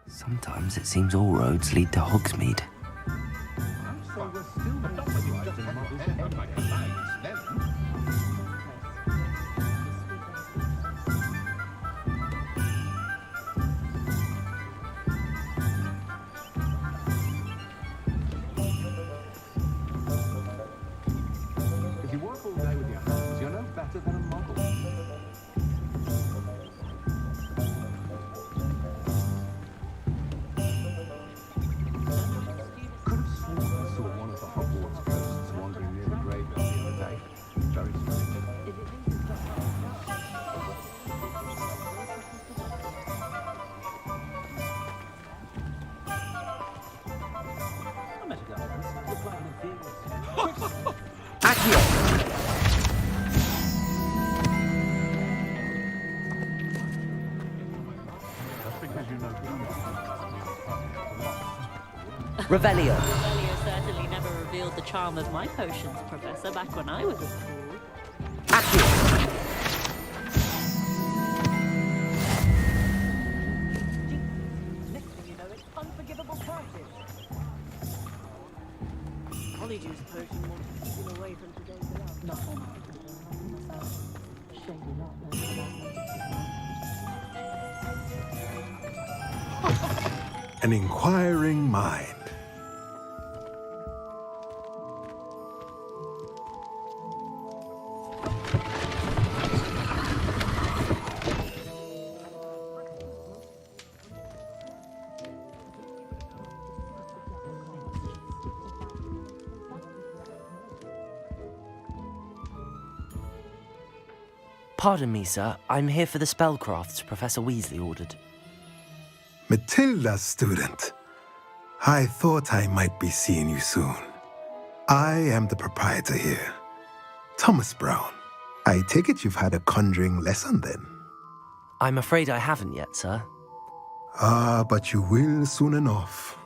Sometimes it seems all roads lead to Hogsmeade. If you work all day with your hands, you're no better than a muggle. Could have sworn I saw one of the Hogwarts ghosts wandering near the graveyard the other day. Very strange. That's because you know Revelio. Revelio certainly never revealed the charm of my potions, Professor, back when I was at school. Next thing you know, it's unforgivable practice. Polyjuice potion wanted to keep him away from today's love. No. Shame you're not An inquiring mind. Pardon me, sir. I'm here for the spellcrafts Professor Weasley ordered. Matilda's student. I thought I might be seeing you soon. I am the proprietor here, Thomas Brown. I take it you've had a conjuring lesson then? I'm afraid I haven't yet, sir. Ah, but you will soon enough.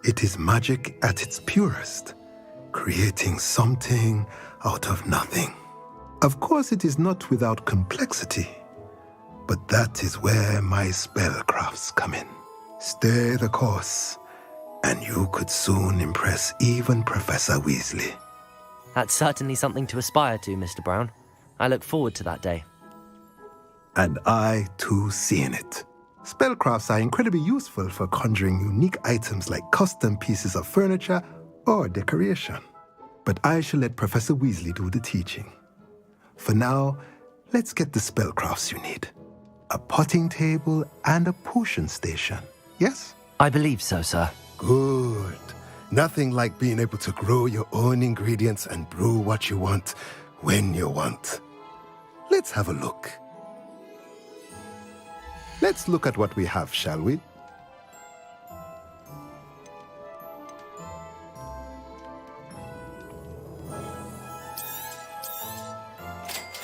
It is magic at its purest, creating something out of nothing. Of course, it is not without complexity, but that is where my spellcrafts come in. Stay the course, and you could soon impress even Professor Weasley. That's certainly something to aspire to, Mr. Brown. I look forward to that day. And I, too, seeing it. Spellcrafts are incredibly useful for conjuring unique items like custom pieces of furniture or decoration. But I shall let Professor Weasley do the teaching. For now, let's get the spellcrafts you need. A potting table and a potion station, yes? I believe so, sir. Good. Nothing like being able to grow your own ingredients and brew what you want when you want. Let's have a look. Let's look at what we have, shall we?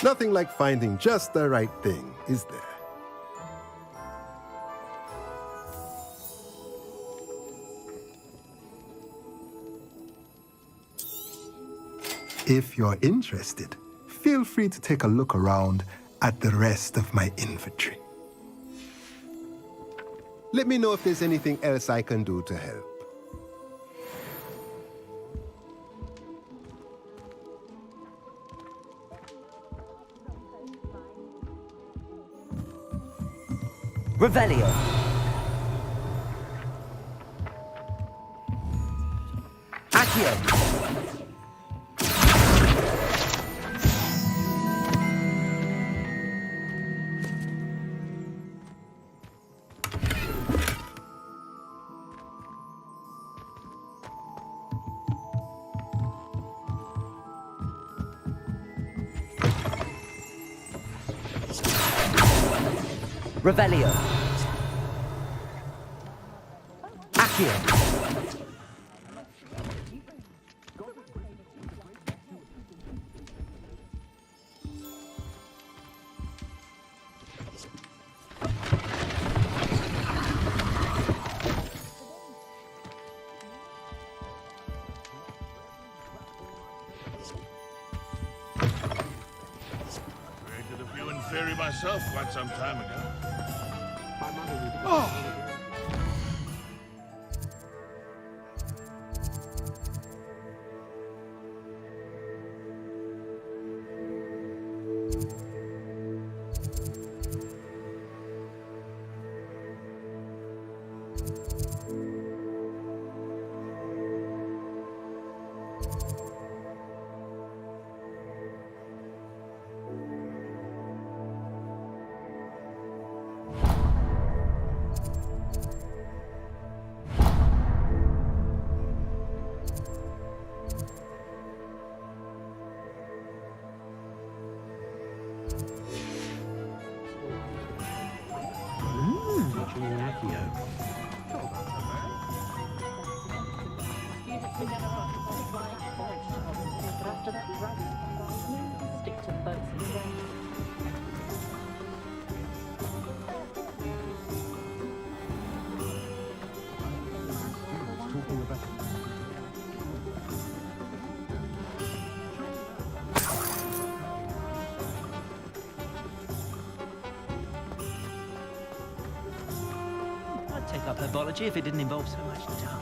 Nothing like finding just the right thing, is there? If you're interested, feel free to take a look around at the rest of my inventory. Let me know if there's anything else I can do to help. Revelio. Accio. Revelio. Accio. Created a few in theory myself quite some time ago. My mother would... Oh! Accio. Students together after the flight, college to but after that, stick to boats and trains. Talking about I'd take up herbology if it didn't involve so much time.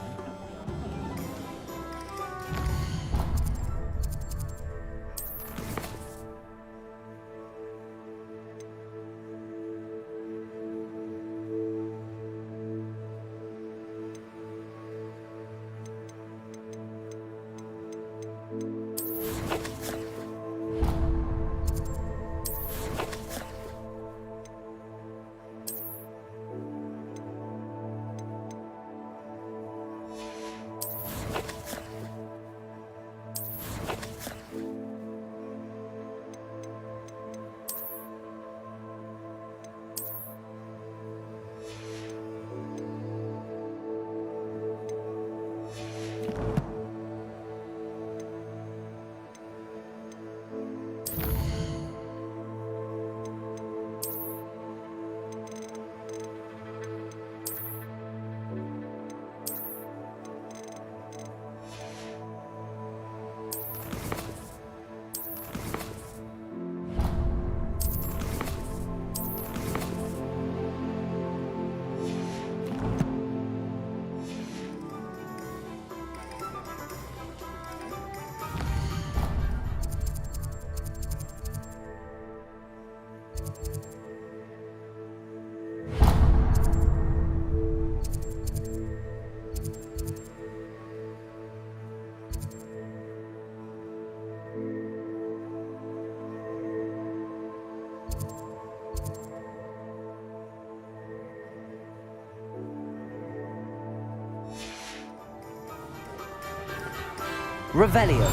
Revelio.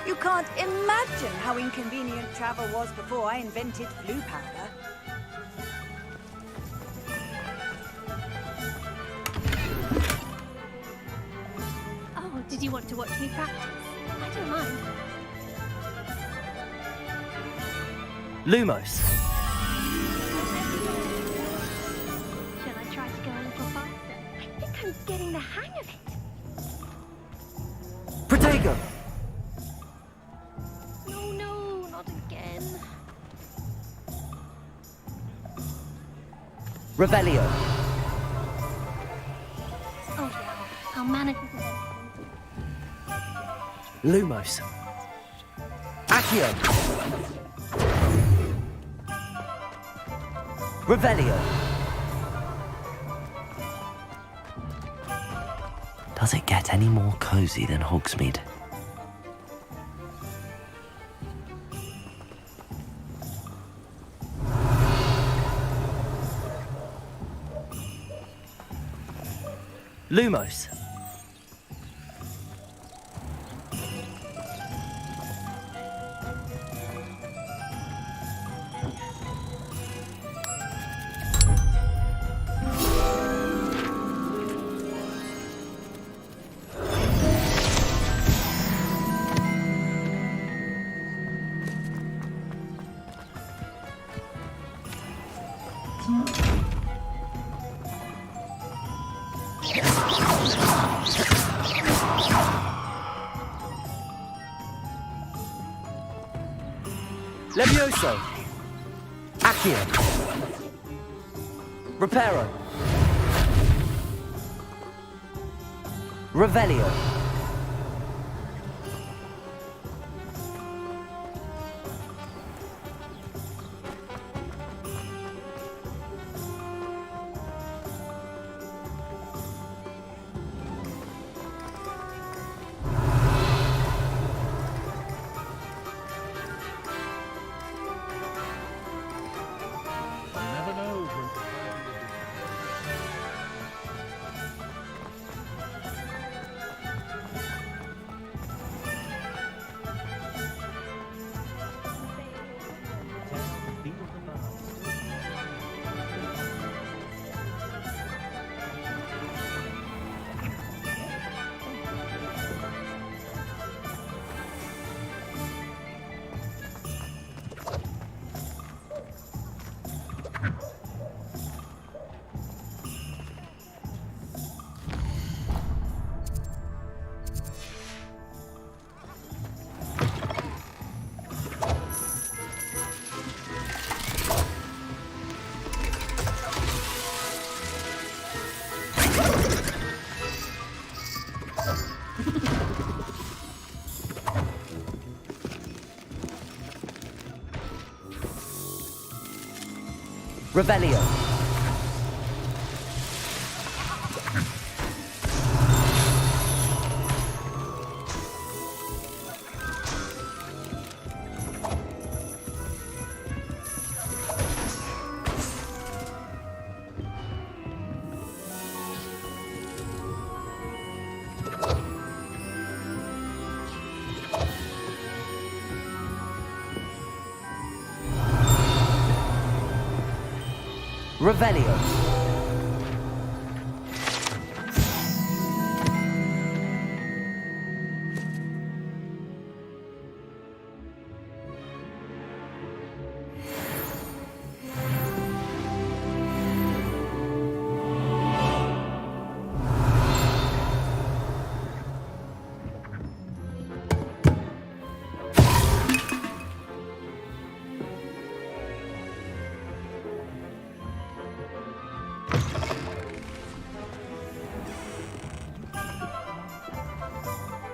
You can't imagine how inconvenient travel was before I invented blue powder. Oh, did you want to watch me practice? I don't mind. Lumos. Shall I try to go a little faster? I think I'm getting the hang of it. Protego. No, no, not again. Revelio. Oh yeah, I'll manage this eventually. Lumos. Accio. Revelio. Does it get any more cozy than Hogsmeade? Lumos. Levioso. Accio. Reparo. Revelio. never knows when society will Revelio. Revelio.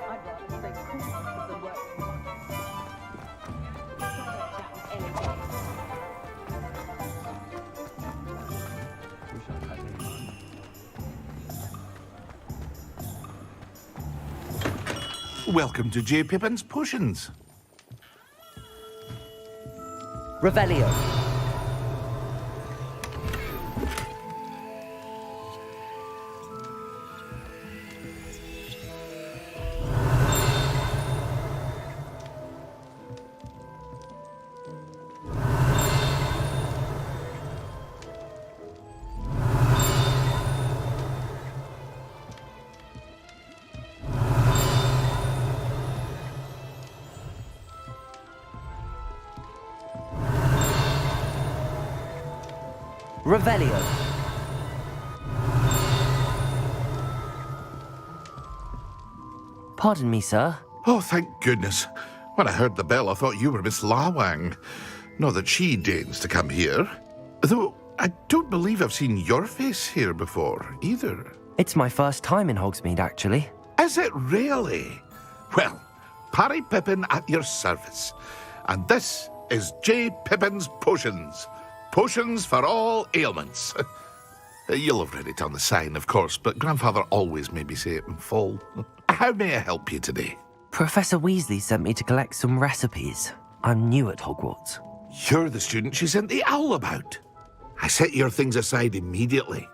I'd rather stay cool than work. Wish I had any money. Welcome to J. Pippin's Potions. Revelio. Revelio. Pardon me, sir. Oh, thank goodness. When I heard the bell, I thought you were Miss Lawang. Not that she deigns to come here. Though I don't believe I've seen your face here before, either. It's my first time in Hogsmeade, actually. Is it really? Well, Parry Pippin at your service. And this is J. Pippin's Potions. Potions for all ailments. You'll have read it on the sign, of course, but Grandfather always made me say it in full. How may I help you today? Professor Weasley sent me to collect some recipes. I'm new at Hogwarts. You're the student she sent the owl about. I set your things aside immediately.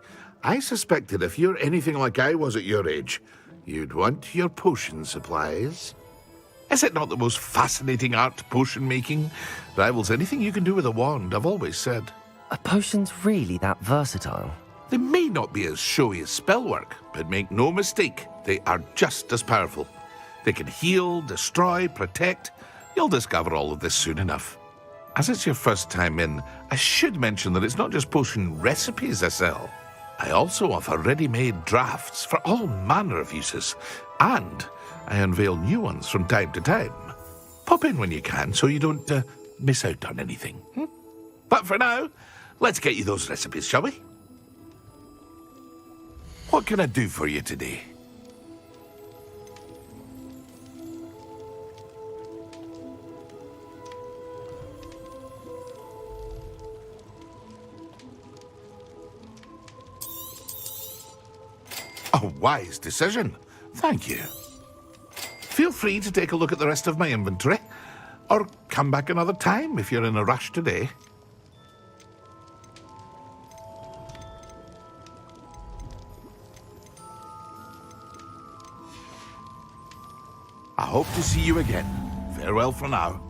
I suspected if you're anything like I was at your age, you'd want your potion supplies. Is it not the most fascinating art, potion making? Rivals anything you can do with a wand, I've always said. Are potions really that versatile? They may not be as showy as spellwork, but make no mistake, they are just as powerful. They can heal, destroy, protect. You'll discover all of this soon enough. As it's your first time in, I should mention that it's not just potion recipes I sell. I also offer ready-made drafts for all manner of uses, and I unveil new ones from time to time. Pop in when you can so you don't miss out on anything. But for now, let's get you those recipes, shall we? What can I do for you today? A wise decision. Thank you. Feel free to take a look at the rest of my inventory, or come back another time if you're in a rush today. I hope to see you again. Farewell for now.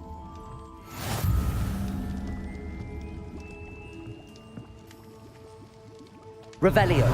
Revelio.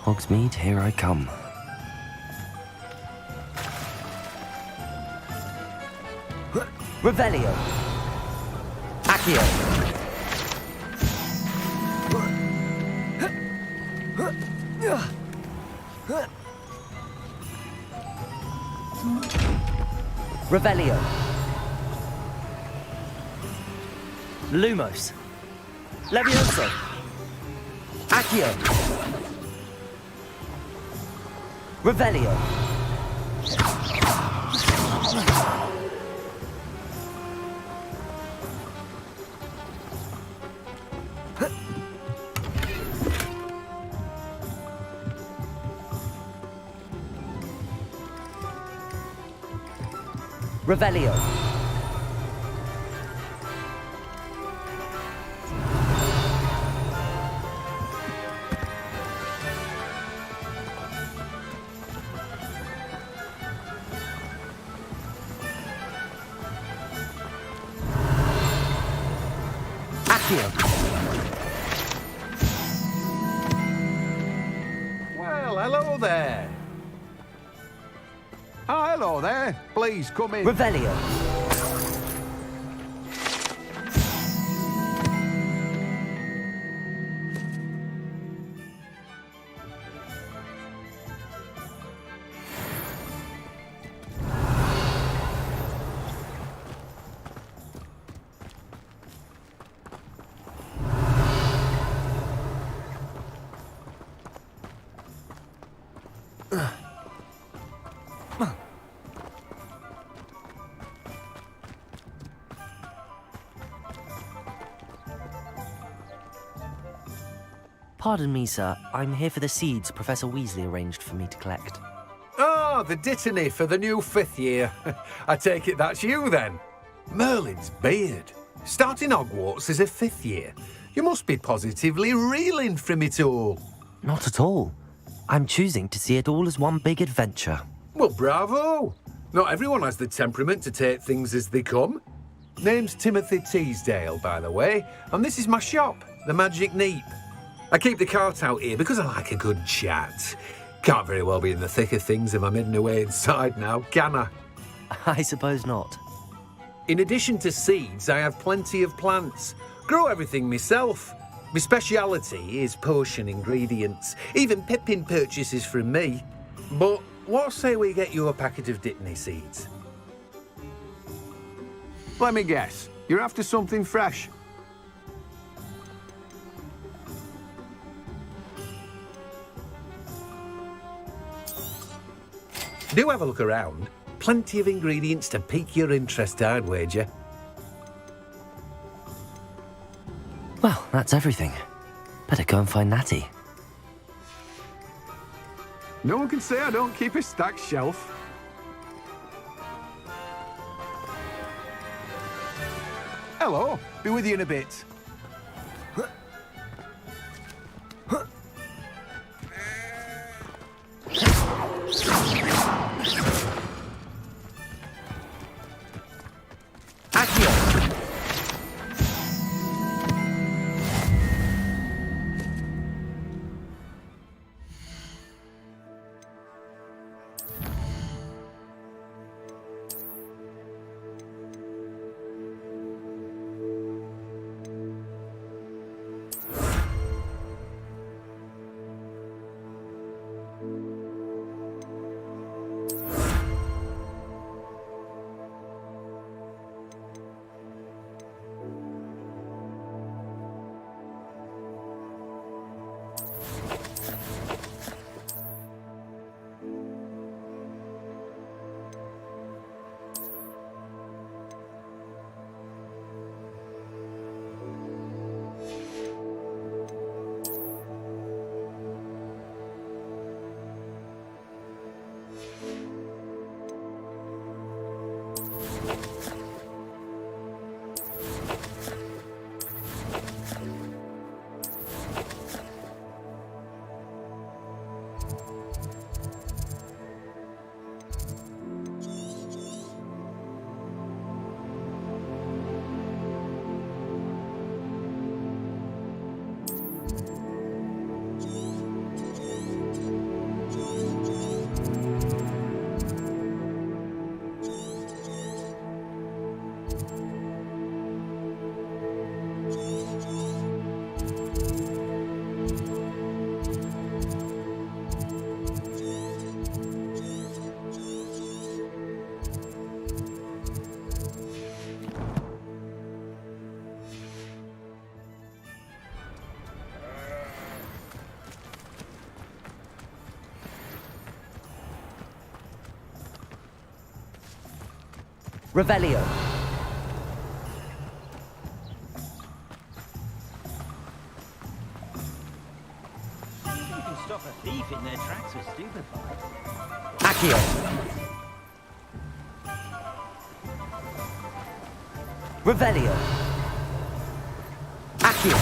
Hogsmeade, here I come. Revelio. Accio. Revelio. Lumos. Levioso. Accio. Revelio. Revelio. Accio. Well, hello there. Oh, hello there. Please come in. Revelio. Pardon me, sir. I'm here for the seeds Professor Weasley arranged for me to collect. Oh, the dittany for the new 5th year. I take it that's you then. Merlin's beard. Starting Hogwarts as a 5th year. You must be positively reeling from it all. Not at all. I'm choosing to see it all as one big adventure. Well, bravo. Not everyone has the temperament to take things as they come. Name's Timothy Teasdale, by the way, and this is my shop, the Magic Neep. I keep the cart out here because I like a good chat. Can't very well be in the thick of things if I'm hidden away inside now, can I? I suppose not. In addition to seeds, I have plenty of plants. Grow everything myself. My speciality is potion ingredients. Even Pippin purchases from me. But what say we get you a packet of Dittany seeds? Let me guess. You're after something fresh. Do have a look around. Plenty of ingredients to pique your interest, I'd wager. Well, that's everything. Better go and find Natty. No one can say I don't keep a stacked shelf. Hello, be with you in a bit. Revelio. You can stop a thief in their tracks with stupefied. Accio. Revelio. Accio.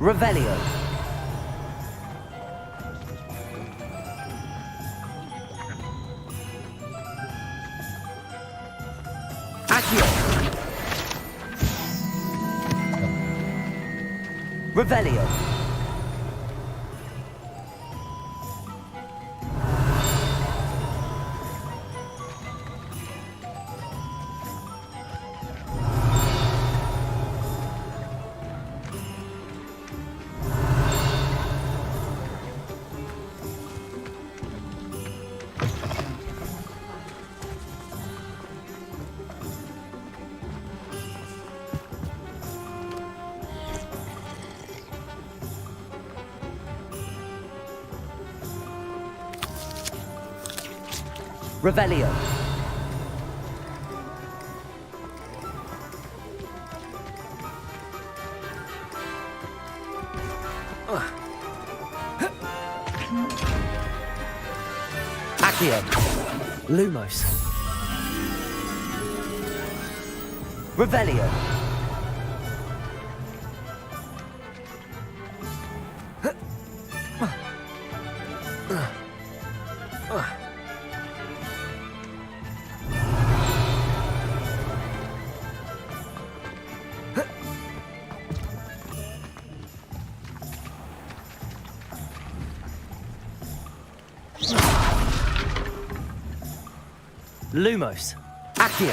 Revelio. Accio. Revelio. Revelio. Accio. Lumos. Revelio. Lumos. Accio.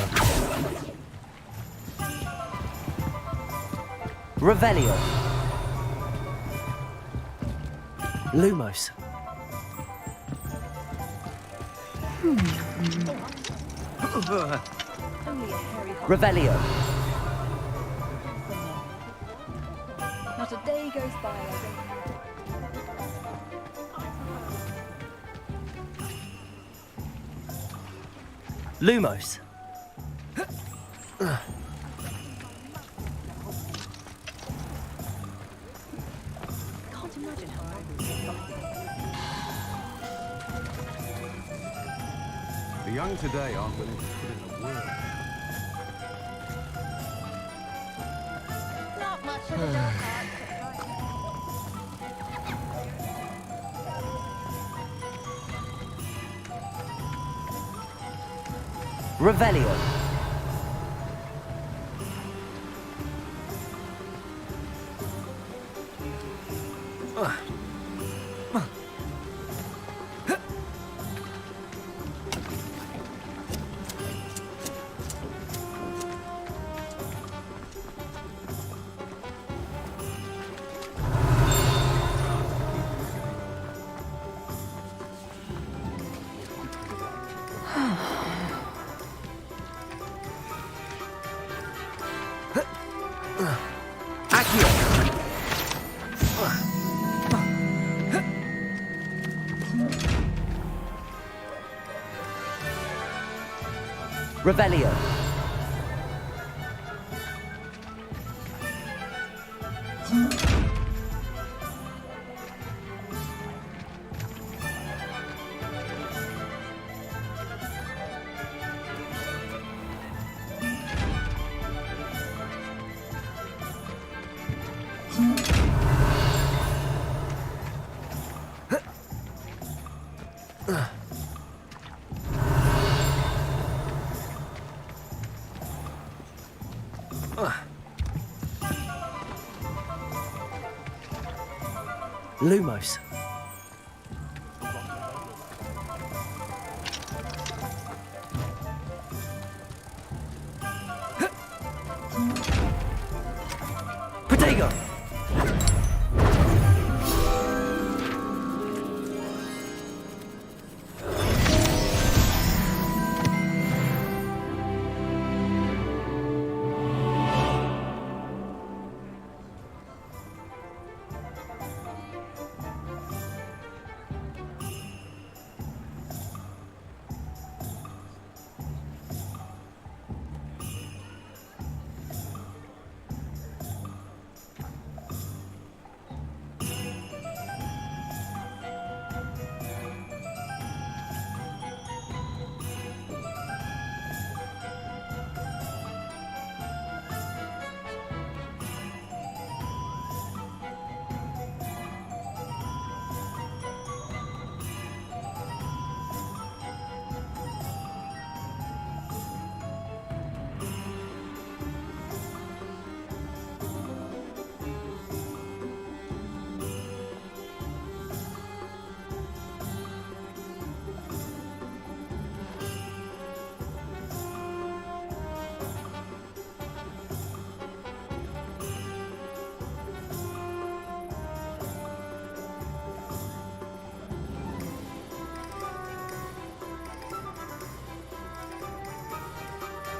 Revelio. Lumos. Only a hairy hog. Revelio. Not a day goes by I don't. Lumos. Can't imagine how angry The young today aren't willing to put in a word. Not much of a dark heart. Revelio. Accio. Revelio. Lumos.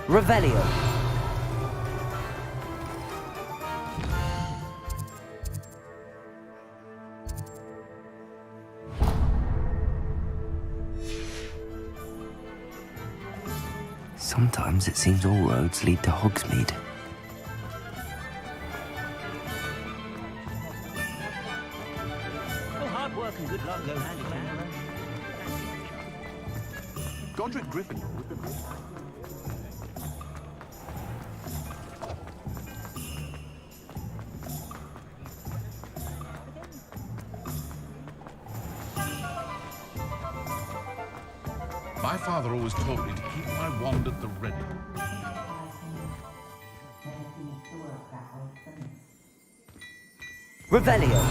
Revelio. Sometimes it seems all roads lead to Hogsmeade. Well, hard work and good luck go hand in hand. Godric Griffin. My father always told me to keep my wand at the ready. Revelio.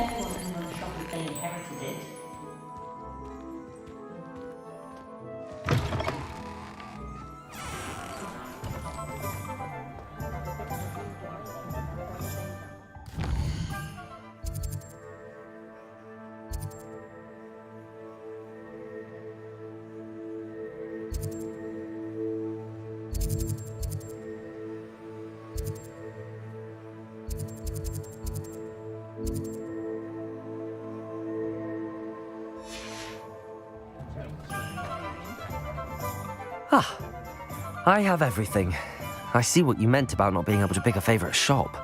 Everyone can run a shop if they inherited it. Ah, I have everything. I see what you meant about not being able to pick a favorite shop.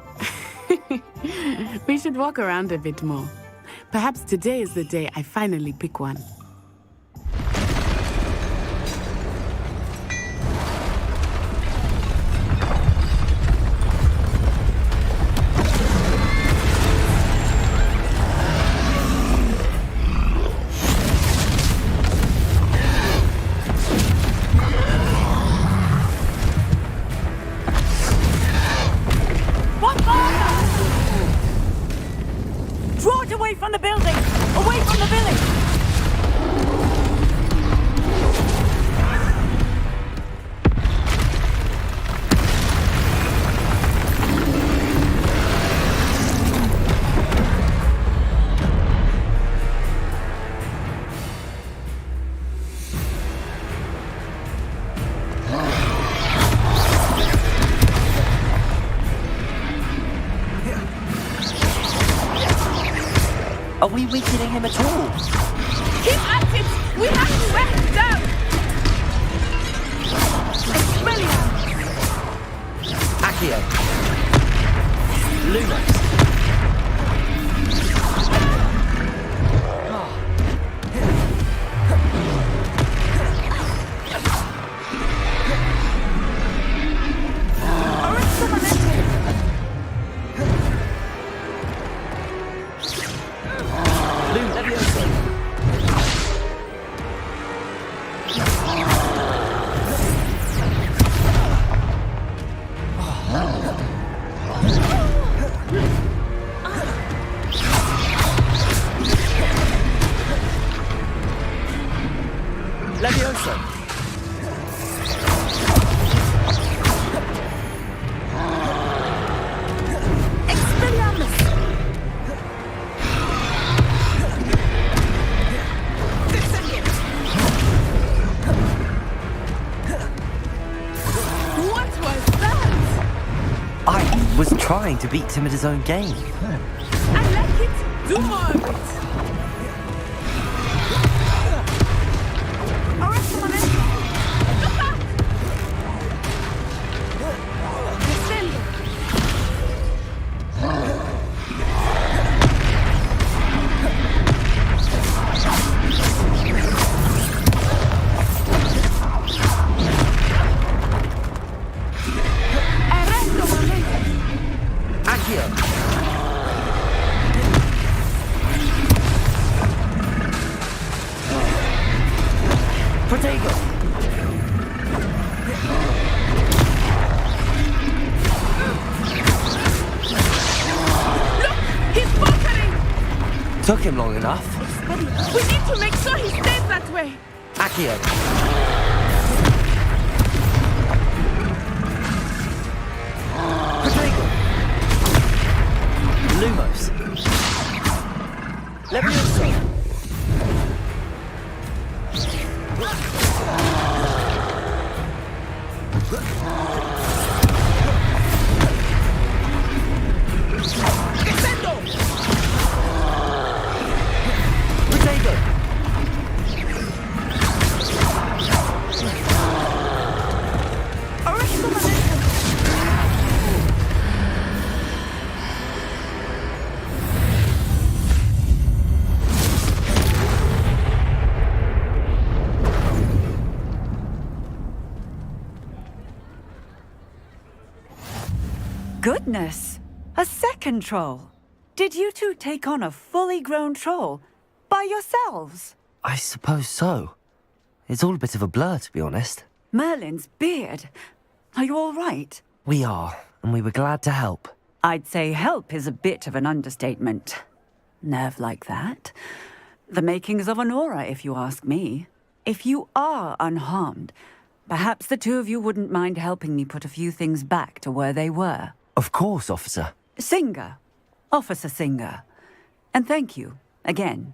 We should walk around a bit more. Perhaps today is the day I finally pick one. Draw it away from the building! Away from the village! Are we weakening him at all? Keep at it! We have to wear him down! Expelliarmus! Accio. Lumos. Levioso. Expelliarmus! What was that? I was trying to beat him at his own game. I like it! Do more of it! Took him long enough. Steady. We need to make sure he stays that way. Accio. Rodrigo. Lumos. Leviosa. Goodness! A second troll! Did you two take on a fully grown troll? By yourselves? I suppose so. It's all a bit of a blur, to be honest. Merlin's beard. Are you all right? We are, and we were glad to help. I'd say help is a bit of an understatement. Nerve like that. The makings of an aura, if you ask me. If you are unharmed, perhaps the two of you wouldn't mind helping me put a few things back to where they were. Of course, officer. Singer. Officer Singer. And thank you, again.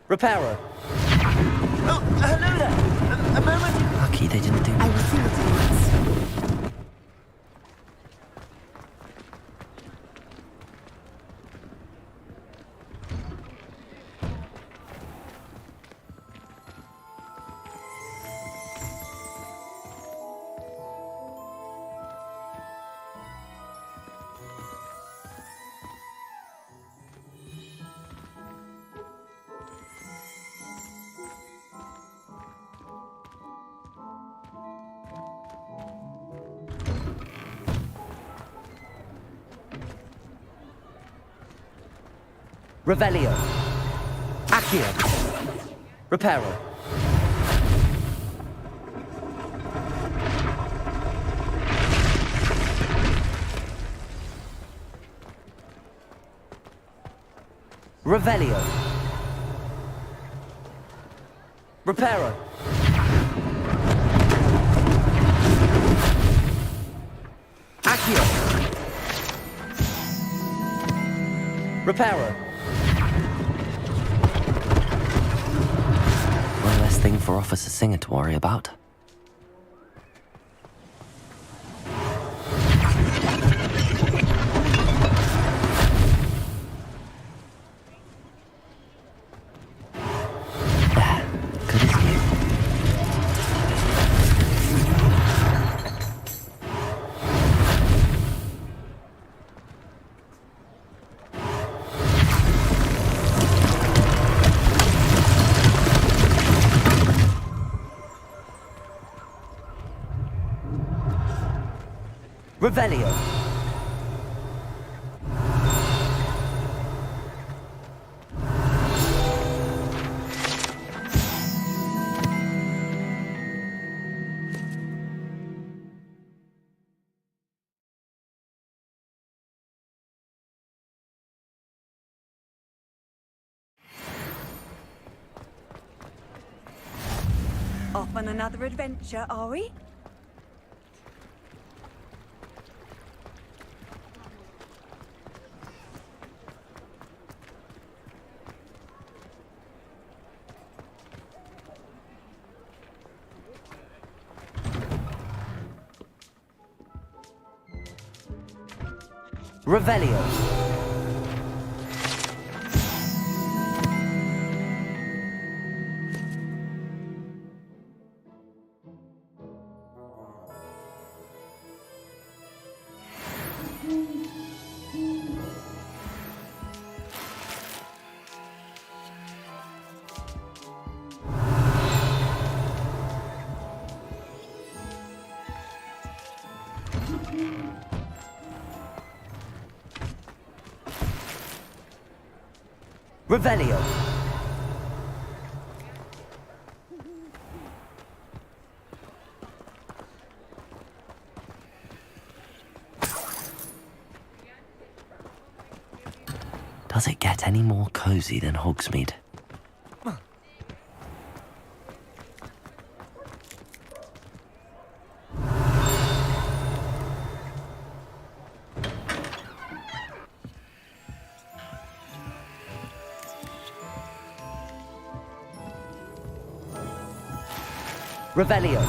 Reparo. Oh, hello there. A moment. Lucky they didn't do I will see what he wants. Revelio. Accio. Reparo. Revelio. Reparo. Accio. Reparo. One less thing for Officer Singer to worry about. Good as new. Revelio. Off on another adventure, are we? Revelio. Revelio. get any more cozy than Hogsmeade. Revelio.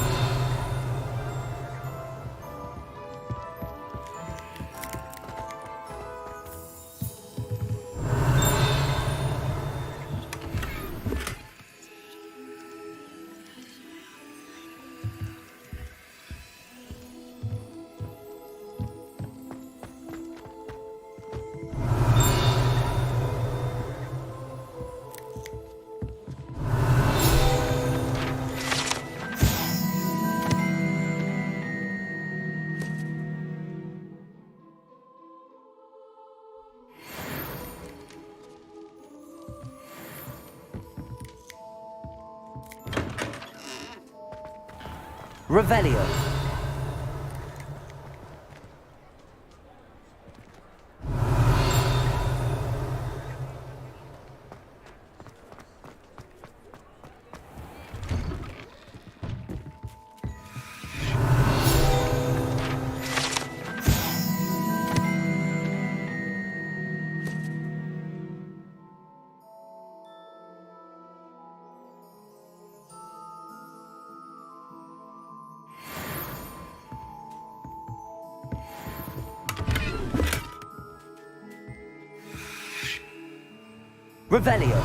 Revelio. Revelio.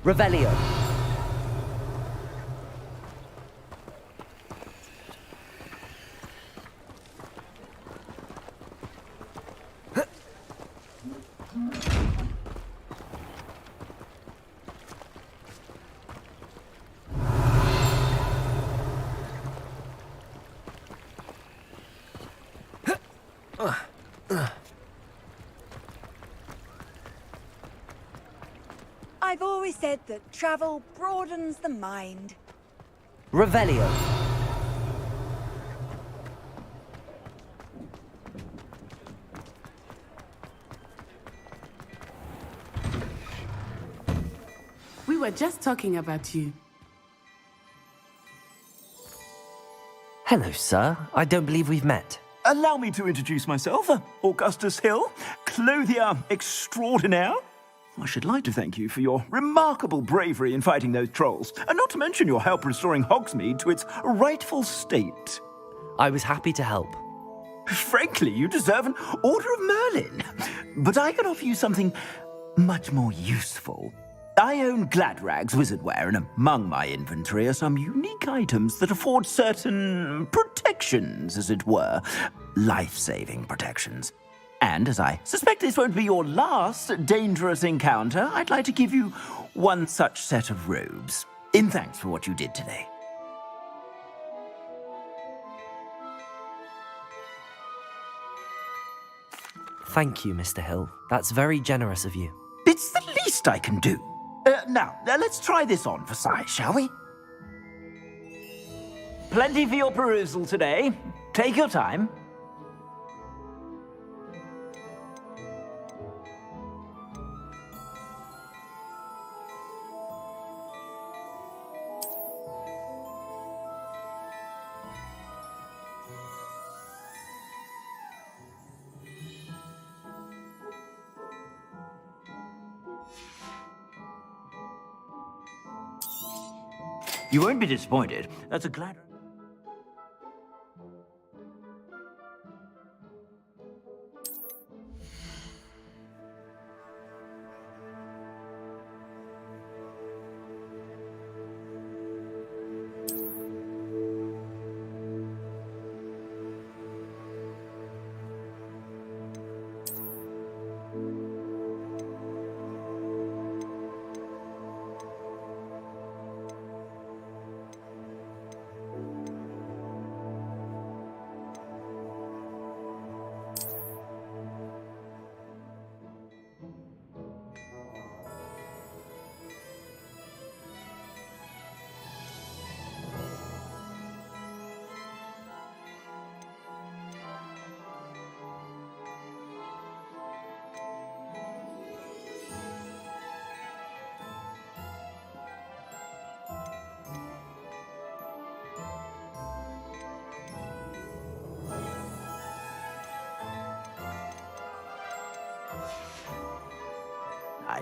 Revelio. I've always said that travel broadens the mind. Revelio. We were just talking about you. Hello, sir. I don't believe we've met. Allow me to introduce myself, Augustus Hill, clothier extraordinaire. I should like to thank you for your remarkable bravery in fighting those trolls, and not to mention your help restoring Hogsmeade to its rightful state. I was happy to help. Frankly, you deserve an Order of Merlin. But I can offer you something much more useful. I own Gladrag's wizardware, and among my inventory are some unique items that afford certain protections, as it were. Life-saving protections. And as I suspect this won't be your last dangerous encounter, I'd like to give you one such set of robes, in thanks for what you did today. Thank you, Mr. Hill. That's very generous of you. It's the least I can do. Now, let's try this on for size, shall we? Plenty for your perusal today. Take your time. You won't be disappointed. That's a glad...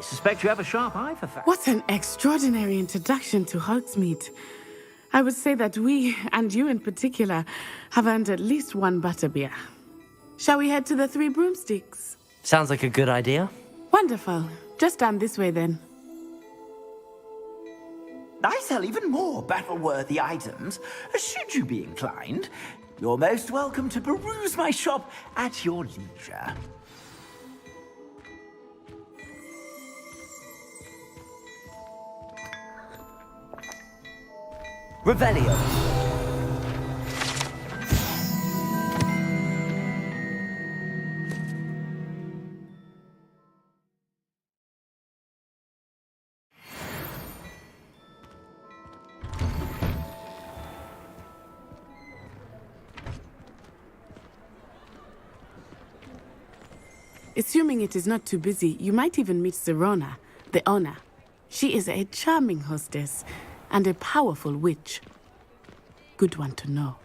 suspect you have a sharp eye for facts. What an extraordinary introduction to Hogsmeade. I would say that we, and you in particular, have earned at least one butterbeer. Shall we head to the Three Broomsticks? Sounds like a good idea. Wonderful. Just down this way then. I sell even more battle-worthy items. Should you be inclined, you're most welcome to peruse my shop at your leisure. Revelio. Assuming it is not too busy, you might even meet Sirona, the owner. She is a charming hostess and a powerful witch. Good one to know.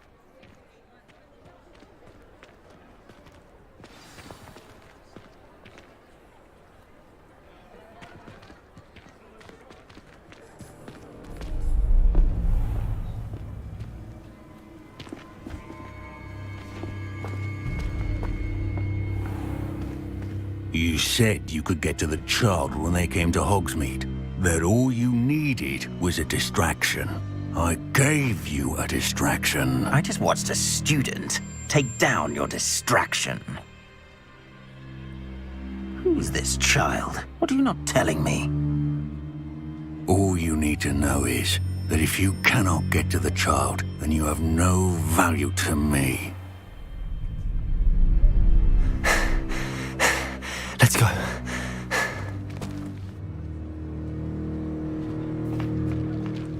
You said you could get to the child when they came to Hogsmeade. That all you needed was a distraction. I gave you a distraction. I just watched a student take down your distraction. Who's this child? What are you not telling me? All you need to know is that if you cannot get to the child, then you have no value to me. Let's go.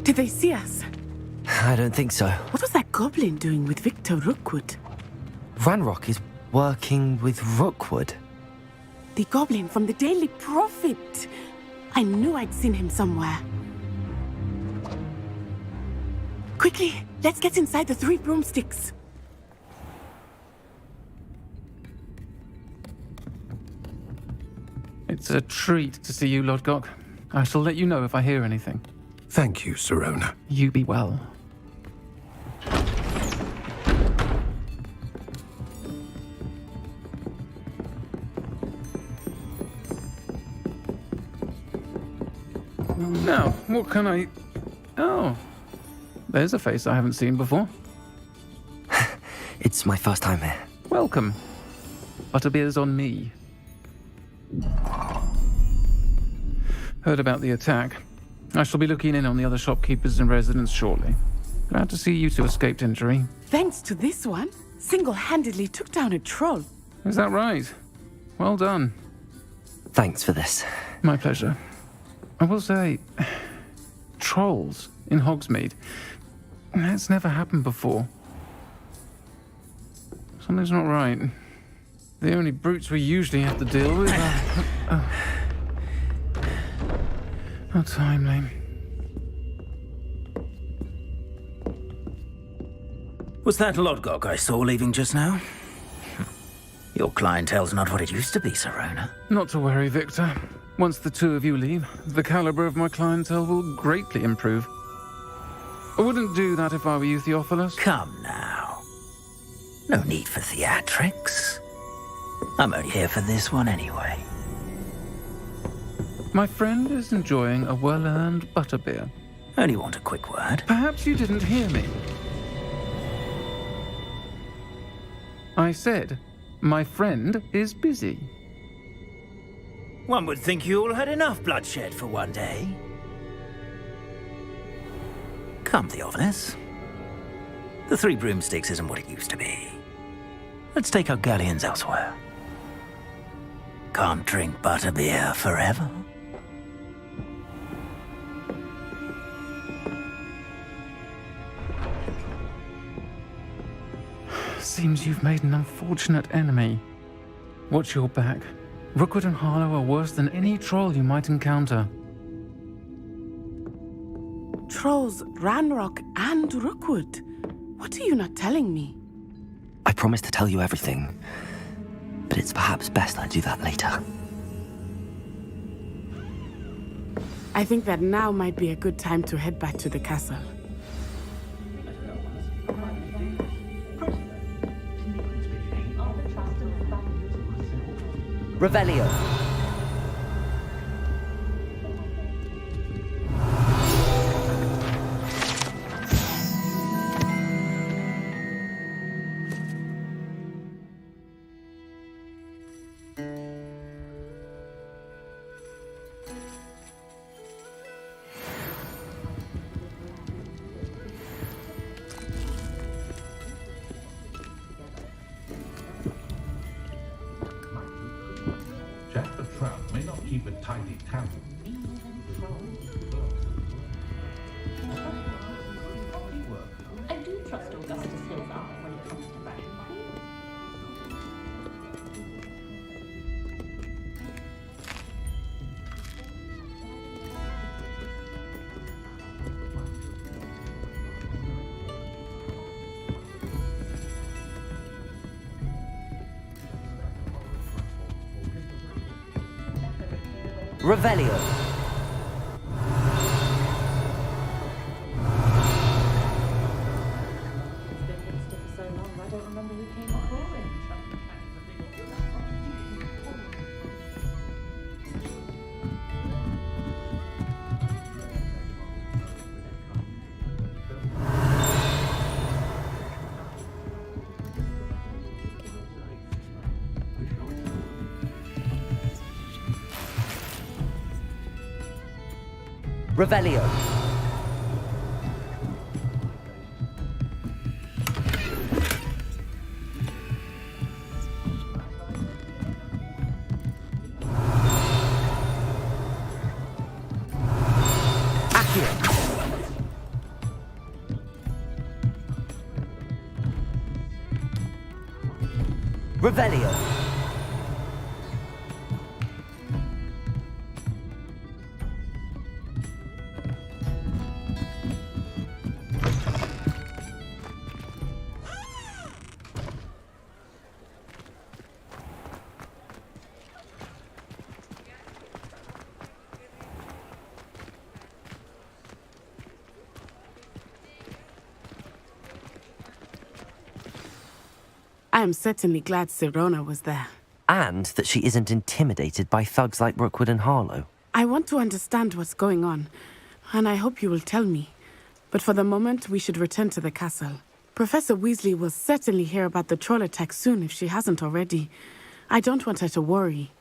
Did they see us? I don't think so. What was that goblin doing with Victor Rookwood? Ranrock is working with Rookwood. The goblin from the Daily Prophet. I knew I'd seen him somewhere. Quickly, let's get inside the Three Broomsticks. It's a treat to see you, Lodgok. I shall let you know if I hear anything. Thank you, Sirona. You be well. Now, what can I... Oh, there's a face I haven't seen before. It's my first time here. Welcome. Butterbeer's on me. Heard about the attack. I shall be looking in on the other shopkeepers and residents shortly. Glad to see you two escaped injury. Thanks to this one, single-handedly took down a troll. Is that right? Well done. Thanks for this. My pleasure. I will say, trolls in Hogsmeade. That's never happened before. Something's not right. The only brutes we usually have to deal with are... How timely. Was that Lodgok I saw leaving just now? Your clientele's not what it used to be, Sirona. Not to worry, Victor. Once the two of you leave, the caliber of my clientele will greatly improve. I wouldn't do that if I were you, Theophilus. Come now. No need for theatrics. I'm only here for this one anyway. My friend is enjoying a well-earned butterbeer. Only want a quick word. Perhaps you didn't hear me. I said, my friend is busy. One would think you all had enough bloodshed for one day. Come, Theophilus. The Three Broomsticks isn't what it used to be. Let's take our galleons elsewhere. Can't drink butterbeer forever. Seems you've made an unfortunate enemy. Watch your back. Rookwood and Harlow are worse than any troll you might encounter. Trolls, Ranrock, and Rookwood. What are you not telling me? I promise to tell you everything, but it's perhaps best I do that later. I think that now might be a good time to head back to the castle. Revelio. Jack the Trout may not keep a tidy tavern. I do trust Augustus Hill's eye when it comes to fashion. Revelio. Revelio. Accio. Revelio. I am certainly glad Sirona was there. And that she isn't intimidated by thugs like Rookwood and Harlow. I want to understand what's going on, and I hope you will tell me. But for the moment, we should return to the castle. Professor Weasley will certainly hear about the troll attack soon if she hasn't already. I don't want her to worry.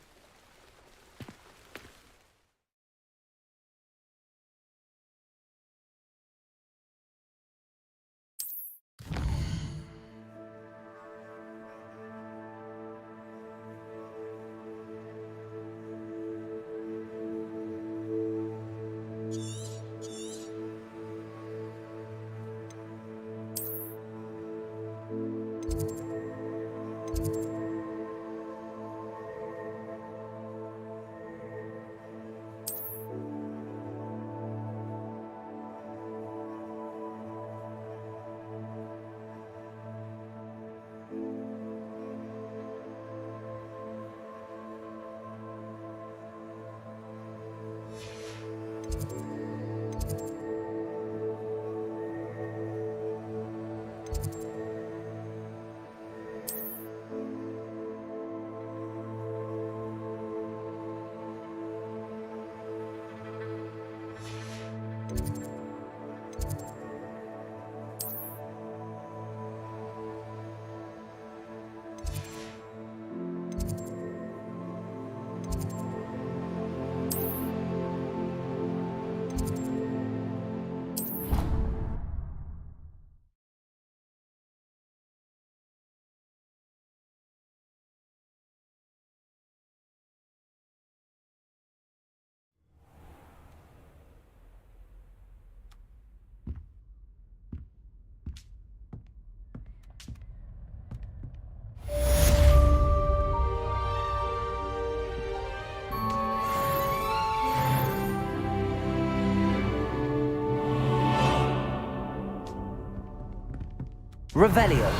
Revelio.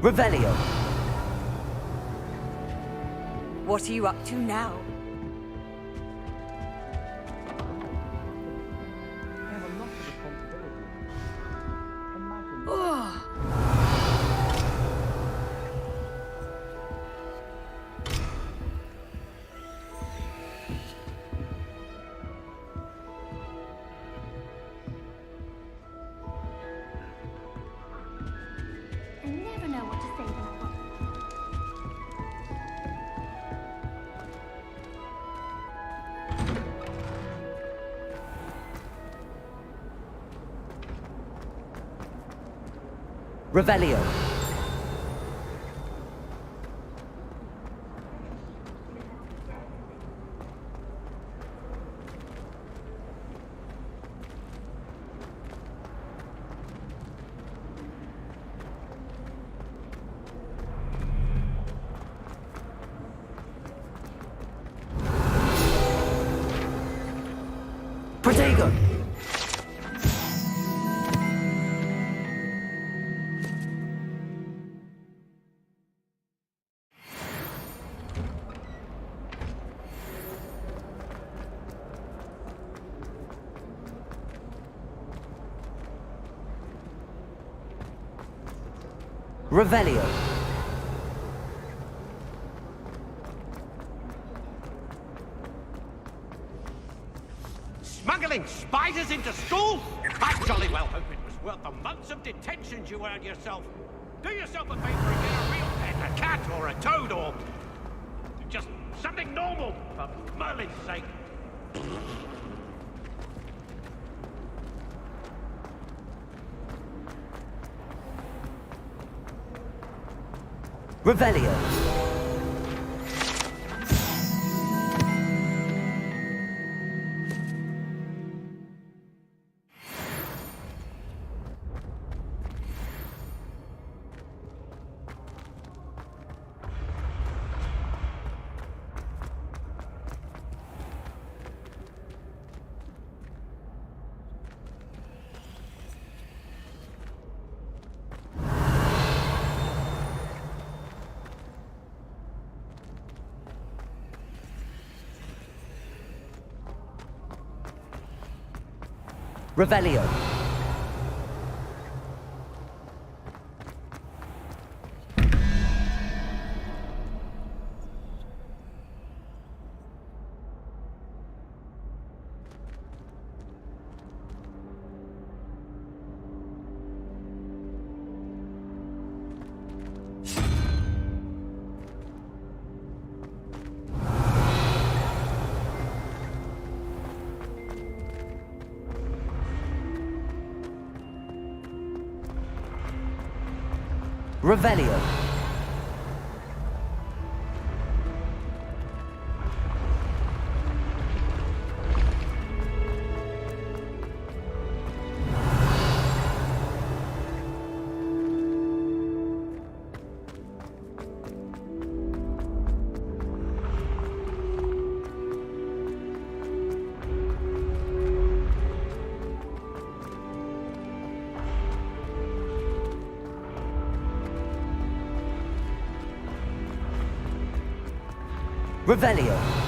Revelio. What are you up to now? I never know what to say when I want. Revelio. Protego. Revelio. Smuggling spiders into school? I jolly well hope it was worth the months of detentions you earned yourself. Do yourself a favor and get a real pet, a cat or a toad or just something normal, for Merlin's sake. Revelio. Revelio. Revelio. Revelio.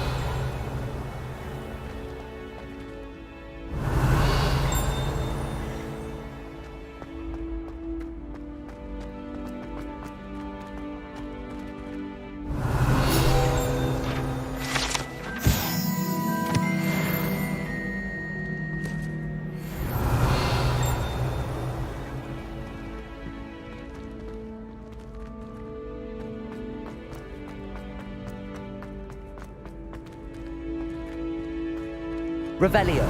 Revelio.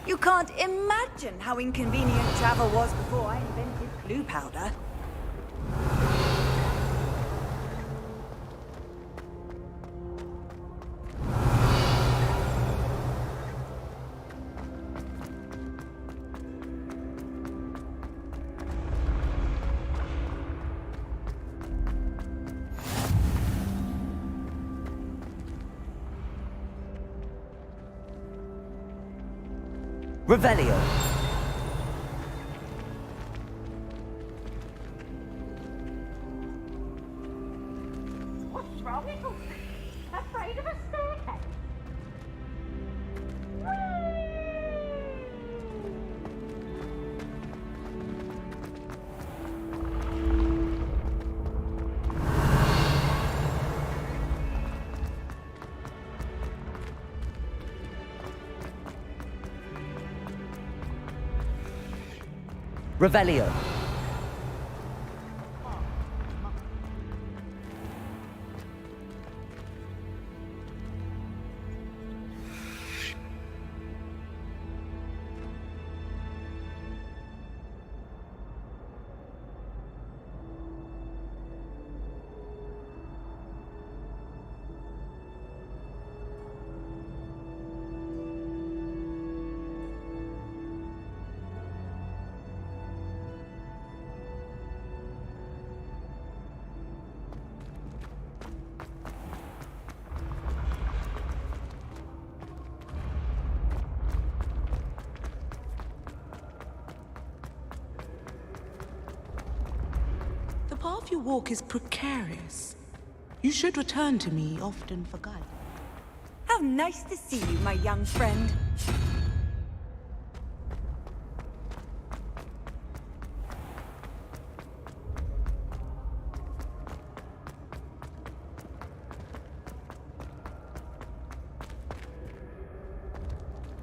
You can't imagine how inconvenient travel was before I invented glue powder. Revelio. What's wrong, little thing? Afraid of a staircase? Revelio. The path you walk is precarious. You should return to me often for guidance. How nice to see you, my young friend.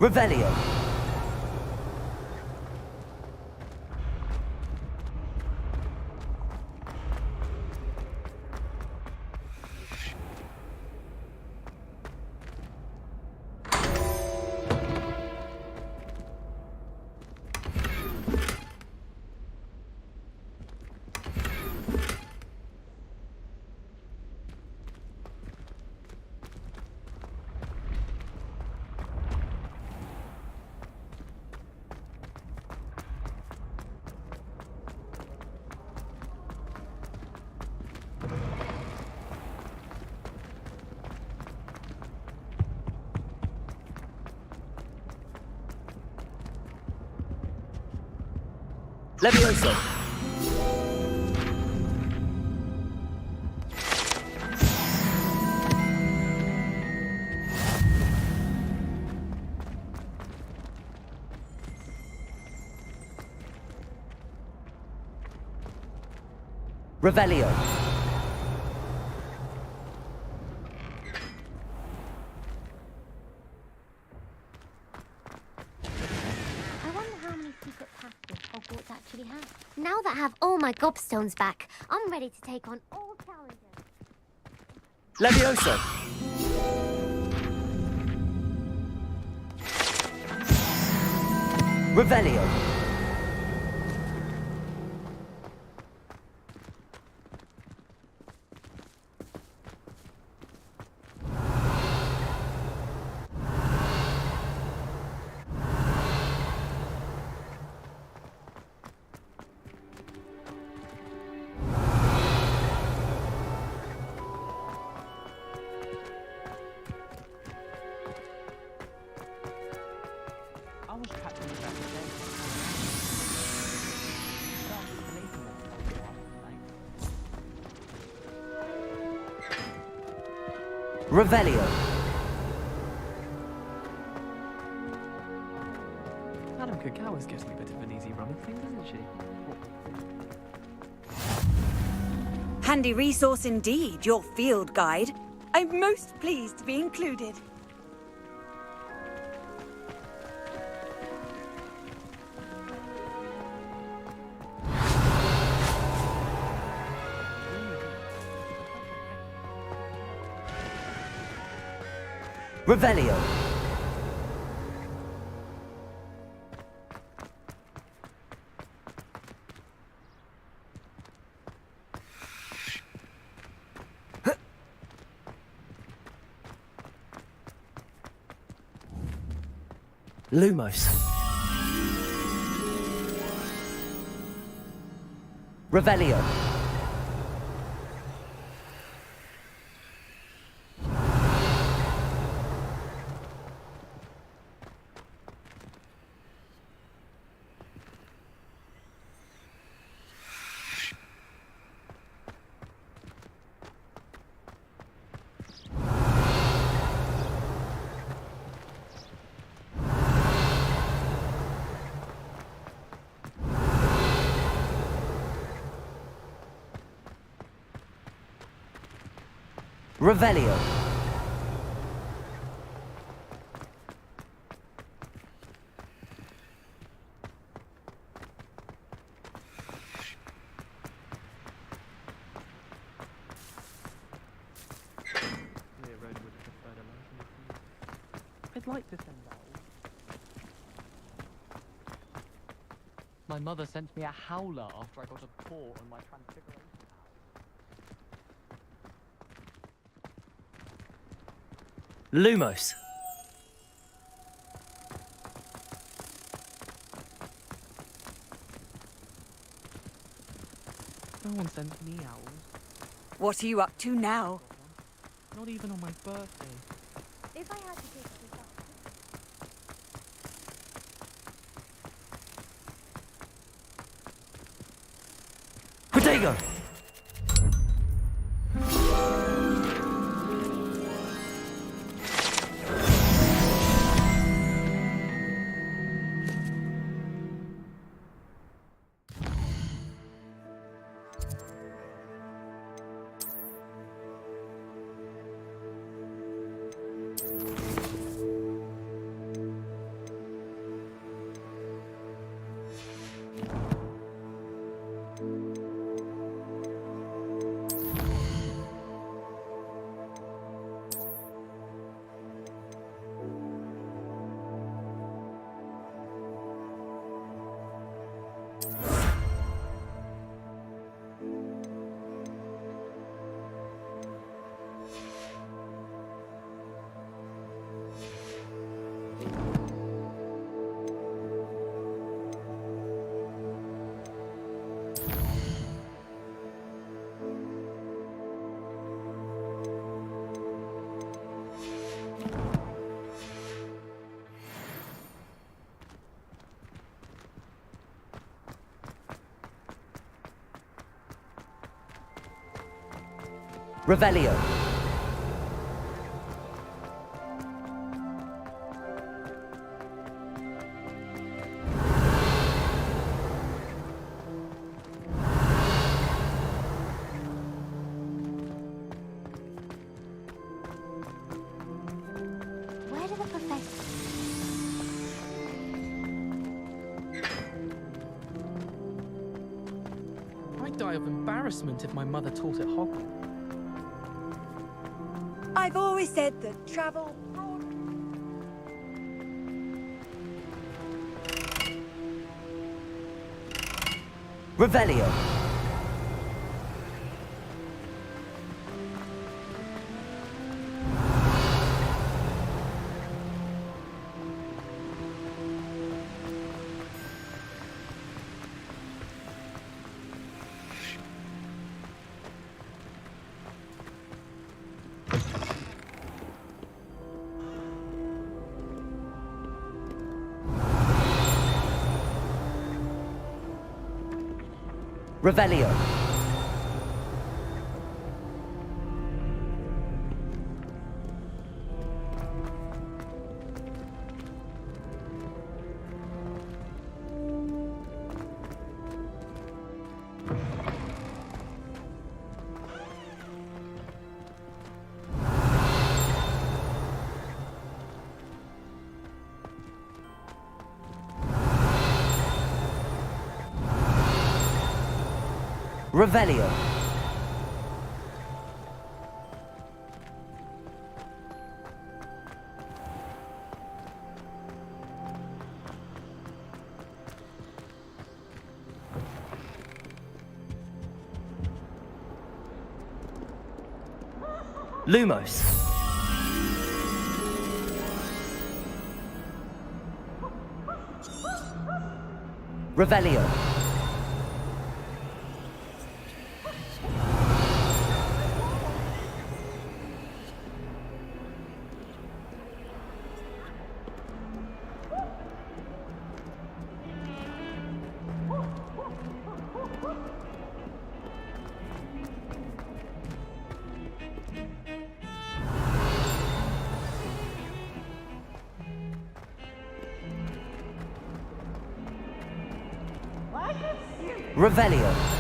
Revelio. Levioso. Revelio. I wonder how many secret passages Hogwarts actually has. Now that I have all my gobstones back, I'm ready to take on all challenges. Levioso. Revelio. I was trapped in the back of Revelio. Madame Kagawa's getting a bit of an easy run of things, isn't she? Handy resource indeed, your field guide. I'm most pleased to be included. Revelio. Lumos. Revelio. Revelio. I'd like to send out. My mother sent me a howler after I got a paw on my transfiguration. Lumos. No one sent me owls. What are you up to now? Not even on my birthday. If I had to take this off. Protego. Revelio. Where do the professors... I'd die of embarrassment if my mother taught at Hogwarts. I've always said that travel brought... Revelio. Revelio. Revelio. Lumos. Revelio. Revelio.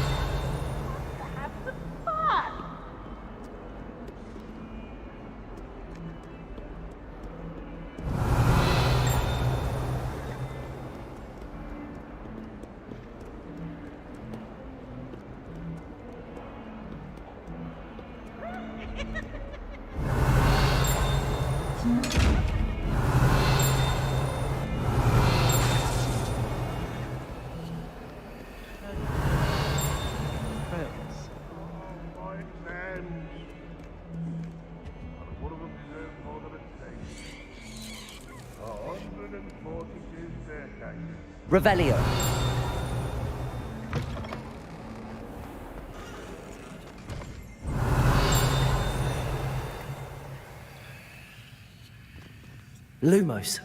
Revelio. Lumos.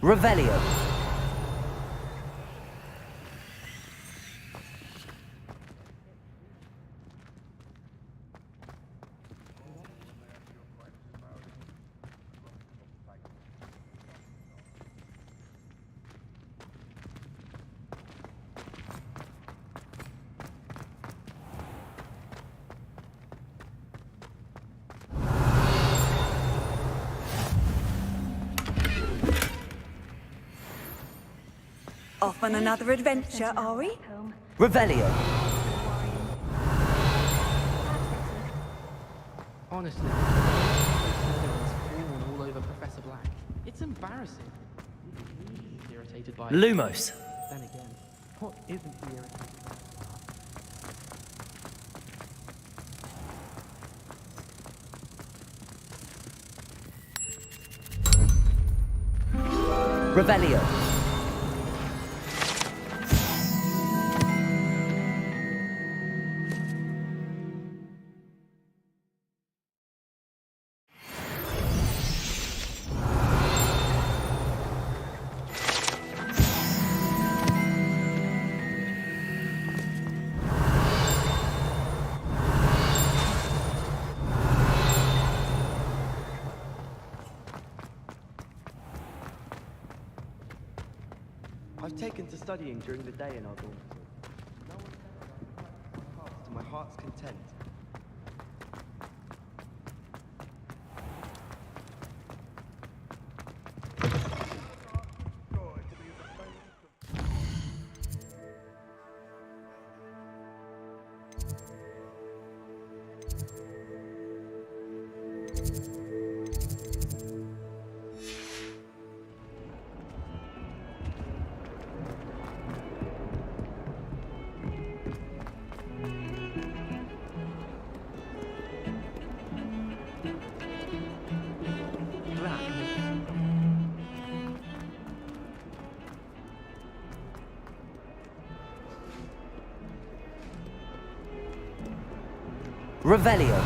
Revelio. Off on another adventure, are we? Revelio. Honestly, Slytherin's fallen all over Professor Black. It's embarrassing. He's irritated by Lumos. Then again, what isn't he irritated by? Revelio. I've taken to studying during the day in our dormitory. No one's ever class to my heart's content. Revelio.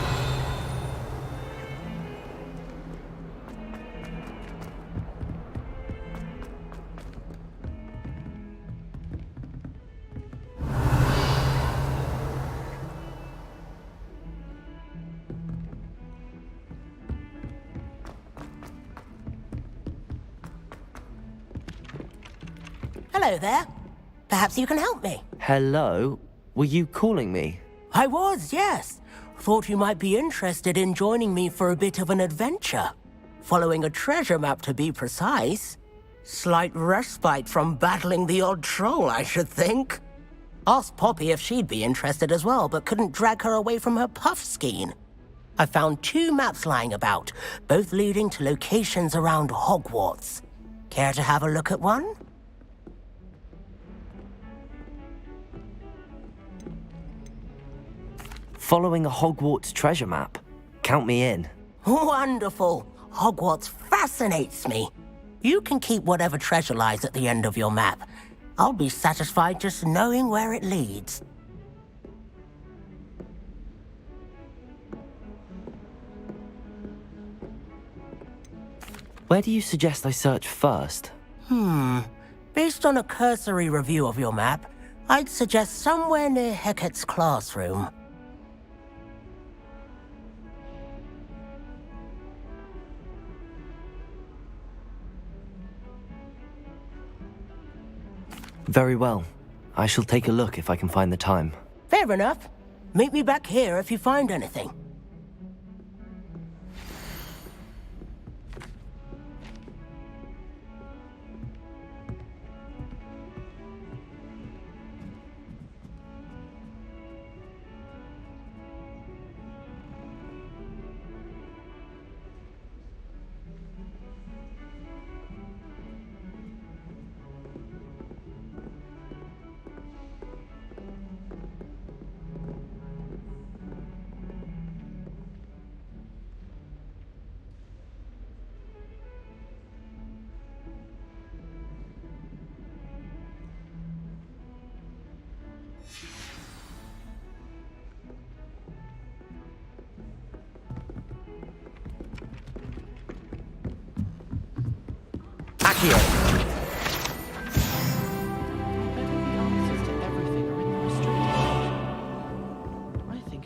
Hello there. Perhaps you can help me. Hello? Were you calling me? I was, yes. Thought you might be interested in joining me for a bit of an adventure. Following a treasure map, to be precise. Slight respite from battling the odd troll, I should think. Asked Poppy if she'd be interested as well, but couldn't drag her away from her puff skein. I found 2 maps lying about, both leading to locations around Hogwarts. Care to have a look at one? Following a Hogwarts treasure map. Count me in. Wonderful. Hogwarts fascinates me. You can keep whatever treasure lies at the end of your map. I'll be satisfied just knowing where it leads. Where do you suggest I search first? Based on a cursory review of your map, I'd suggest somewhere near Hecate's classroom. Very well. I shall take a look if I can find the time. Fair enough. Meet me back here if you find anything.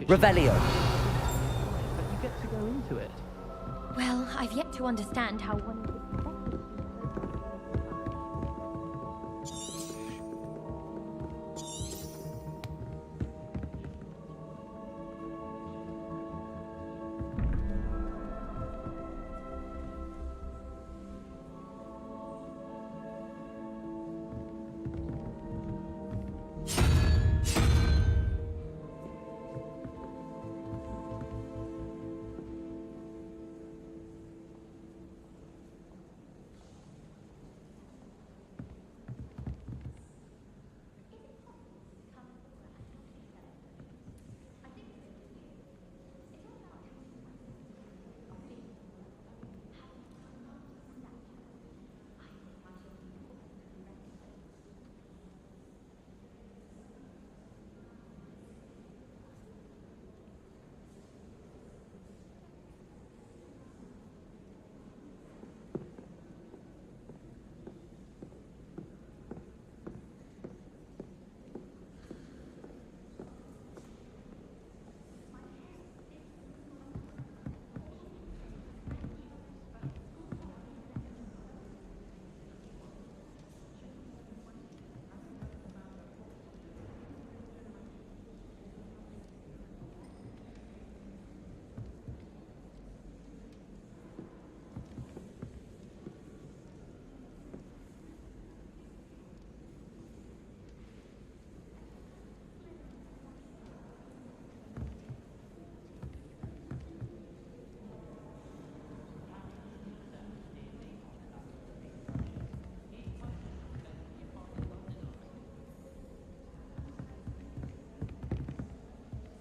Revelio. But you get to go into it. Well, I've yet to understand how one is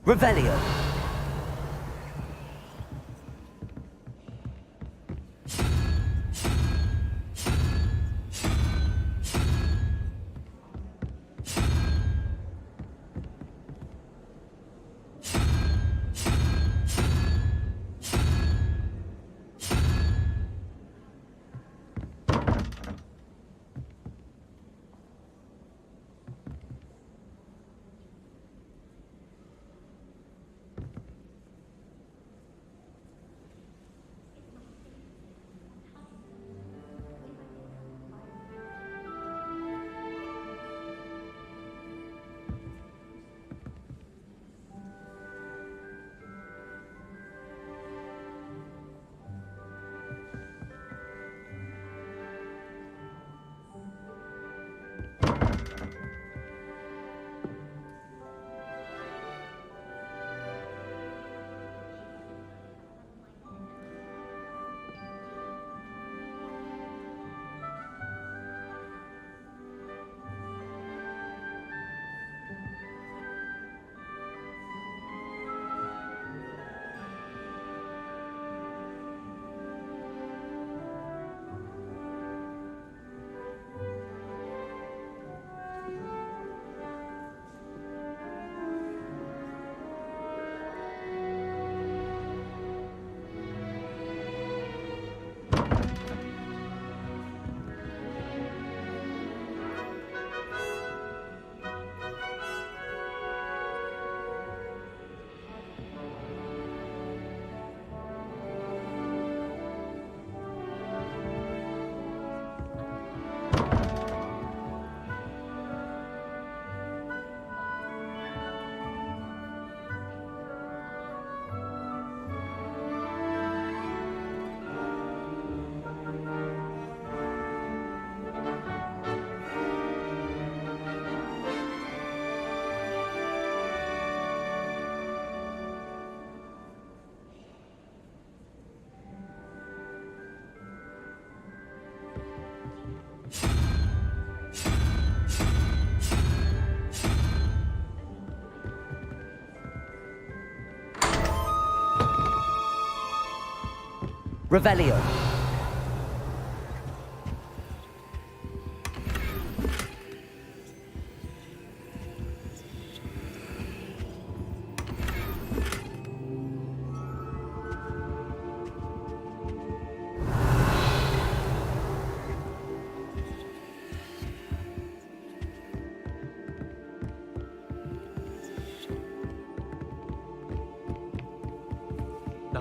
Revelio. Revelio.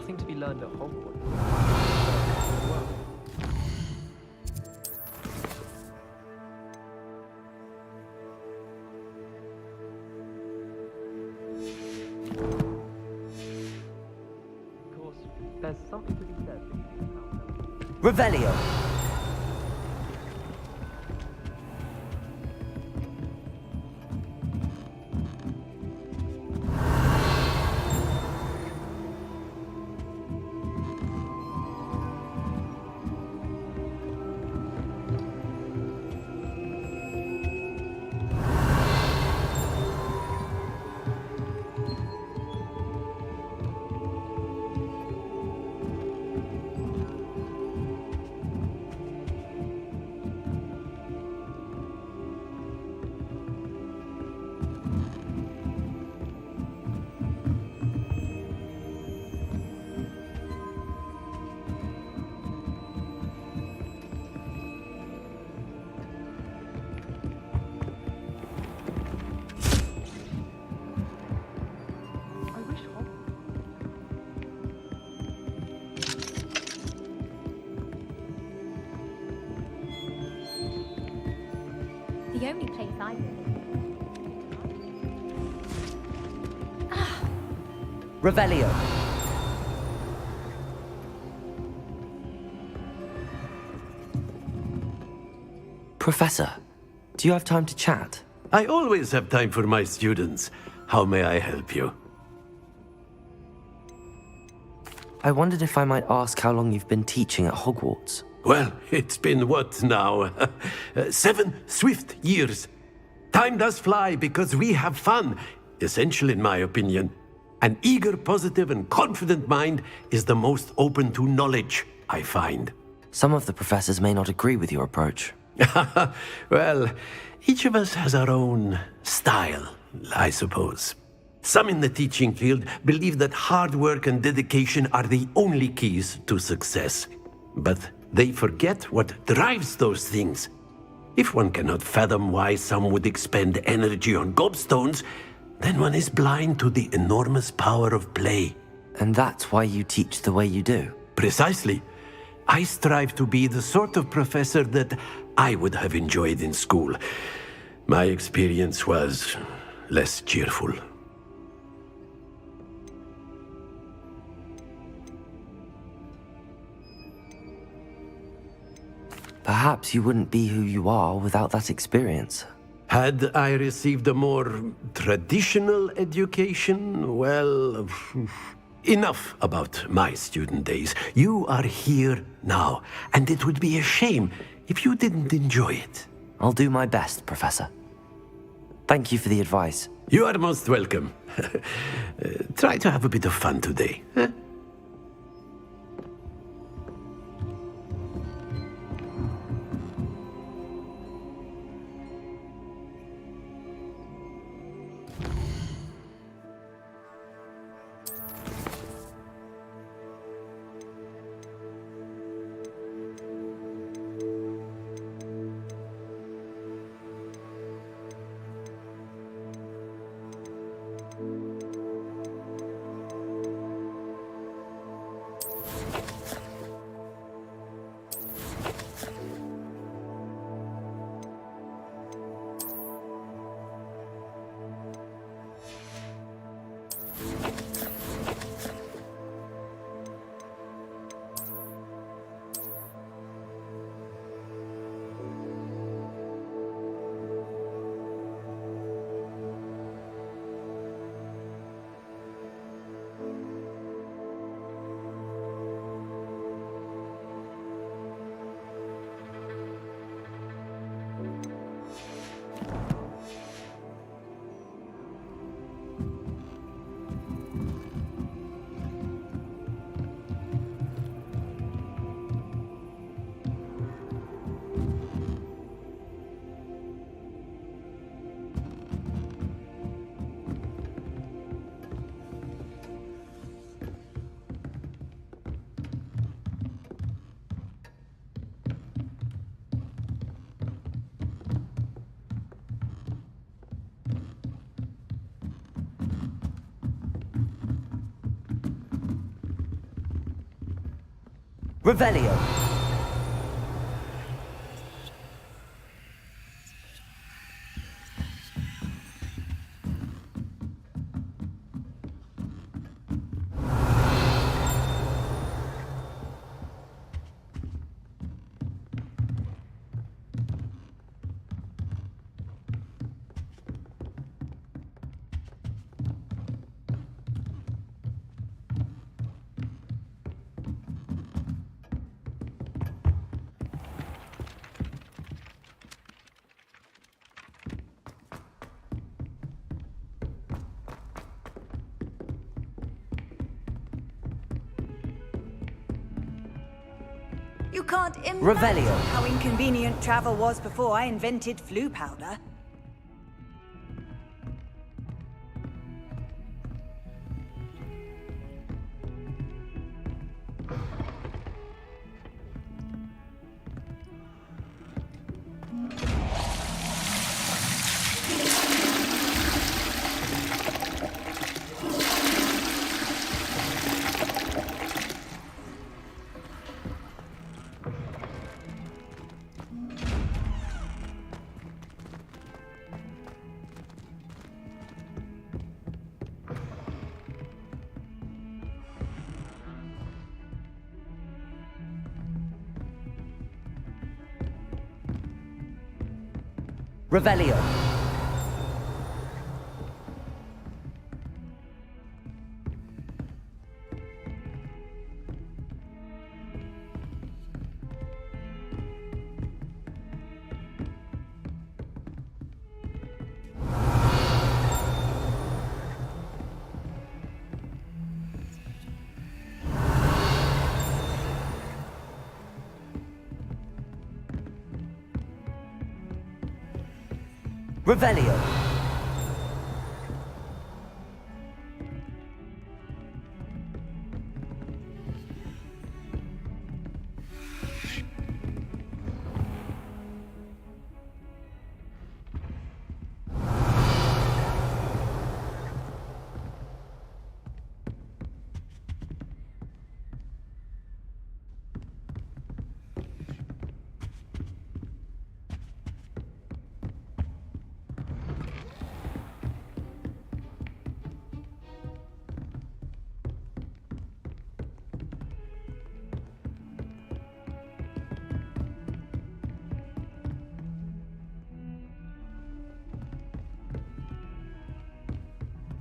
nothing to be learned at Hogwarts. Well, of course, there's something to be said. Revelio. The only place I live. Revelio. Professor, do you have time to chat? I always have time for my students. How may I help you? I wondered if I might ask how long you've been teaching at Hogwarts. Well, it's been what now? 7 swift years. Time does fly because we have fun. Essential in my opinion. An eager, positive, and confident mind is the most open to knowledge, I find. Some of the professors may not agree with your approach. Well, each of us has our own style, I suppose. Some in the teaching field believe that hard work and dedication are the only keys to success. But they forget what drives those things. If one cannot fathom why some would expend energy on gobstones, then one is blind to the enormous power of play. And that's why you teach the way you do? Precisely. I strive to be the sort of professor that I would have enjoyed in school. My experience was less cheerful. Perhaps you wouldn't be who you are without that experience. Had I received a more traditional education, well, enough about my student days. You are here now, and it would be a shame if you didn't enjoy it. I'll do my best, Professor. Thank you for the advice. You are most welcome. Try to have a bit of fun today. Huh? Revelio. You can't imagine Revelio. how inconvenient travel was before I invented flu powder. Revelio. Revelio.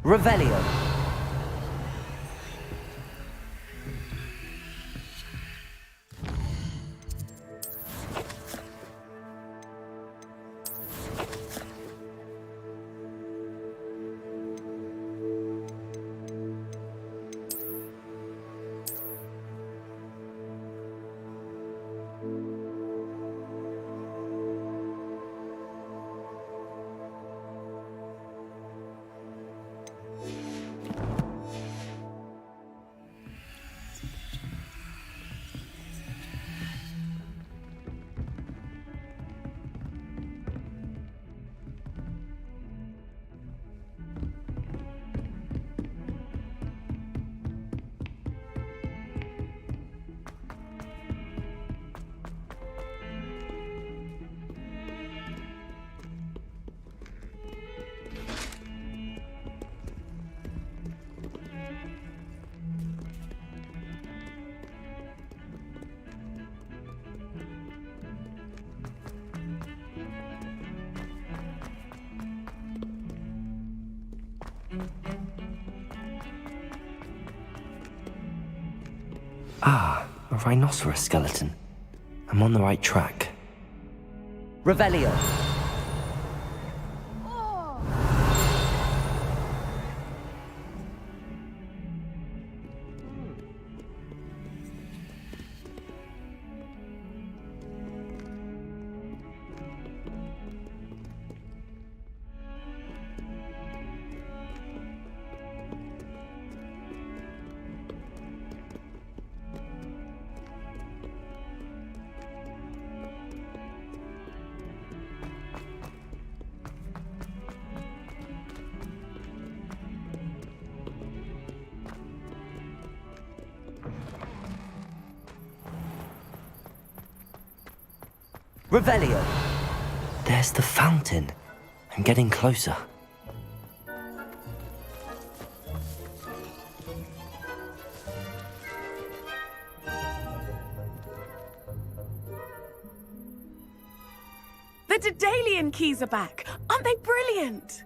Revelio. Ah, a rhinoceros skeleton. I'm on the right track. Revelio. Revelio. There's the fountain. I'm getting closer. The Daedalian keys are back. Aren't they brilliant?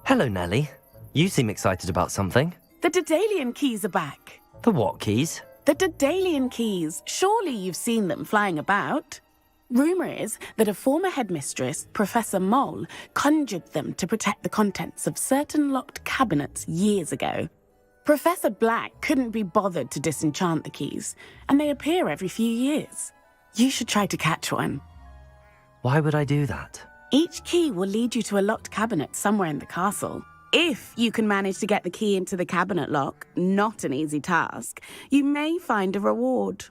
Hello, Nellie. You seem excited about something. The Daedalian keys are back. The what keys? The Daedalian keys. Surely you've seen them flying about. Rumour is that a former headmistress, Professor Mole, conjured them to protect the contents of certain locked cabinets years ago. Professor Black couldn't be bothered to disenchant the keys, and they appear every few years. You should try to catch one. Why would I do that? Each key will lead you to a locked cabinet somewhere in the castle. If you can manage to get the key into the cabinet lock, not an easy task, you may find a reward.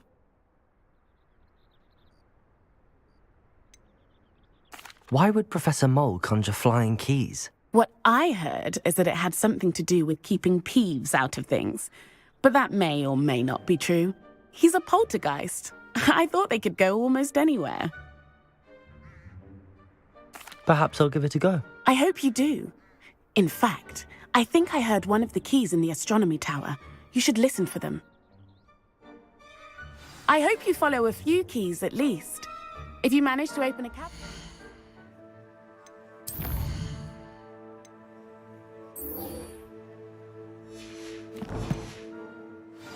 Why would Professor Mole conjure flying keys? What I heard is that it had something to do with keeping Peeves out of things. But that may or may not be true. He's a poltergeist. I thought they could go almost anywhere. Perhaps I'll give it a go. I hope you do. In fact, I think I heard one of the keys in the astronomy tower. You should listen for them. I hope you follow a few keys at least. If you manage to open a cabinet...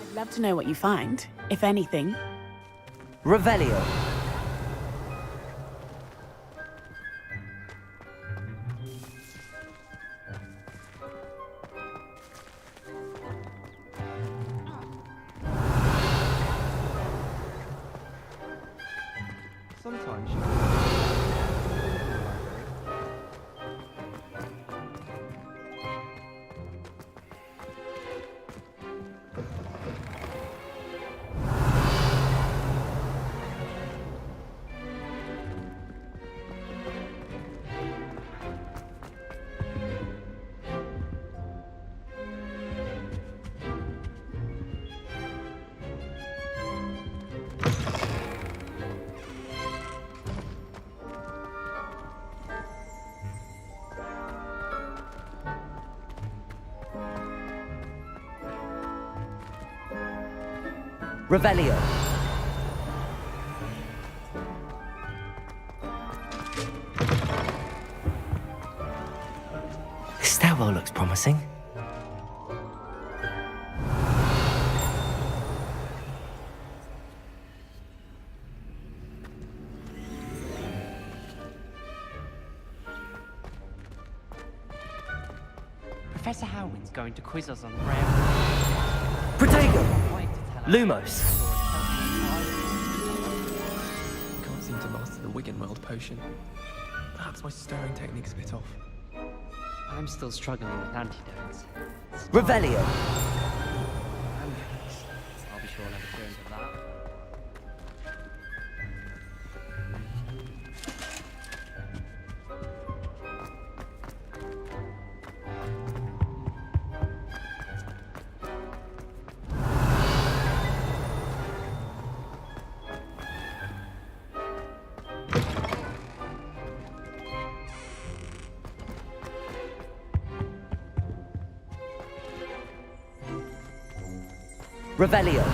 I'd love to know what you find, if anything. Revelio. Sometimes Revelio. This stairwell looks promising. Professor Howland's going to quiz us on rare... Protego! Lumos! Can't seem to master the Wiggenweld potion. Perhaps my stirring technique's a bit off. I'm still struggling with antidotes. Revelio. I'll be sure I'll never go into that. Revelio.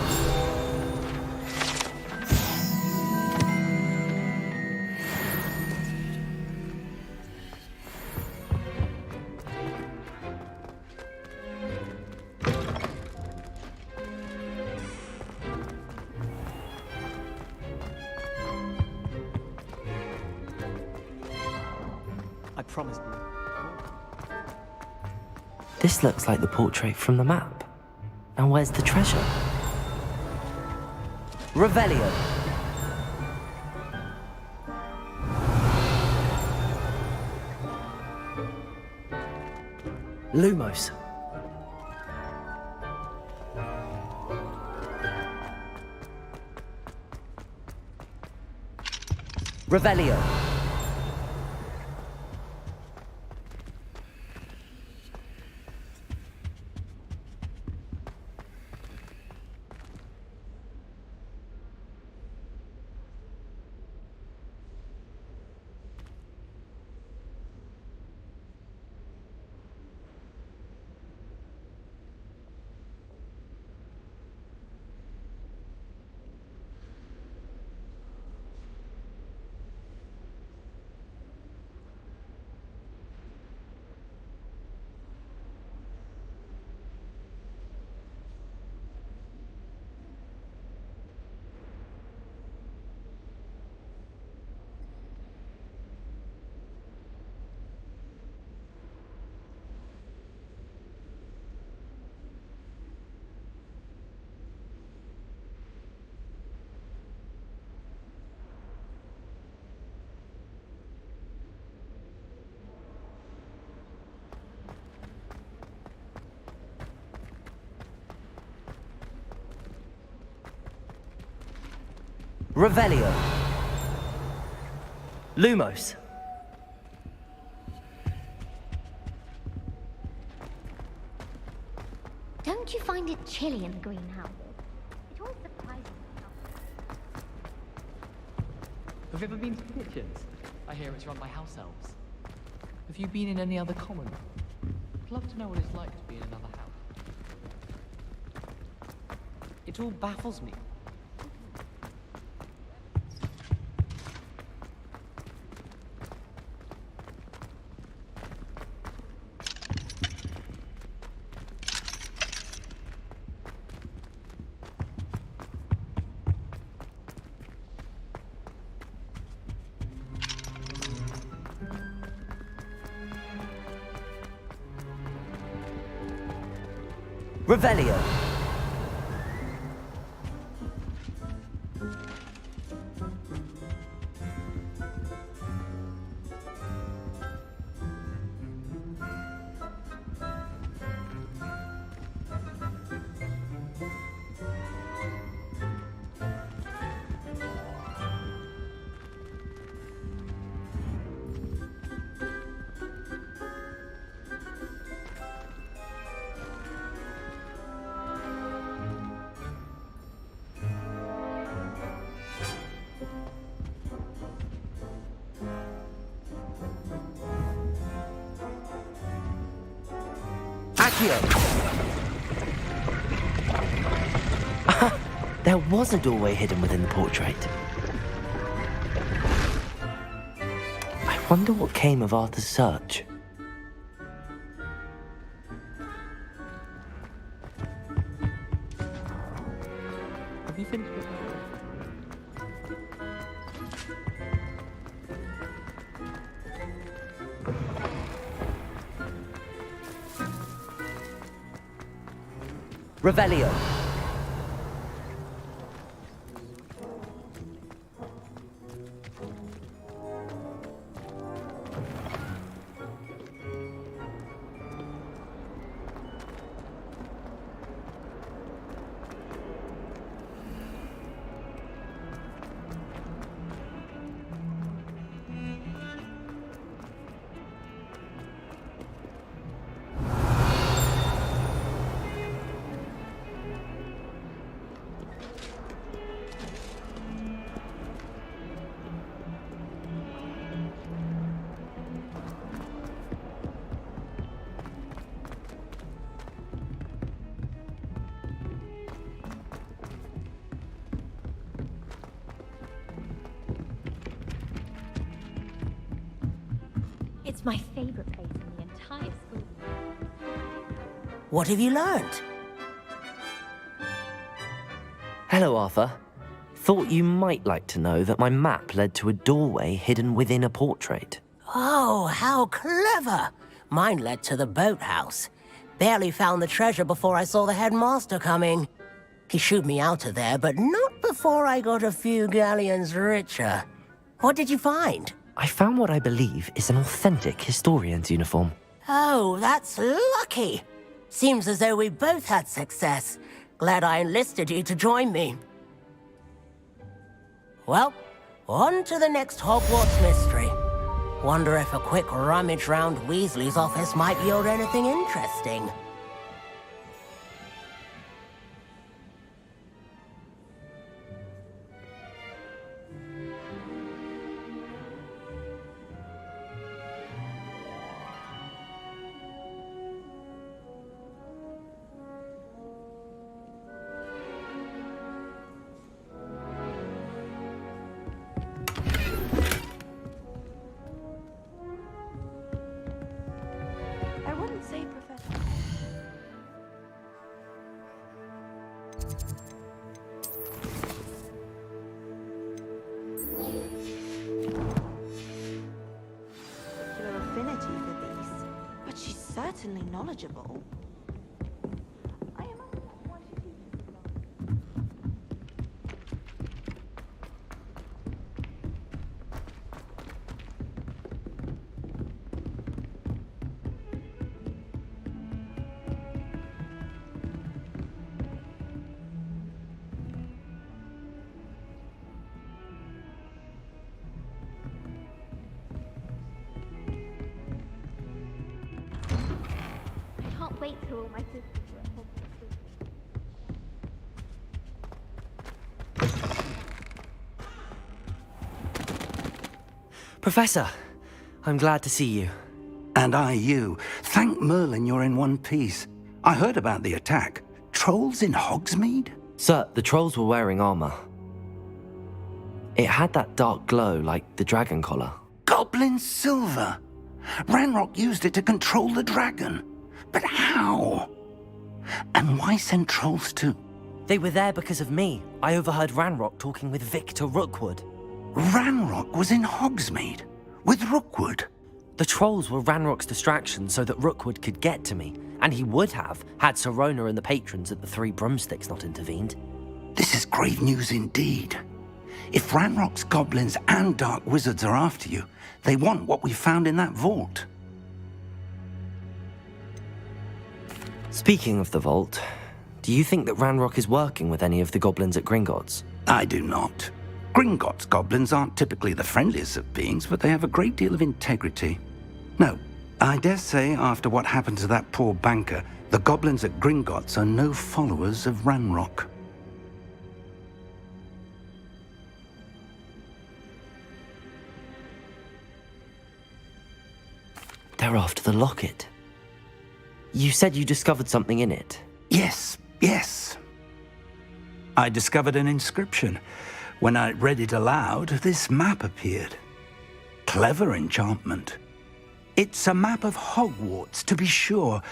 I promised you. This looks like the portrait from the map. Now where's the treasure? Revelio. Lumos. Revelio. Revelio. Lumos. Don't you find it chilly in the greenhouses? It always surprises me. Have you ever been to the kitchens? I hear it's run by house elves. Have you been in any other common? I'd love to know what it's like to be in another house. It all baffles me. Revelio. There was a doorway hidden within the portrait. I wonder what came of Arthur's search. Have you finished with Revelio. It's my favorite place in the entire school. What have you learned? Hello, Arthur. Thought you might like to know that my map led to a doorway hidden within a portrait. Oh, how clever! Mine led to the boathouse. Barely found the treasure before I saw the headmaster coming. He shooed me out of there, but not before I got a few galleons richer. What did you find? I found what I believe is an authentic historian's uniform. Oh, that's lucky. Seems as though we both had success. Glad I enlisted you to join me. Well, on to the next Hogwarts mystery. Wonder if a quick rummage round Weasley's office might yield anything interesting. I wouldn't say, Professor. Particular affinity for these, but she's certainly knowledgeable. wait till all my sisters were at Hogwarts. Professor, I'm glad to see you. And I you. Thank Merlin you're in one piece. I heard about the attack. Trolls in Hogsmeade? Sir, the trolls were wearing armor. It had that dark glow like the dragon collar. Goblin silver! Ranrock used it to control the dragon. But how? And why send trolls to... They were there because of me. I overheard Ranrock talking with Victor Rookwood. Ranrock was in Hogsmeade? With Rookwood? The trolls were Ranrock's distraction so that Rookwood could get to me. And he would have, had Sirona and the patrons at the Three Broomsticks not intervened. This is grave news indeed. If Ranrock's goblins and dark wizards are after you, they want what we found in that vault. Speaking of the vault, do you think that Ranrock is working with any of the goblins at Gringotts? I do not. Gringotts goblins aren't typically the friendliest of beings, but they have a great deal of integrity. No, I dare say after what happened to that poor banker, the goblins at Gringotts are no followers of Ranrock. They're after the locket. You said you discovered something in it. Yes. I discovered an inscription. When I read it aloud, this map appeared. Clever enchantment. It's a map of Hogwarts, to be sure,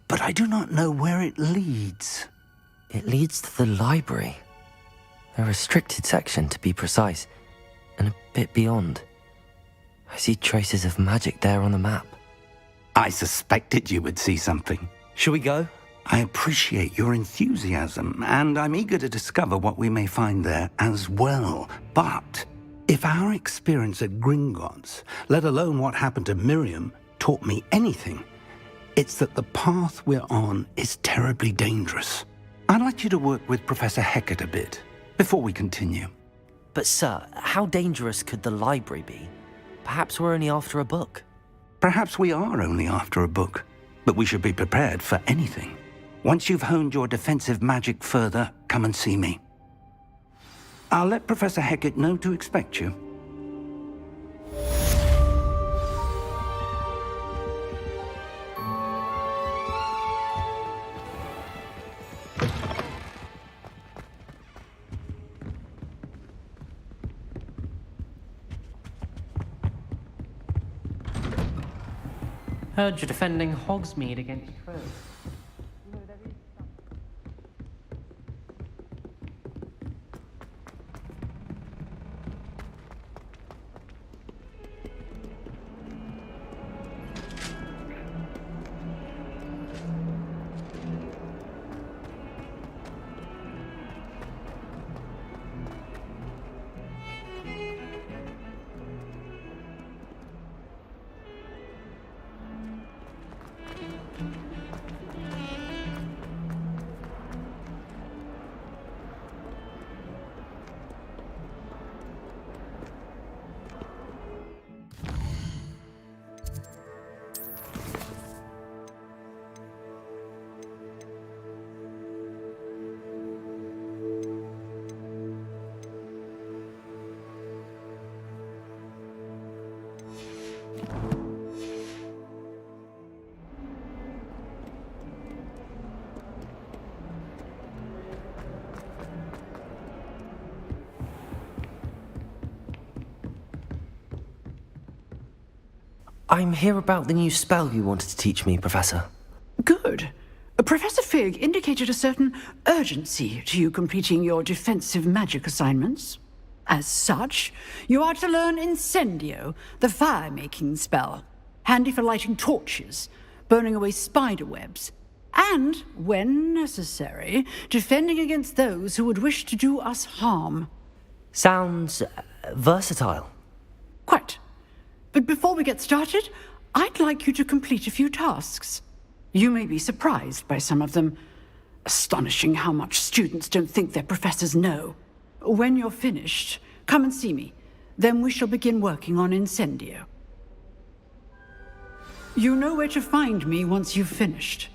but I do not know where it leads. It leads to the library. A restricted section, to be precise, and a bit beyond. I see traces of magic there on the map. I suspected you would see something. Shall we go? I appreciate your enthusiasm, and I'm eager to discover what we may find there as well. But if our experience at Gringotts, let alone what happened to Miriam, taught me anything, it's that the path we're on is terribly dangerous. I'd like you to work with Professor Hecat a bit before we continue. But sir, how dangerous could the library be? Perhaps we're only after a book. Perhaps we are only after a book, but we should be prepared for anything. Once you've honed your defensive magic further, come and see me. I'll let Professor Hecat know to expect you. Heard you're defending Hogsmeade against trolls. I'm here about the new spell you wanted to teach me, Professor. Good. Professor Fig indicated a certain urgency to you completing your defensive magic assignments. As such, you are to learn Incendio, the fire-making spell, handy for lighting torches, burning away spider webs, and, when necessary, defending against those who would wish to do us harm. Sounds versatile. Quite. But before we get started, I'd like you to complete a few tasks. You may be surprised by some of them. Astonishing how much students don't think their professors know. When you're finished, come and see me. Then we shall begin working on Incendio. You know where to find me once you've finished.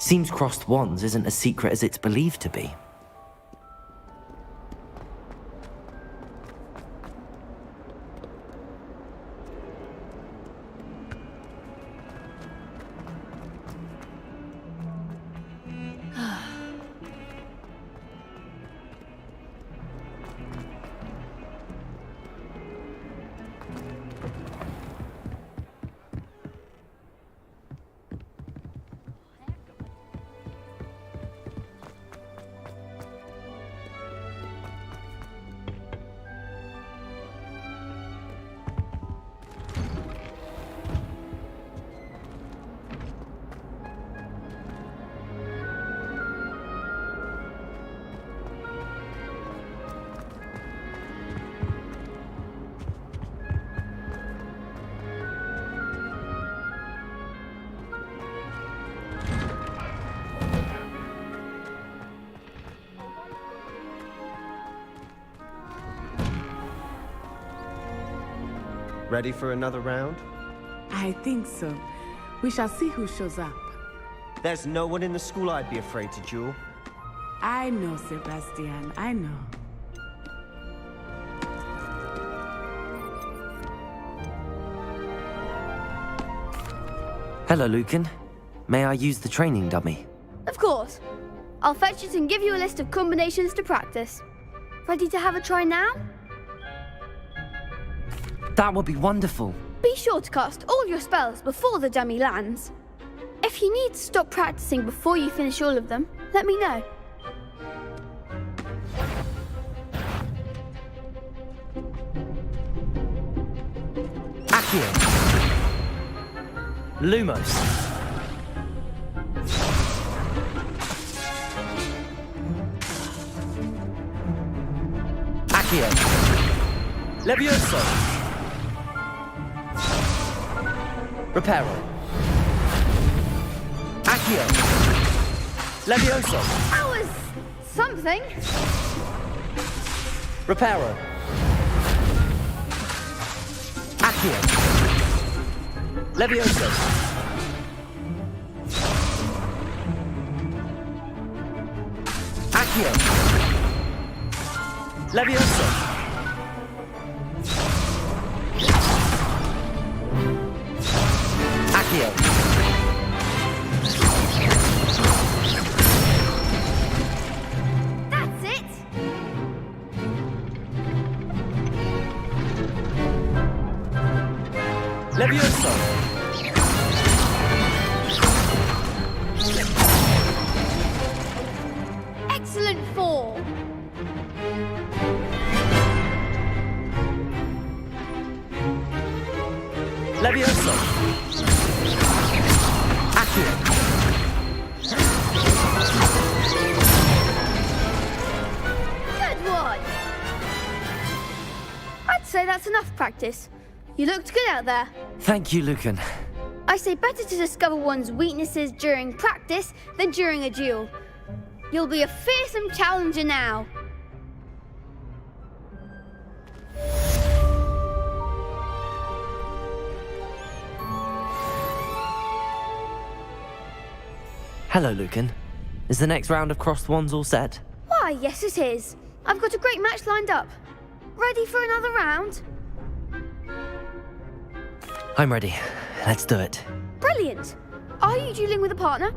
Seems crossed wands isn't as secret as it's believed to be. Ready for another round? I think so. We shall see who shows up. There's no one in the school I'd be afraid to duel. I know, Sebastian. I know. Hello, Lucan. May I use the training dummy? Of course. I'll fetch it and give you a list of combinations to practice. Ready to have a try now? That would be wonderful. Be sure to cast all your spells before the dummy lands. If you need to stop practicing before you finish all of them, let me know. Accio. Lumos. Accio. Levioso. Reparo. Accio. Levioso. That was something. Reparo. Accio. Levioso. Accio. Levioso. Accio. That's it. Levioso. Excellent form. Levioso. Accio. Good one. I'd say that's enough practice. You looked good out there. Thank you, Lucan. I say better to discover one's weaknesses during practice than during a duel. You'll be a fearsome challenger now. Hello, Lucan. Is the next round of crossed wands all set? Why, yes it is. I've got a great match lined up. Ready for another round? I'm ready. Let's do it. Brilliant. Are you dueling with a partner?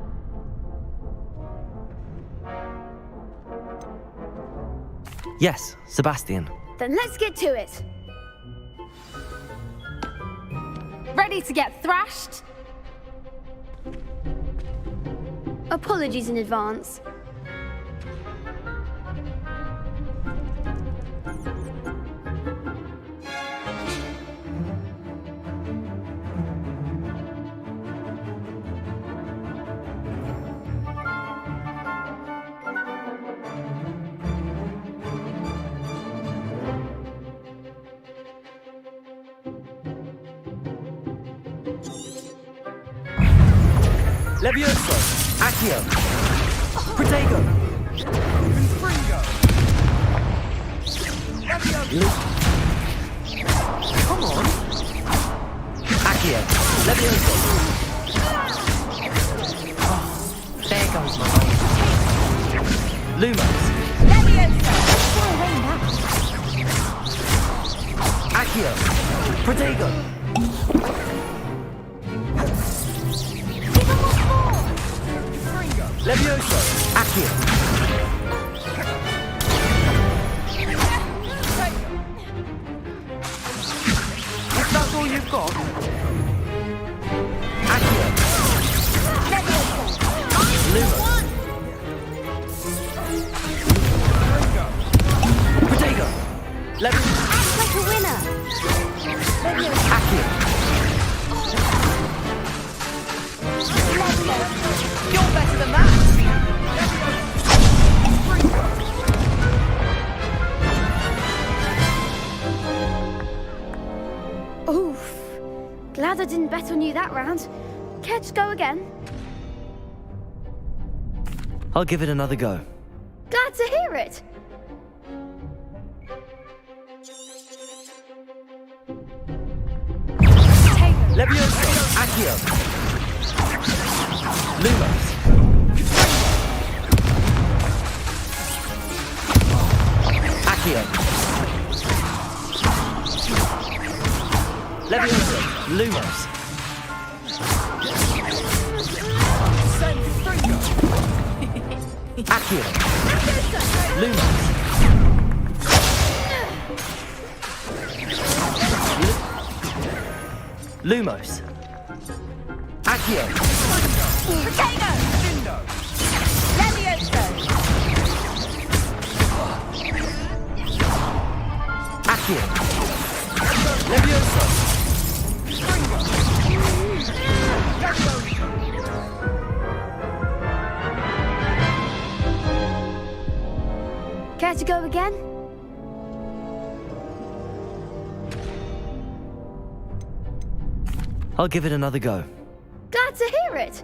Yes, Sebastian. Then let's get to it. Ready to get thrashed? Apologies in advance. Levioso. Accio. Protego. Come on. Accio. Levioso. There There goes my way. Lumos. Accio. Protego. Levioso. Accio. If that's all you've got. Accio. Lumos. Protego. Levioso. Act like a winner. Accio. You're better than that. Oof. Glad I didn't bet on you that round. Care to go again? I'll give it another go. Glad to hear it. Levioso. Accio. Lumos. Accio. Levioso. Lumos. Accio. Lumos. Lumos. Accio. Potato! Levioso! Accio. Levioso. Care to go again? I'll give it another go. Glad to hear it.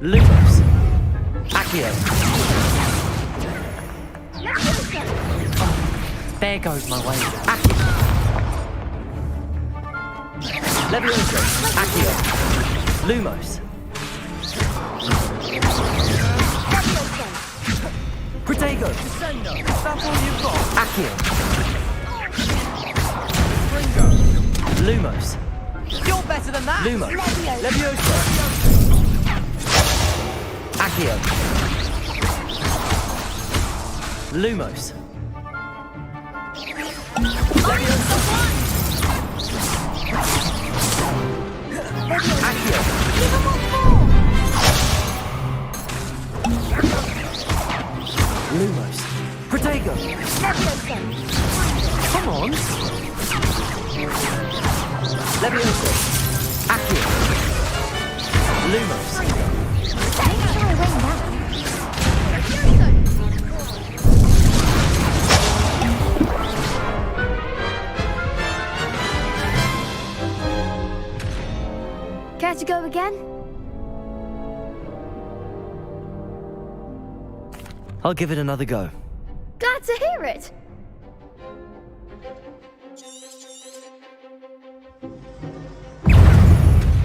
Lumos. Accio. There goes my way. Accio. Levioso. Accio. Lumos. Protego. That's all you've got. Accio. Lumos. You're better than that. Lumos. Levioso. Accio. Lumos. Levioso. Accio. Lumos. Protego. Come on. Levioso. Accio. Lumos. Care to go again? I'll give it another go. Glad to hear it.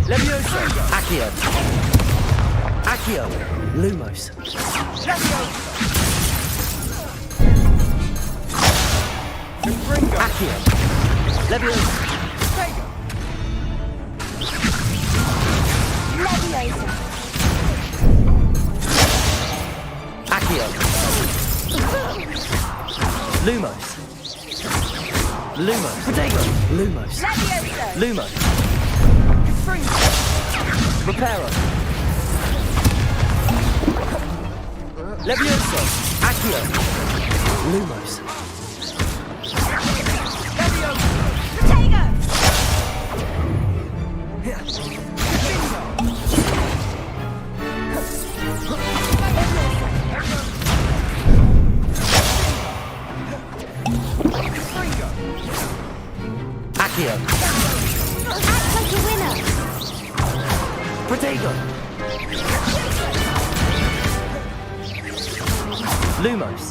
Levioso. Accio. Accio. Lumos. Accio. Levioso. Accio. Lumos. Lumos. Protego. Lumos. Lumos. Reparo. Levioso. Accio. Lumos. Accio. Act like a winner. Protego. Lumos.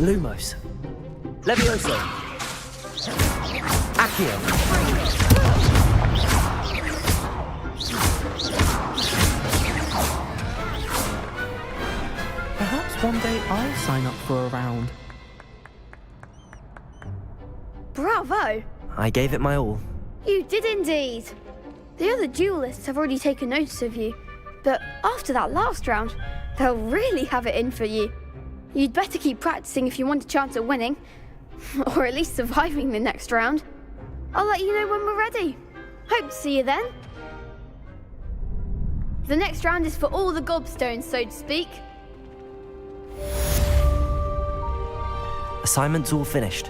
Lumos. Levioso. Accio. Perhaps one day I'll sign up for a round. Bravo! I gave it my all. You did indeed. The other duelists have already taken notice of you, but after that last round, they'll really have it in for you. You'd better keep practicing if you want a chance at winning, or at least surviving the next round. I'll let you know when we're ready. Hope to see you then. The next round is for all the gobstones, so to speak. Assignment's all finished.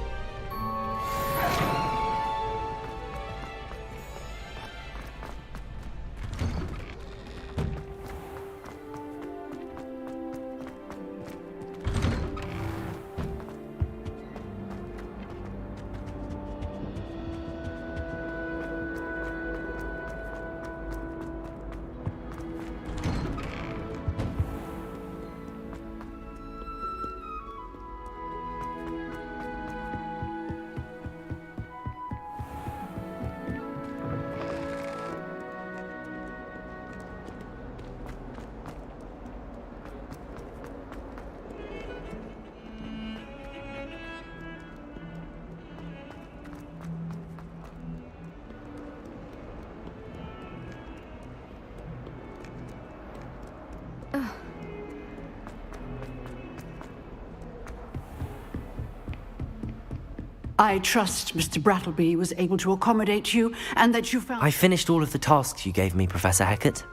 I trust Mr. Brattleby was able to accommodate you and that you found... I finished all of the tasks you gave me, Professor Hecat.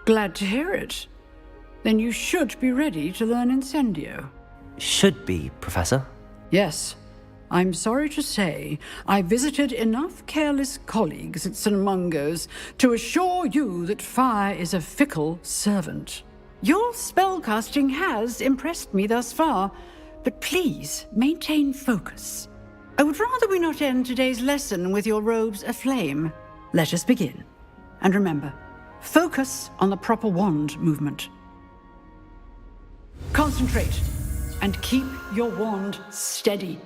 Glad to hear it. Then you should be ready to learn Incendio. Should be, Professor. Yes. I'm sorry to say, I visited enough careless colleagues at St. Mungo's to assure you that fire is a fickle servant. Your spellcasting has impressed me thus far, but please maintain focus. I would rather we not end today's lesson with your robes aflame. Let us begin. And remember, focus on the proper wand movement. Concentrate, and keep your wand steady.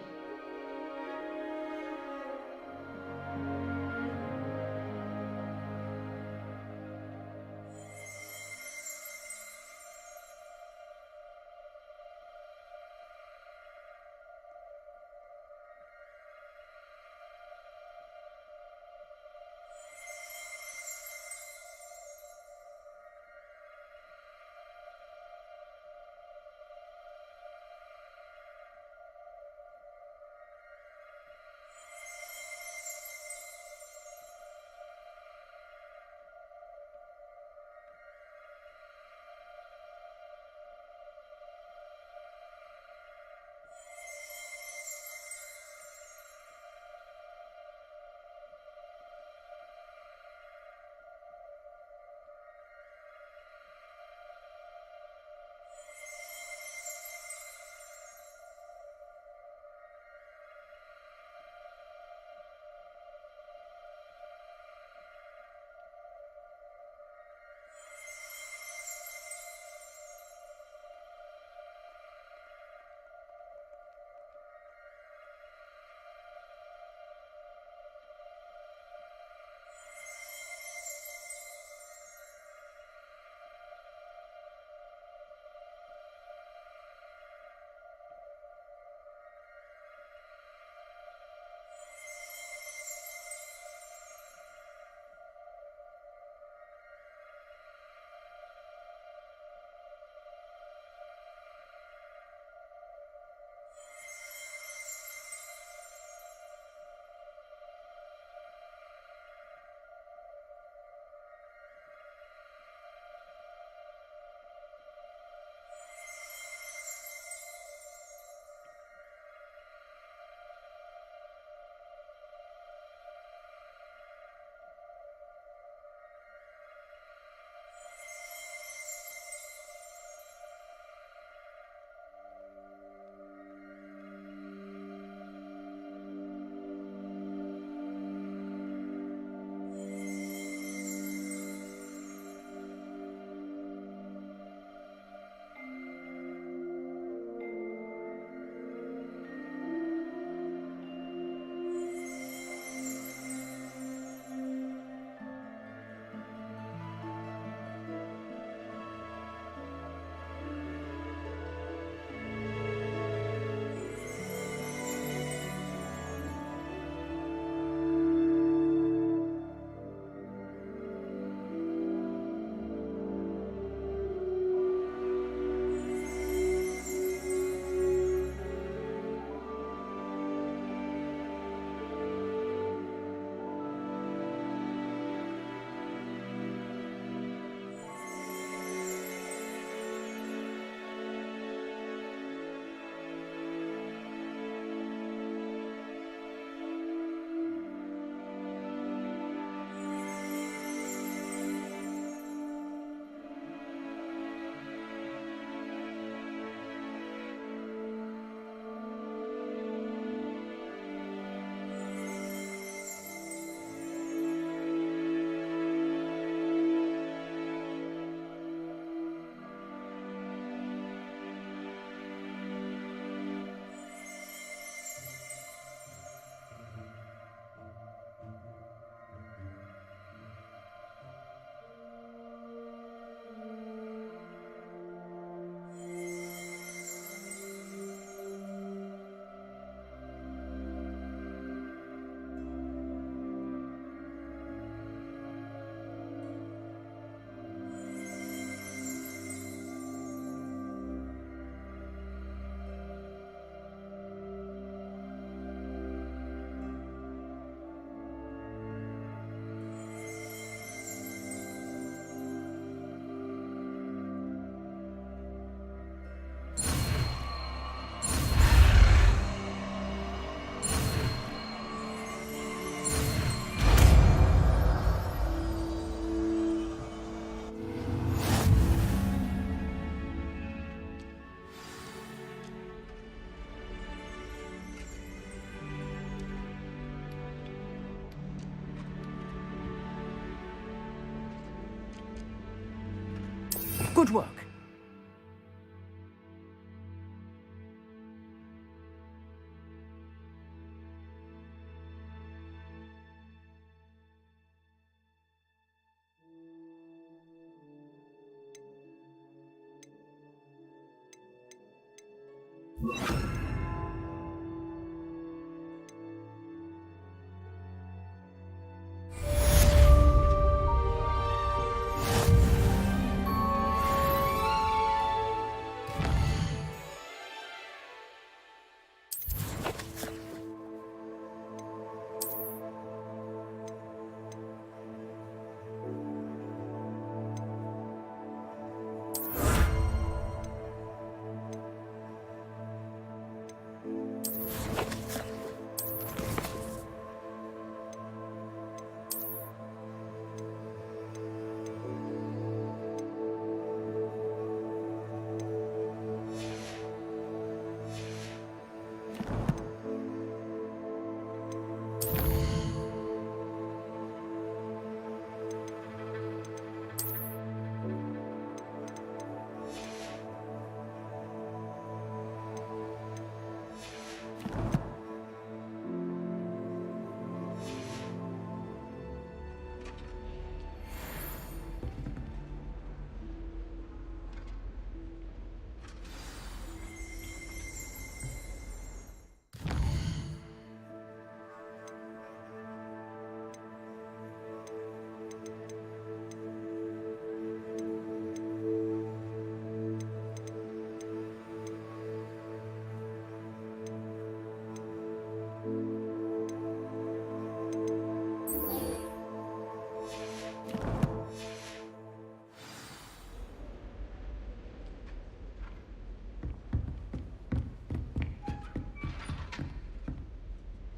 Good work.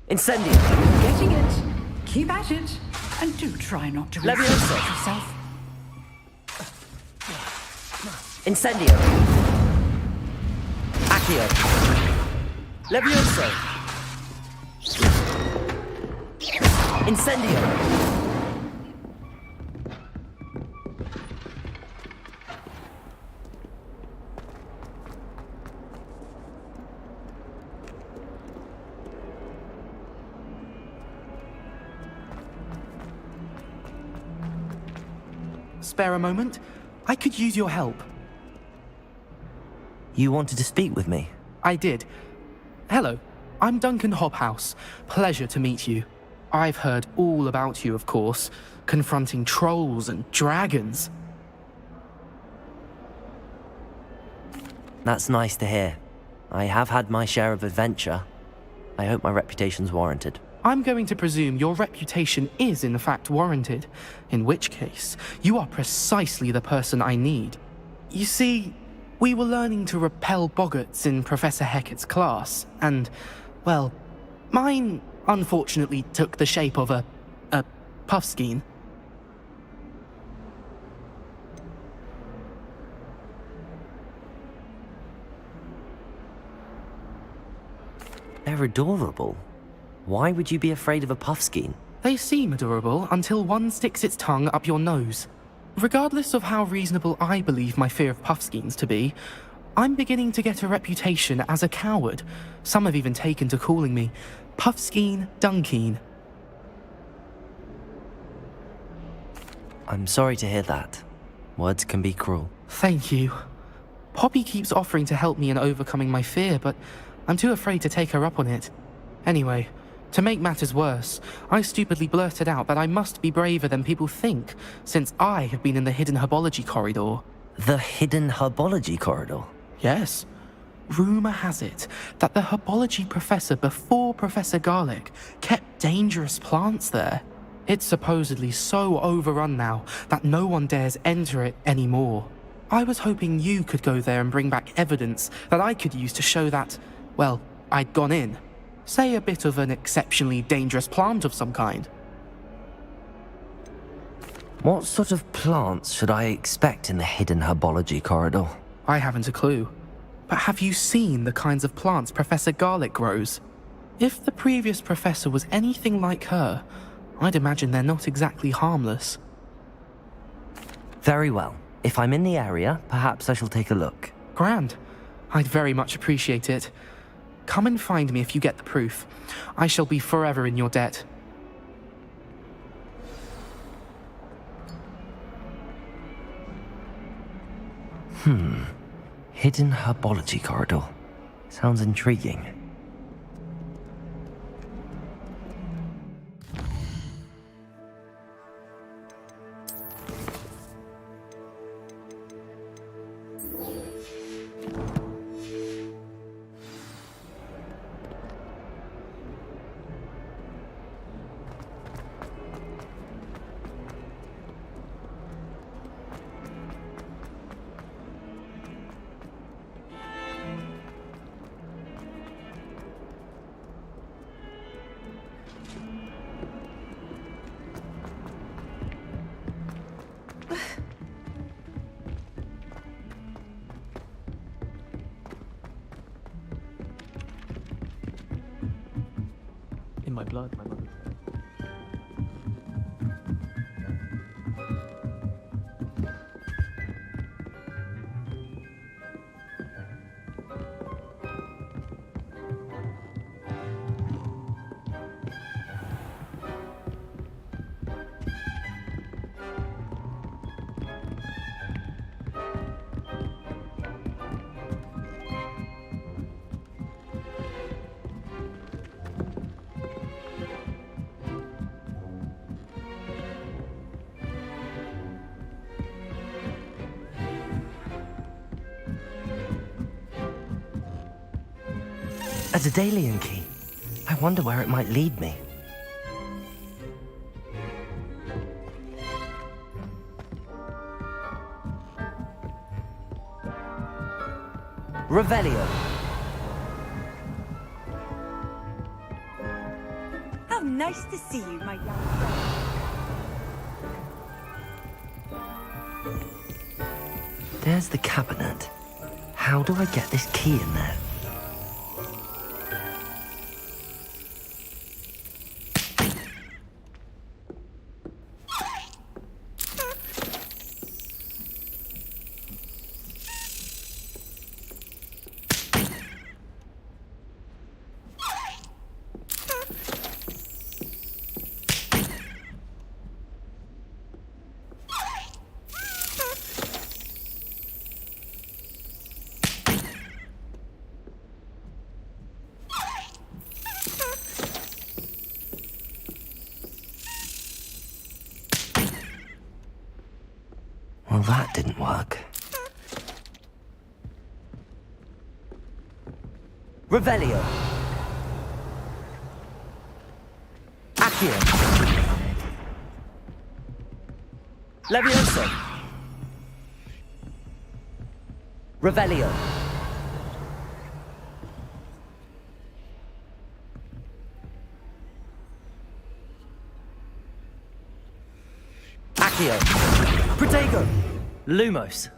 Incendio. Getting it. Keep at it. And do try not to Leviosa. yourself. Incendio. Accio. Levioso. Incendio. Spare a moment? I could use your help. You wanted to speak with me? I did. Hello, I'm Duncan Hobhouse. Pleasure to meet you. I've heard all about you, of course, confronting trolls and dragons. That's nice to hear. I have had my share of adventure. I hope my reputation's warranted. I'm going to presume your reputation is in fact warranted, in which case, you are precisely the person I need. You see, we were learning to repel boggarts in Professor Hecat's class, and, well, mine unfortunately took the shape of a puffskein. They're adorable. Why would you be afraid of a puffskein? They seem adorable until one sticks its tongue up your nose. Regardless of how reasonable I believe my fear of puffskeins to be, I'm beginning to get a reputation as a coward. Some have even taken to calling me Puffskein Dunkeen. I'm sorry to hear that. Words can be cruel. Thank you. Poppy keeps offering to help me in overcoming my fear, but I'm too afraid to take her up on it. Anyway, to make matters worse, I stupidly blurted out that I must be braver than people think, since I have been in the hidden herbology corridor. The hidden herbology corridor? Yes. Rumour has it that the herbology professor before Professor Garlic kept dangerous plants there. It's supposedly so overrun now that no one dares enter it anymore. I was hoping you could go there and bring back evidence that I could use to show that, well, I'd gone in. Say a bit of an exceptionally dangerous plant of some kind. What sort of plants should I expect in the hidden herbology corridor? I haven't a clue. But have you seen the kinds of plants Professor Garlic grows? If the previous professor was anything like her, I'd imagine they're not exactly harmless. Very well. If I'm in the area, perhaps I shall take a look. Grand. I'd very much appreciate it. Come and find me if you get the proof. I shall be forever in your debt. Hidden herbology corridor. Sounds intriguing. In my blood, my mother said. A Daedalian key. I wonder where it might lead me. Revelio. How nice to see you, my young friend. There's the cabinet. How do I get this key in there? Well, that didn't work. Revelio. Accio. Levioso. Revelio. Accio. Protego. Lumos.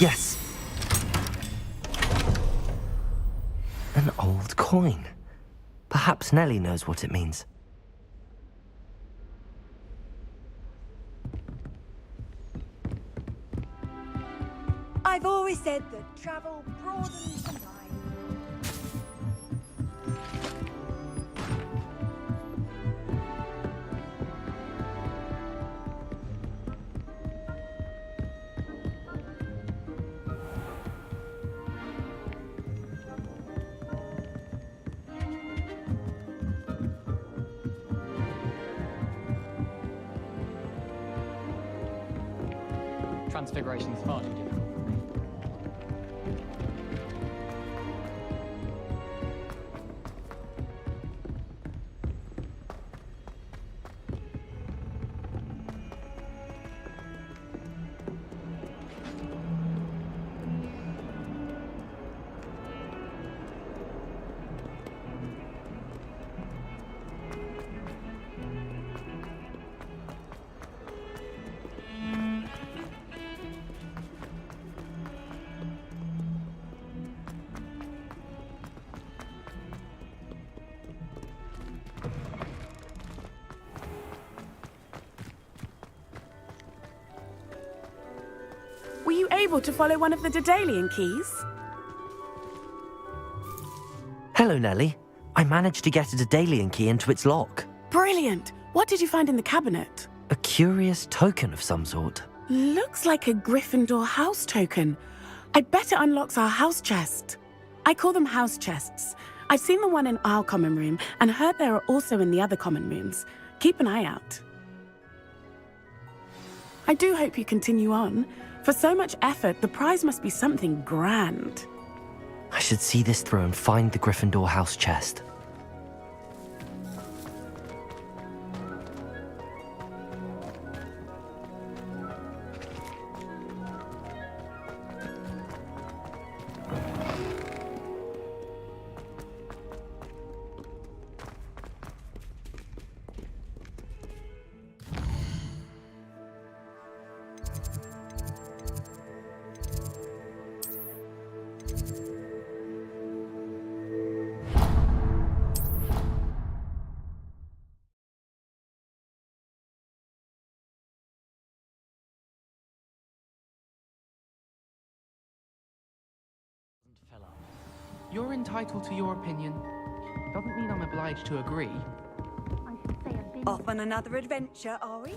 Yes. An old coin. Perhaps Nellie knows what it means. I've always said that travel broadens the mind. Transfiguration's far too difficult for me. able to follow one of the Daedalian keys? Hello, Nellie. I managed to get a Daedalian key into its lock. Brilliant! What did you find in the cabinet? A curious token of some sort. Looks like a Gryffindor house token. I bet it unlocks our house chest. I call them house chests. I've seen the one in our common room and heard there are also in the other common rooms. Keep an eye out. I do hope you continue on. For so much effort, the prize must be something grand. I should see this through and find the Gryffindor house chest. You're entitled to your opinion. Doesn't mean I'm obliged to agree. Off on another adventure, are we?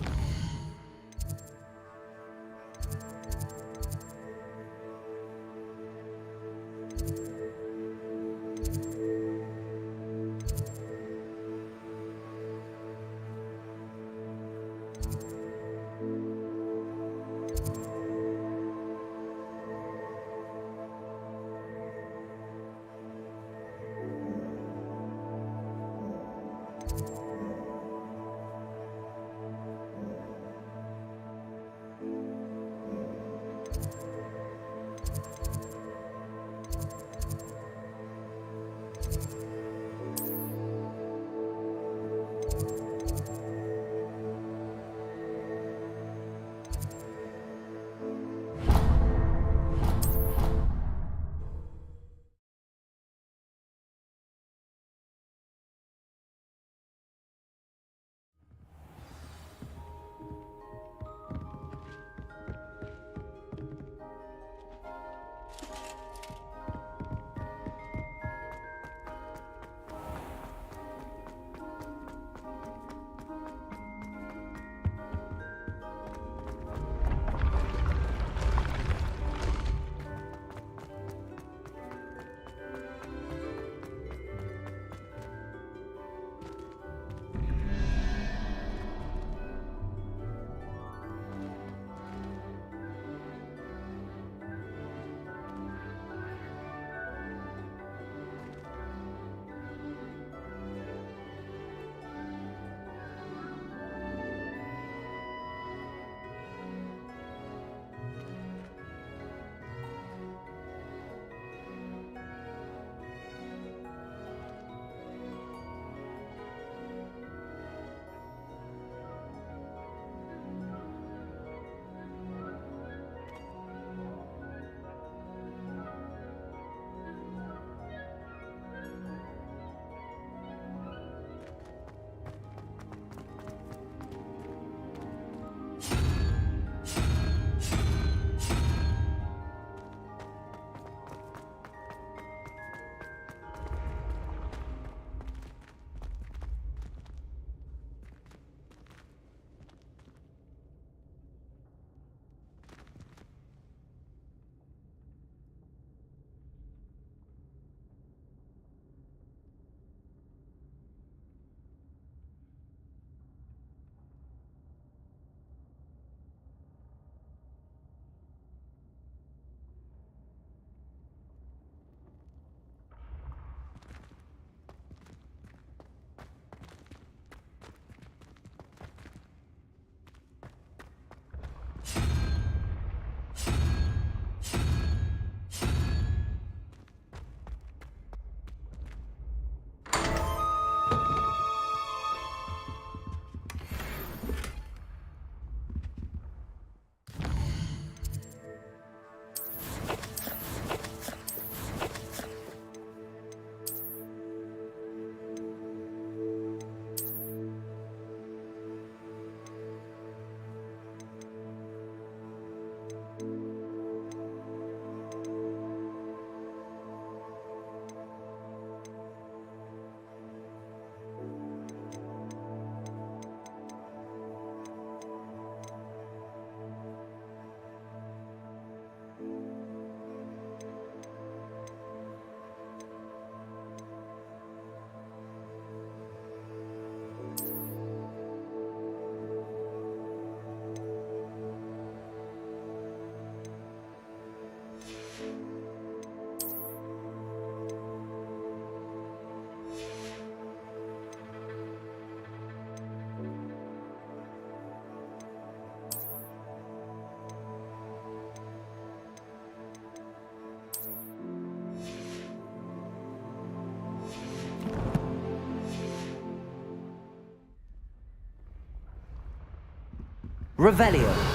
Revelio.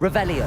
Revelio.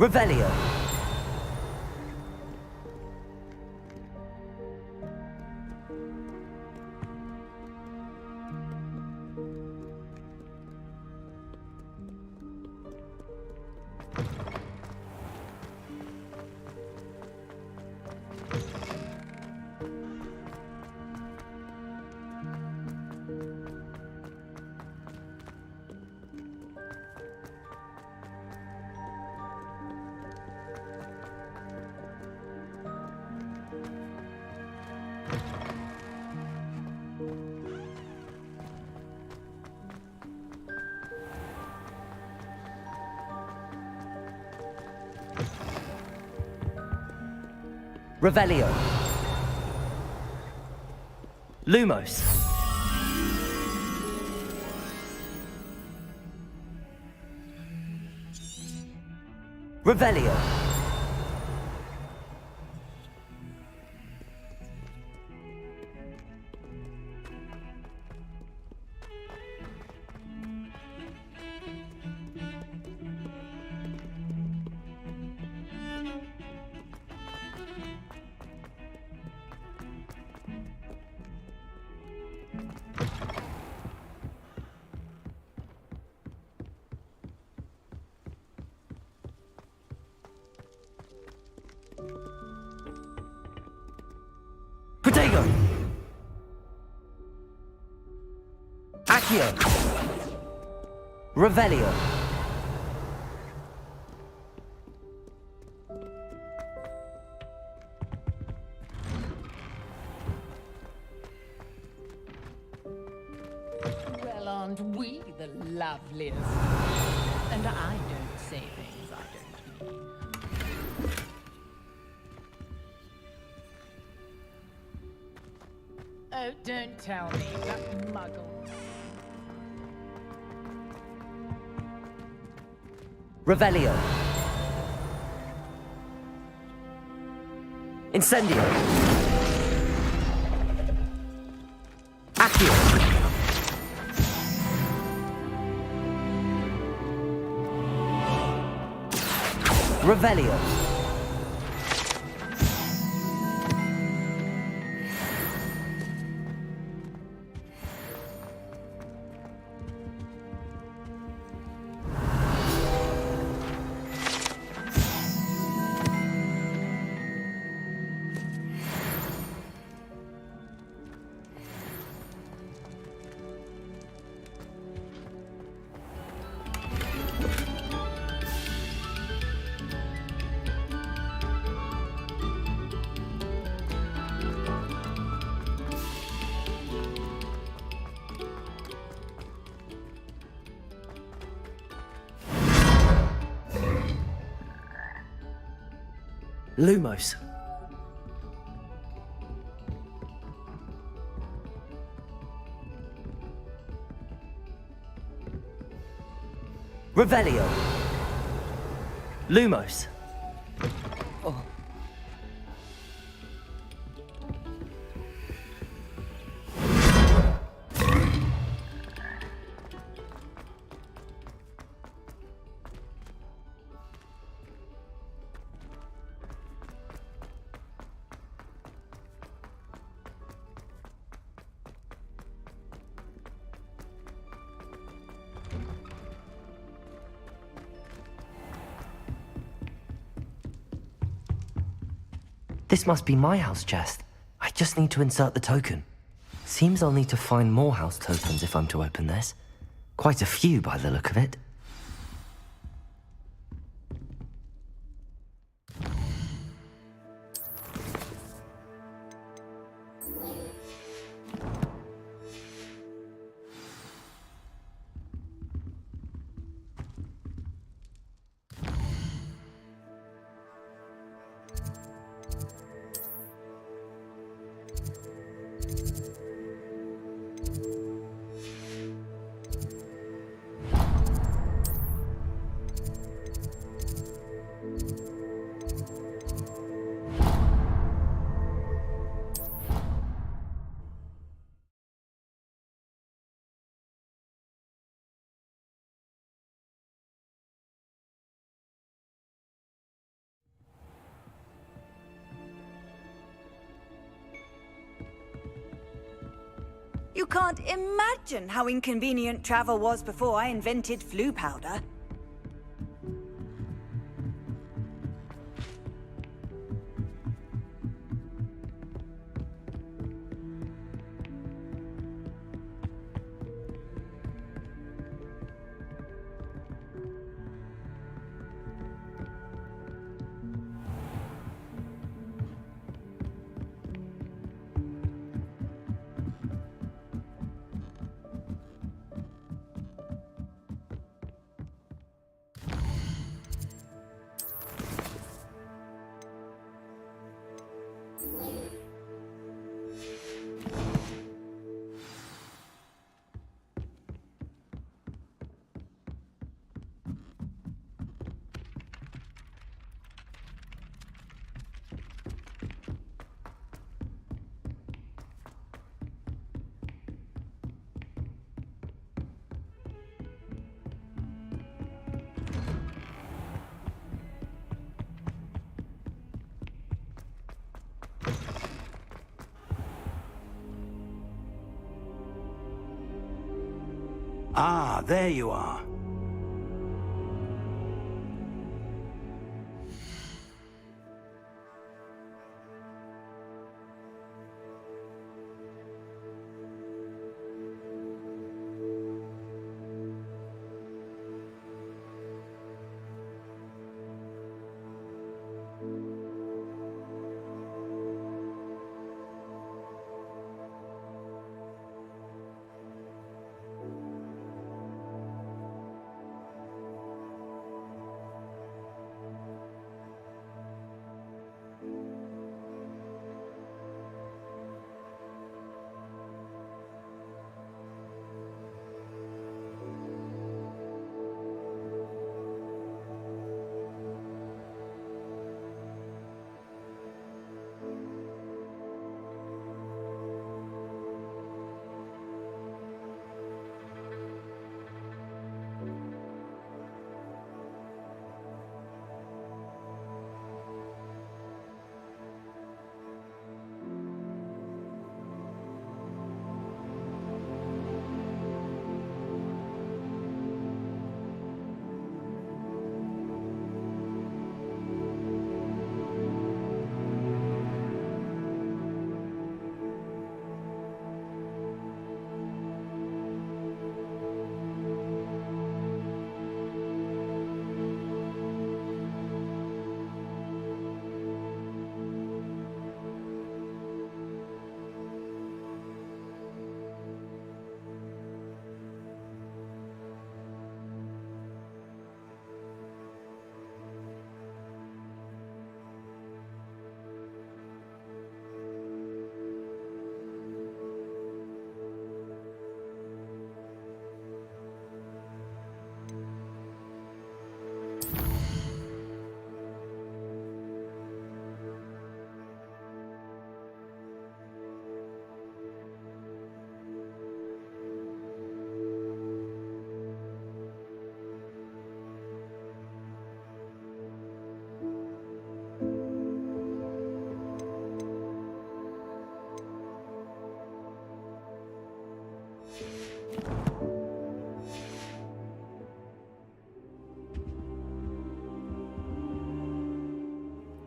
Revelio. Revelio. Lumos. Revelio. Protego. Accio. Revelio. Well, aren't we the loveliest? And I don't say things I don't mean. Oh, don't tell me that muggle. Revelio. Incendio. Accio. Revelio. Lumos. Revelio. Lumos. Oh. This must be my house chest. I just need to insert the token. Seems I'll need to find more house tokens if I'm to open this. Quite a few by the look of it. You can't imagine how inconvenient travel was before I invented flu powder. Ah, there you are.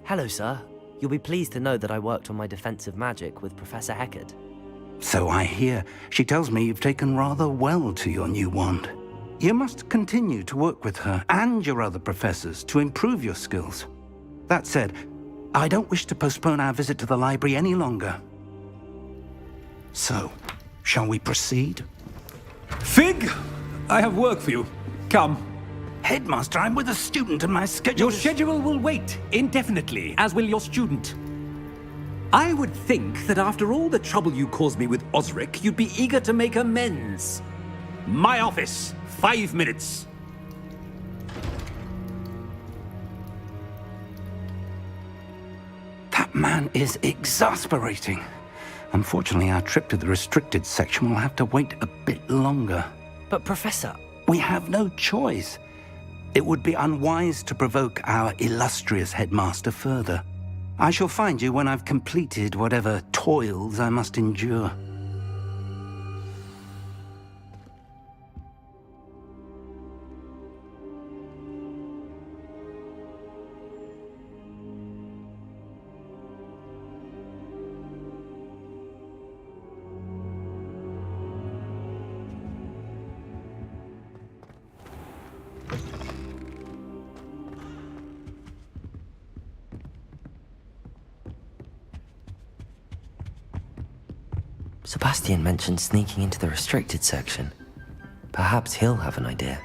Hello, sir. You'll be pleased to know that I worked on my defensive magic with Professor Heckard. So I hear. She tells me you've taken rather well to your new wand. You must continue to work with her and your other professors to improve your skills. That said, I don't wish to postpone our visit to the library any longer. So, shall we proceed? Fig! I have work for you. Come. Headmaster, I'm with a student and my schedule Your schedule will wait indefinitely, as will your student. I would think that after all the trouble you caused me with Osric, you'd be eager to make amends. My office, 5 minutes. That man is exasperating. Unfortunately, our trip to the restricted section will have to wait a bit longer. But Professor... We have no choice. It would be unwise to provoke our illustrious headmaster further. I shall find you when I've completed whatever toils I must endure. Sebastian mentioned sneaking into the restricted section. Perhaps he'll have an idea.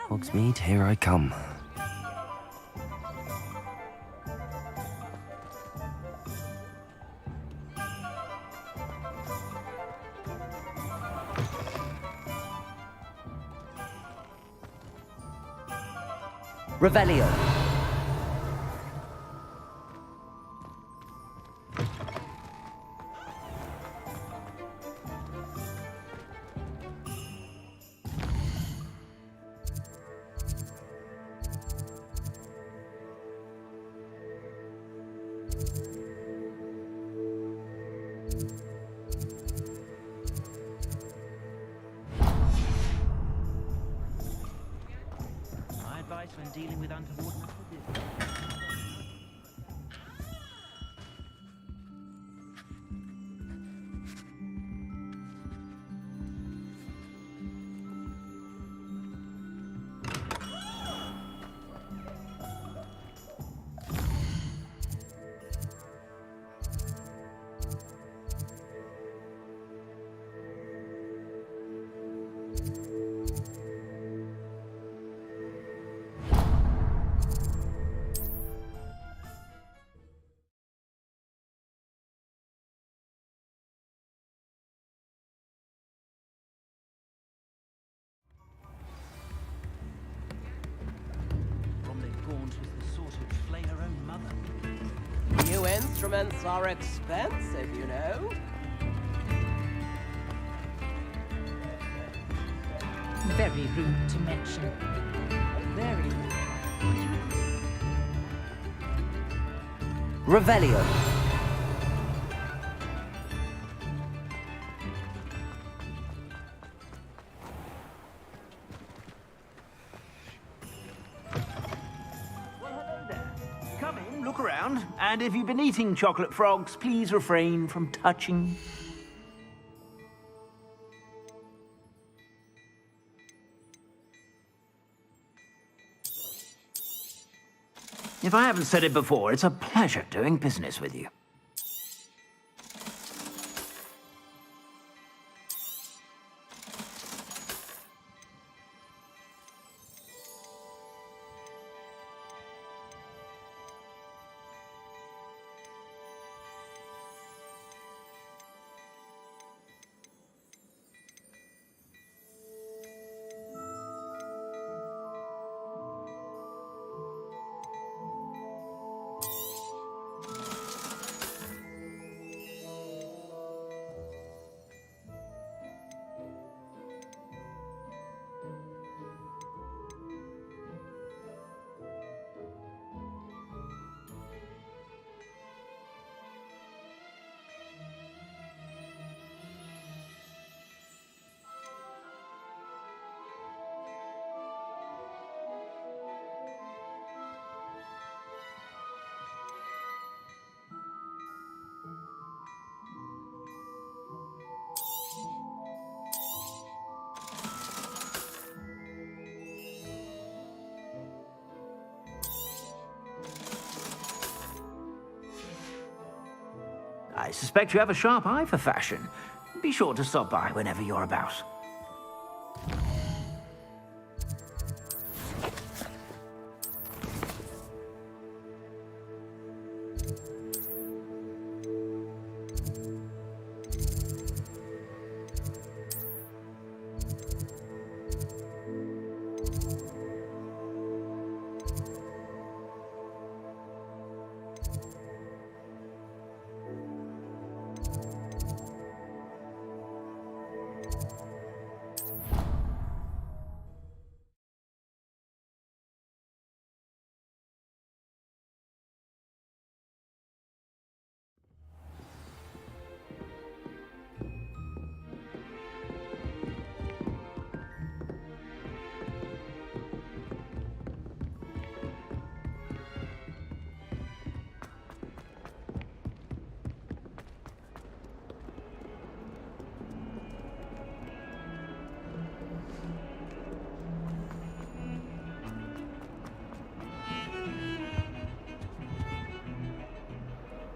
Hogsmeade, here I come. Revelio. My advice when dealing with untoward matters is... Gaunt was the sort who'd flay her own mother. New instruments are expensive, you know. Very rude to mention. Very rude. Revelio. Come in, look around, and if you've been eating chocolate frogs, please refrain from touching. If I haven't said it before, it's a pleasure doing business with you. I suspect you have a sharp eye for fashion. Be sure to stop by whenever you're about.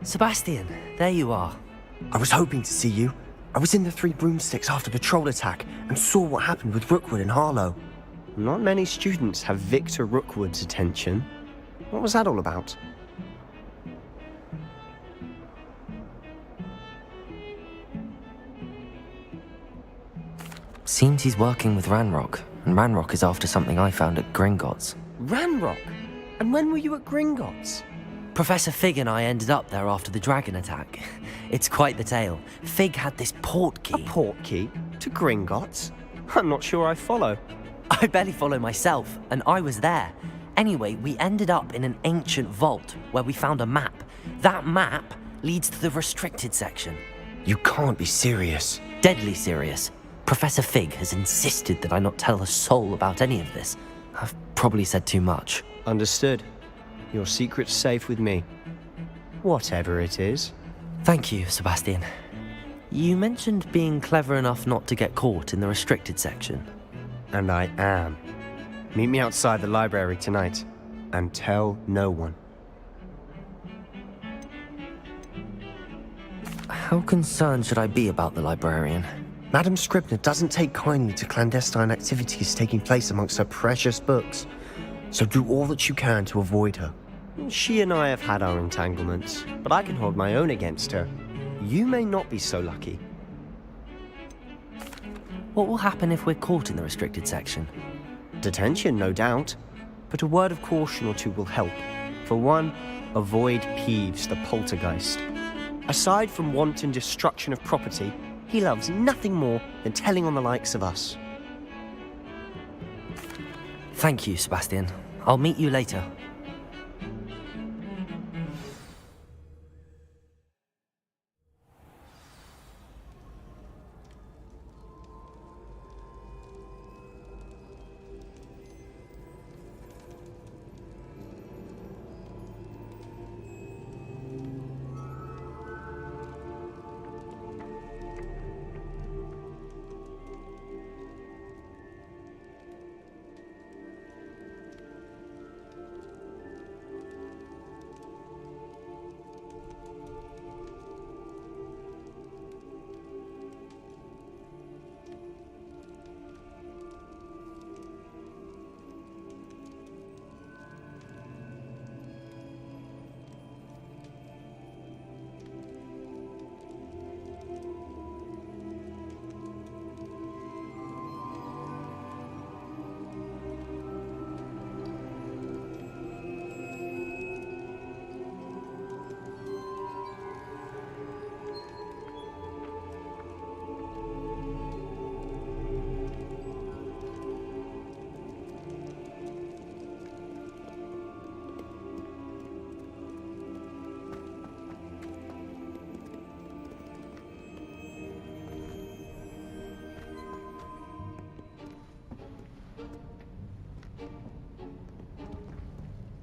Sebastian, there you are. I was hoping to see you. I was in the Three Broomsticks after the troll attack and saw what happened with Rookwood and Harlow. Not many students have Victor Rookwood's attention. What was that all about? Seems he's working with Ranrock, and Ranrock is after something I found at Gringotts. Ranrock? And when were you at Gringotts? Professor Fig and I ended up there after the dragon attack. It's quite the tale. Fig had this port key. A port key? To Gringotts? I'm not sure I follow. I barely follow myself, and I was there. Anyway, we ended up in an ancient vault where we found a map. That map leads to the restricted section. You can't be serious. Deadly serious. Professor Fig has insisted that I not tell a soul about any of this. I've probably said too much. Understood. Your secret's safe with me. Whatever it is. Thank you, Sebastian. You mentioned being clever enough not to get caught in the restricted section. And I am. Meet me outside the library tonight, and tell no one. How concerned should I be about the librarian? Madam Scribner doesn't take kindly to clandestine activities taking place amongst her precious books, so do all that you can to avoid her. She and I have had our entanglements, but I can hold my own against her. You may not be so lucky. What will happen if we're caught in the restricted section? Detention, no doubt. But a word of caution or two will help. For one, avoid Peeves, the poltergeist. Aside from wanton destruction of property, he loves nothing more than telling on the likes of us. Thank you, Sebastian. I'll meet you later.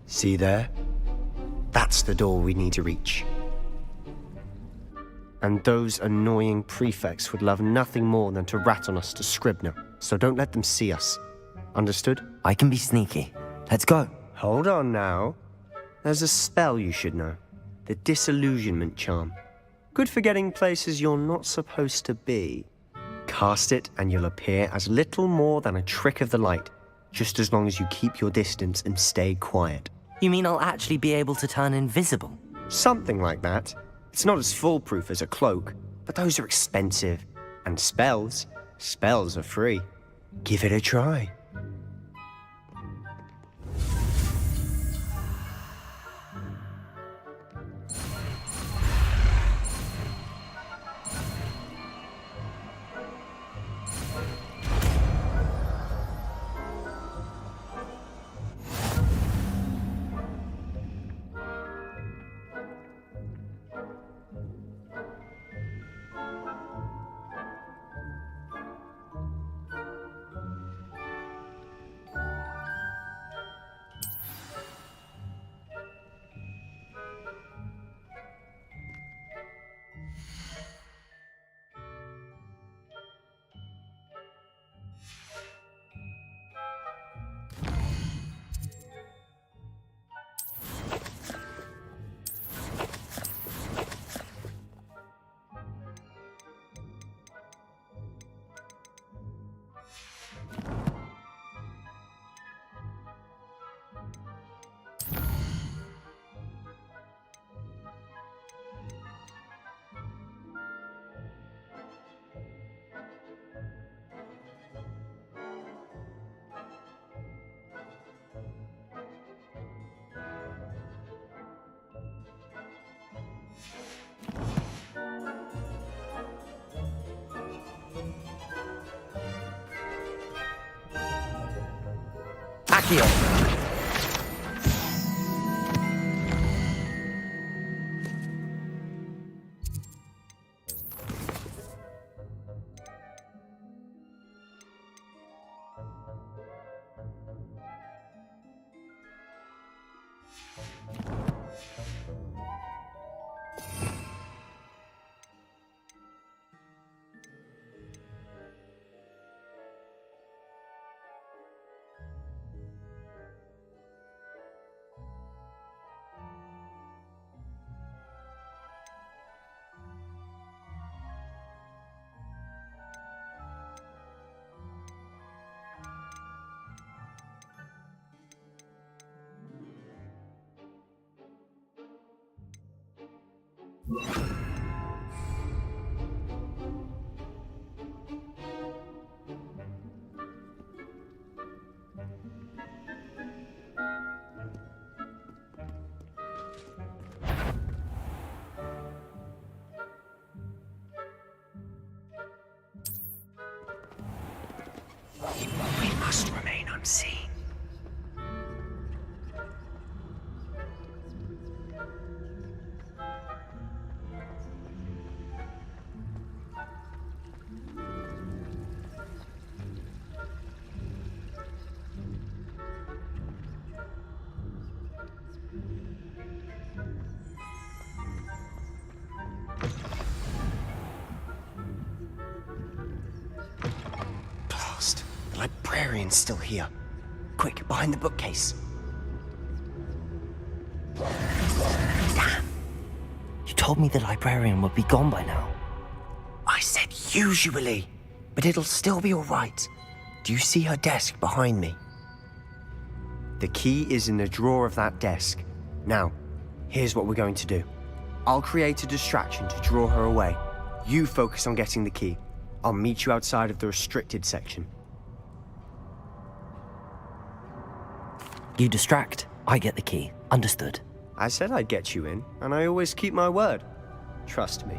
See there? That's the door we need to reach. And those annoying prefects would love nothing more than to rat on us to Scribner, so don't let them see us. Understood? I can be sneaky. Let's go. Hold on now. There's a spell you should know. The disillusionment charm. Good for getting places you're not supposed to be. Cast it and you'll appear as little more than a trick of the light, just as long as you keep your distance and stay quiet. You mean I'll actually be able to turn invisible? Something like that. It's not as foolproof as a cloak, but those are expensive. And spells are free. Give it a try. Accio! We must remain unseen. Blast. The librarian's still here. Quick, behind the bookcase. Damn! You told me the librarian would be gone by now. I said usually, but it'll still be all right. Do you see her desk behind me? The key is in the drawer of that desk. Now, here's what we're going to do. I'll create a distraction to draw her away. You focus on getting the key. I'll meet you outside of the restricted section. You distract, I get the key. Understood. I said I'd get you in, and I always keep my word. Trust me.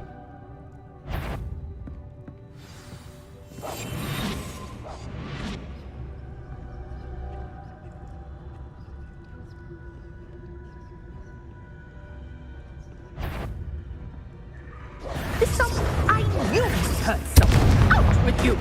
This song, I knew we heard something. Out with you!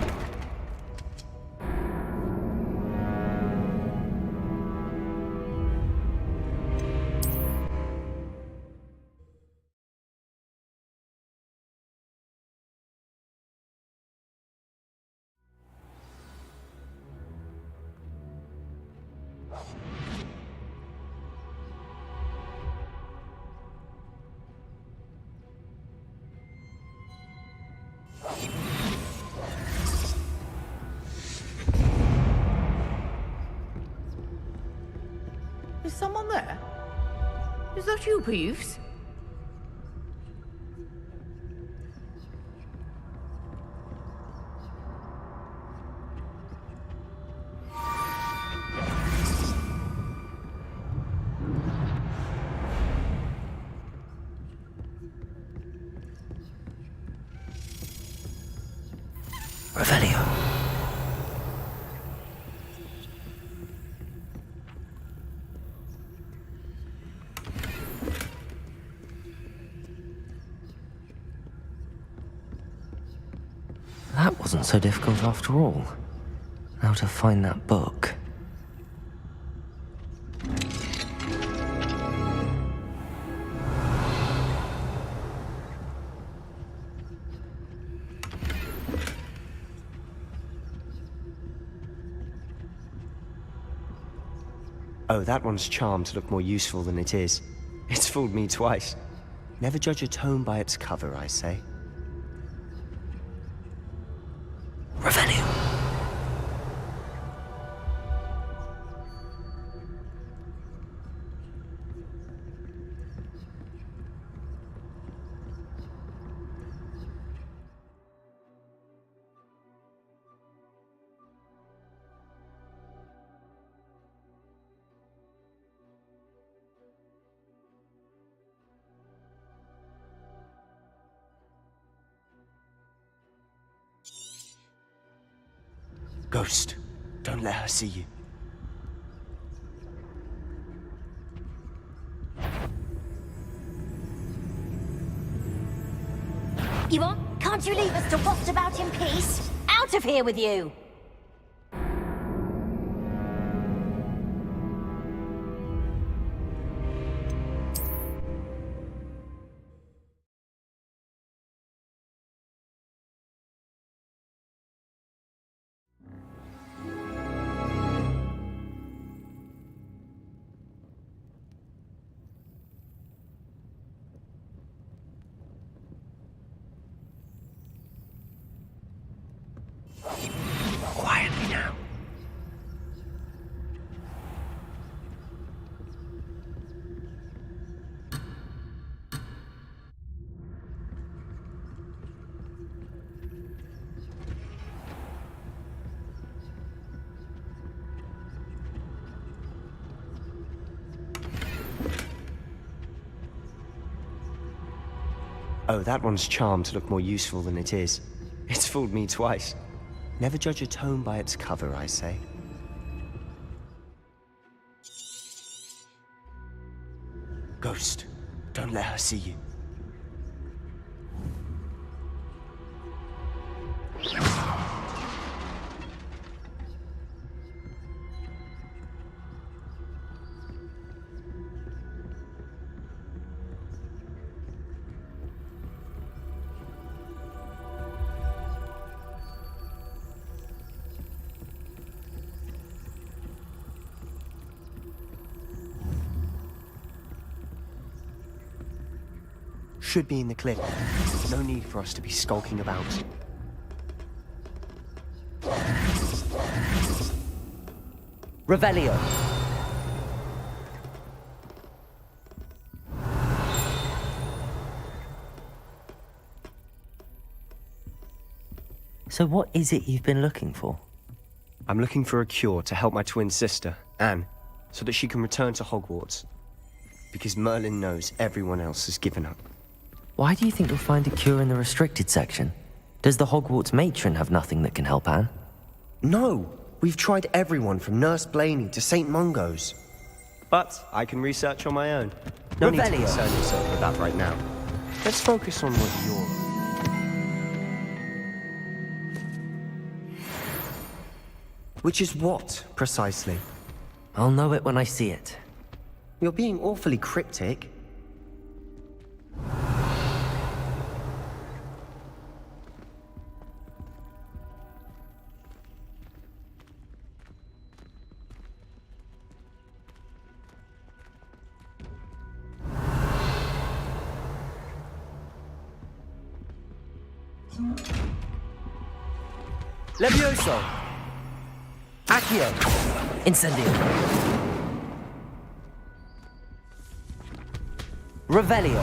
Is someone there? Is that you, Peeves? Revelio. That wasn't so difficult after all. Now to find that book. Oh, that one's charmed to look more useful than it is. It's fooled me twice. Never judge a tome by its cover, I say. Revelio. Ghost, don't let her see you. Yvonne, can't you leave us to waft about in peace? Out of here with you! Quietly now. Oh, that one's charmed to look more useful than it is. It's fooled me twice. Never judge a tome by its cover, I say. Ghost, don't let her see you. Should be in the cliff. No need for us to be skulking about. Revelio. So what is it you've been looking for? I'm looking for a cure to help my twin sister, Anne, so that she can return to Hogwarts. Because Merlin knows everyone else has given up. Why do you think you'll find a cure in the restricted section? Does the Hogwarts matron have nothing that can help Anne? No! We've tried everyone from Nurse Blaney to St. Mungo's. But I can research on my own. No need to concern yourself with that right now. Let's focus on what you're... Which is what, precisely? I'll know it when I see it. You're being awfully cryptic. Levioso! Accio! Incendio! Revelio!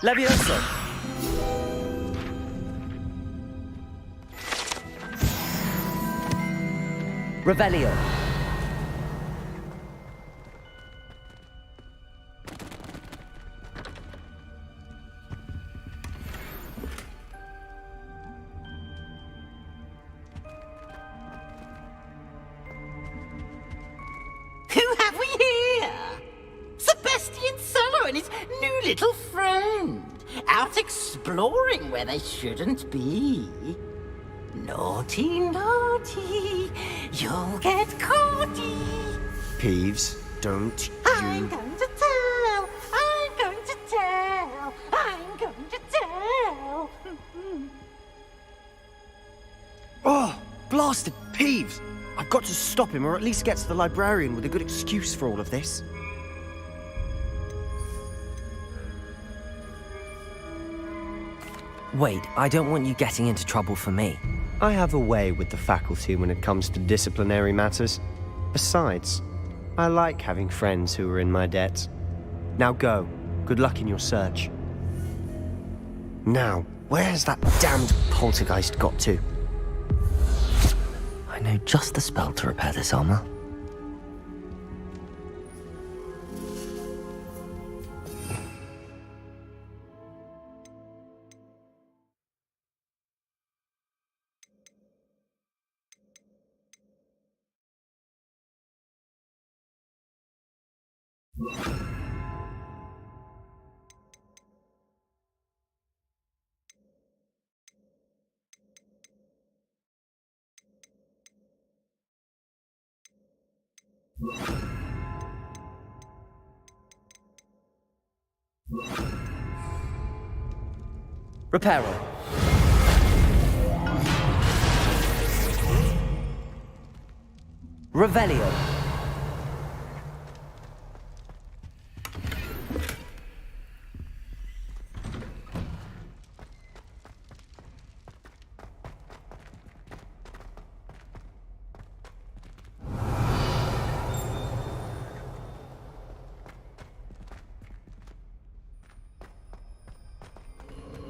Levioso! Revelio! Who have we here? Sebastian Solo and his new little friend. Out exploring where they shouldn't be. Naughty, naughty. You'll get caughty. Peeves, don't I'm you... going to tell. I'm going to tell. I'm going to tell. Oh, blasted Peeves! I've got to stop him, or at least get to the librarian with a good excuse for all of this. Wait, I don't want you getting into trouble for me. I have a way with the faculty when it comes to disciplinary matters. Besides, I like having friends who are in my debt. Now go. Good luck in your search. Now, where has that damned poltergeist got to? I know just the spell to repair this armor. Reparo! Revelio!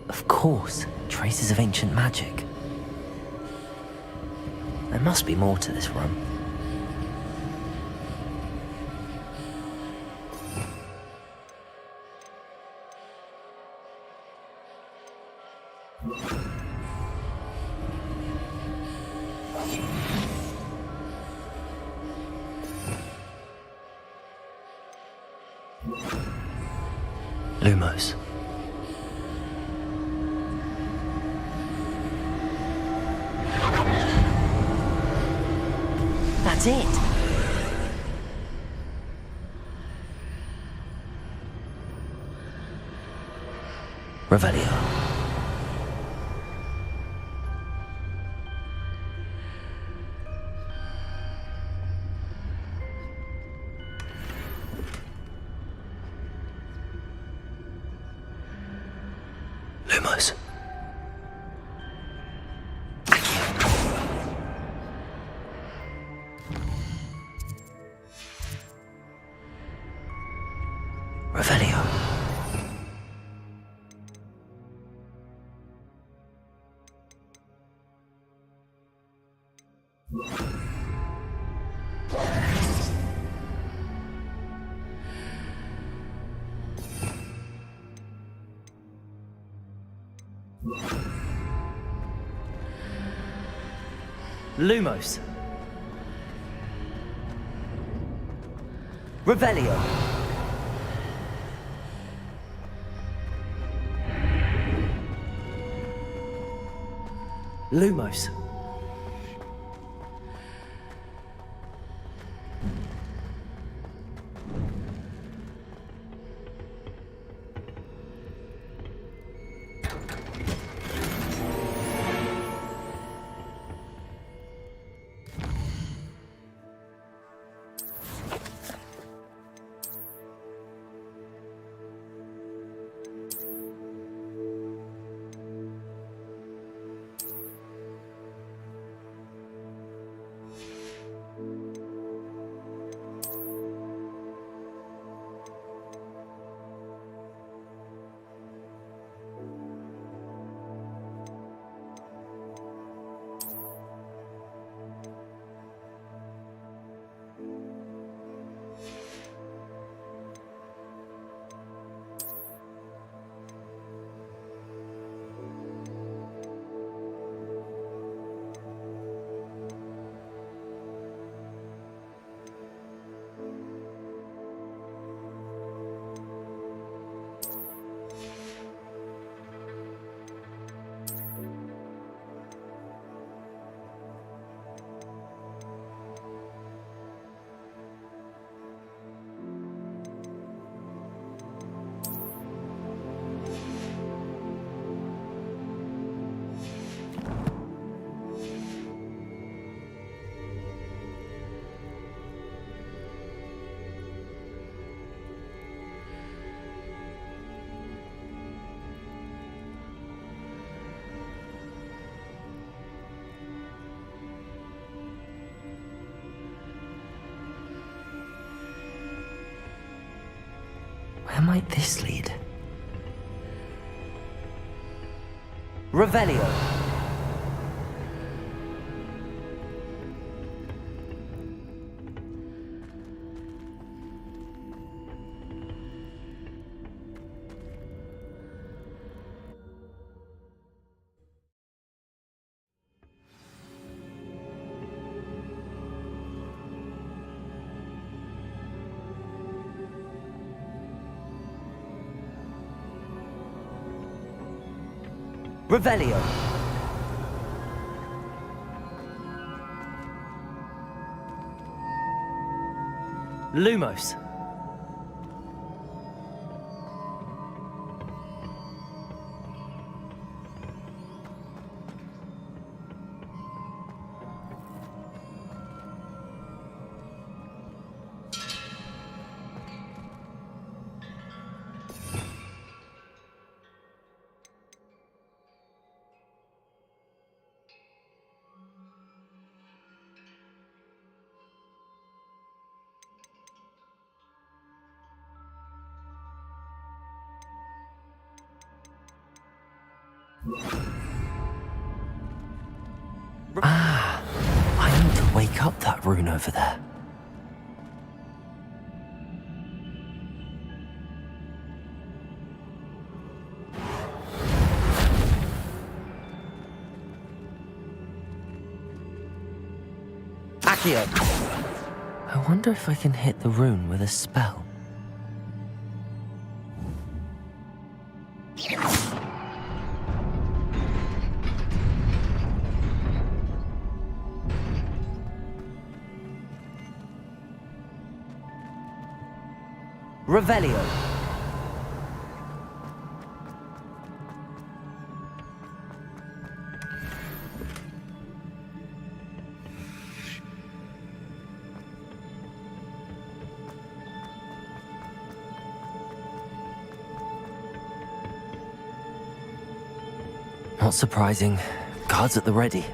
Of course, traces of ancient magic. There must be more to this room. Lumos. That's it! Revelio. Lumos. Revelio. Lumos. Revelio. Lumos. Where might this lead? Revelio. Revelio. Lumos. Ah, I need to wake up that rune over there. Accio. I wonder if I can hit the rune with a spell. Revelio. Not surprising. Guards at the ready.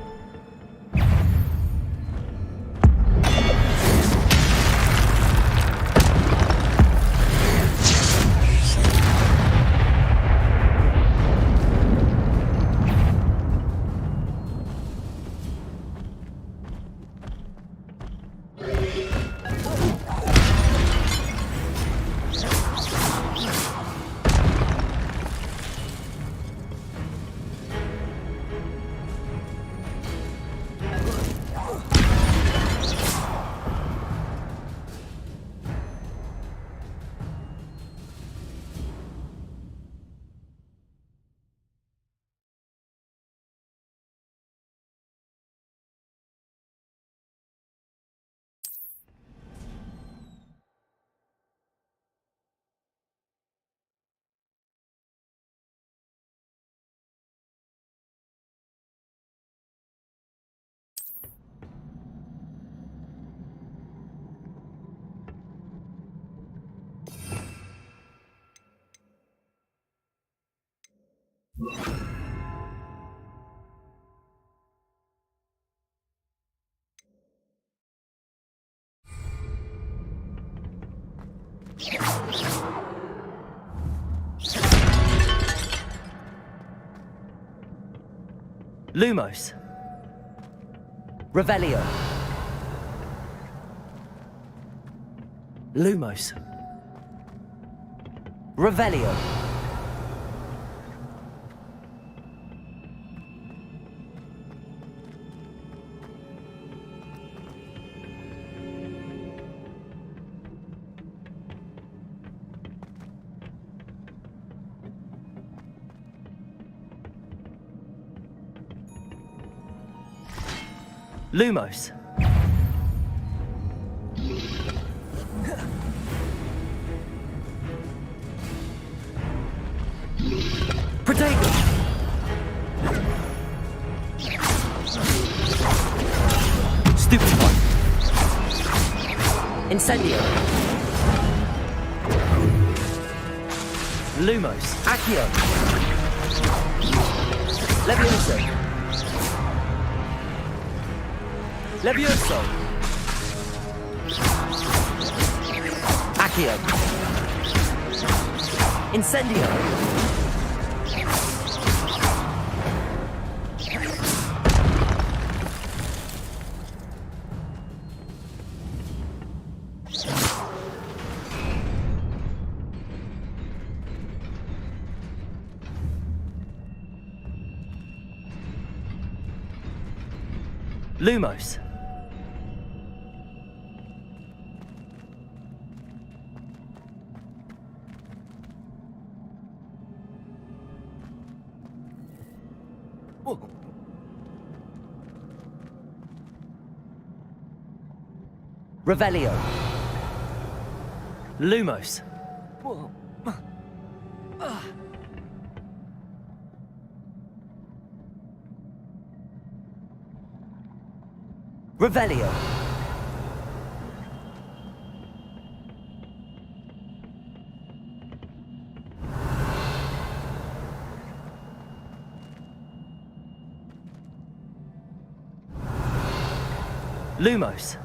Lumos. Revelio. Lumos. Revelio. Lumos. Protego. Stupefy. Incendio. Lumos. Accio. Levioso. Levioso. Accio. Incendio. Lumos. Revelio. Lumos. Revelio. Lumos.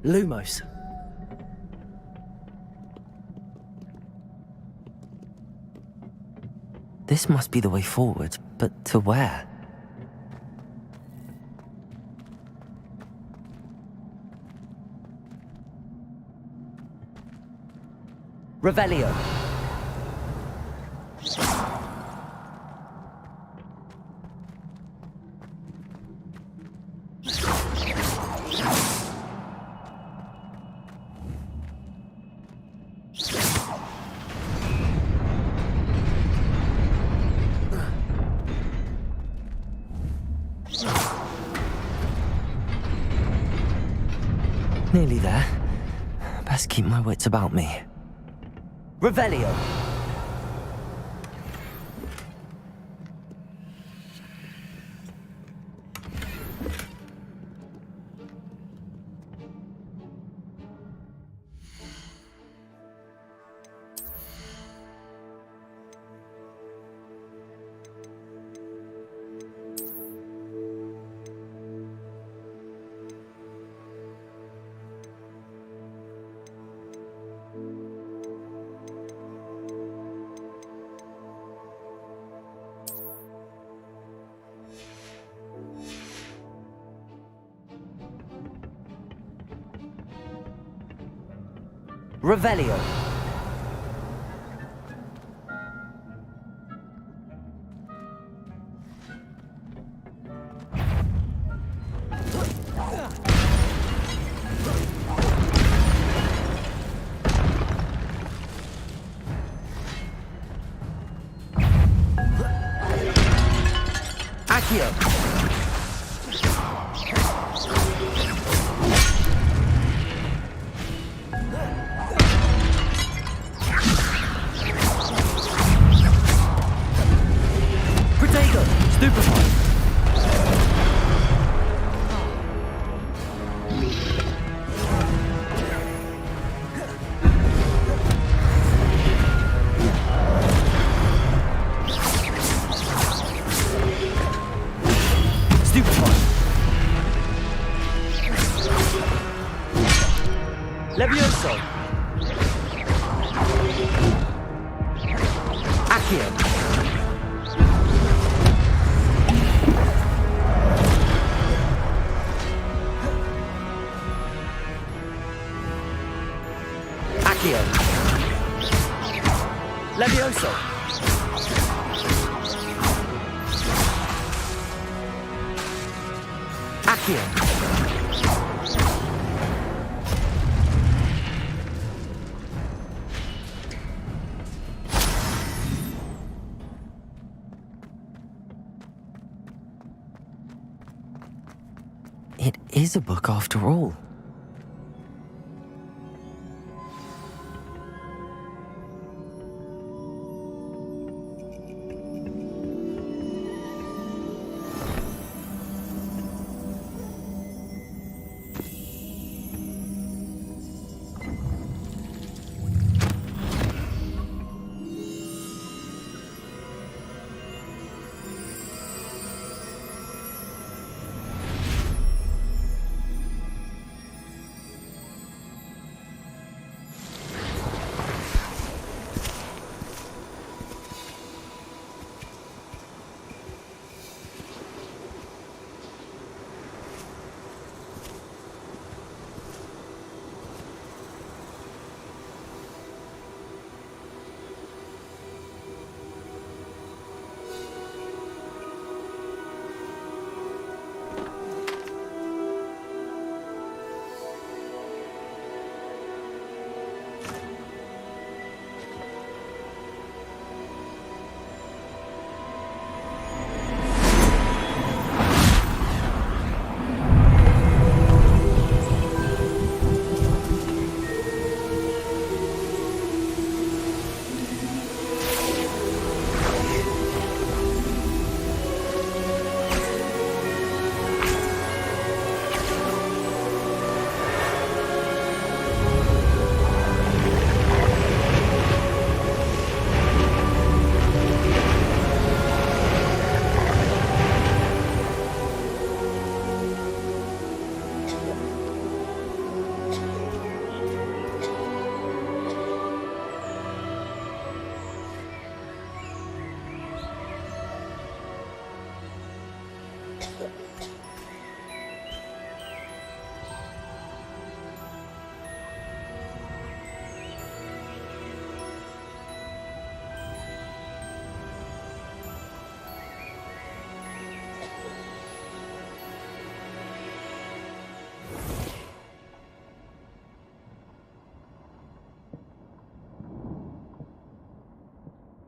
Lumos. This must be the way forward, but to where? Revelio. Nearly there. Best keep my wits about me. Revelio. Revelio. Levioso! Accio! Accio! Levioso! Accio! It is a book after all.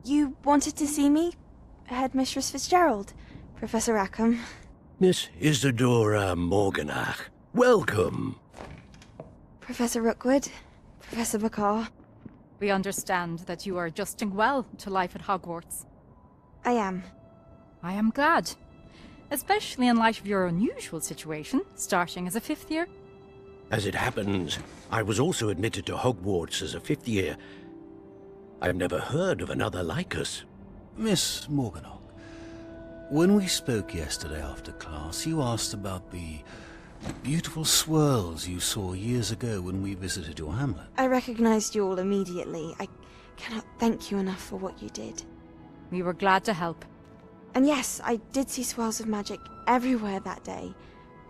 You wanted to see me? Headmistress Fitzgerald, Professor Rackham. Miss Isadora Morganach, welcome. Professor Rookwood, Professor Bakar. We understand that you are adjusting well to life at Hogwarts. I am. I am glad. Especially in light of your unusual situation, starting as a 5th year. As it happens, I was also admitted to Hogwarts as a 5th year. I've never heard of another like us. Miss Morganach, when we spoke yesterday after class, you asked about the beautiful swirls you saw years ago when we visited your hamlet. I recognized you all immediately. I cannot thank you enough for what you did. We were glad to help. And yes, I did see swirls of magic everywhere that day.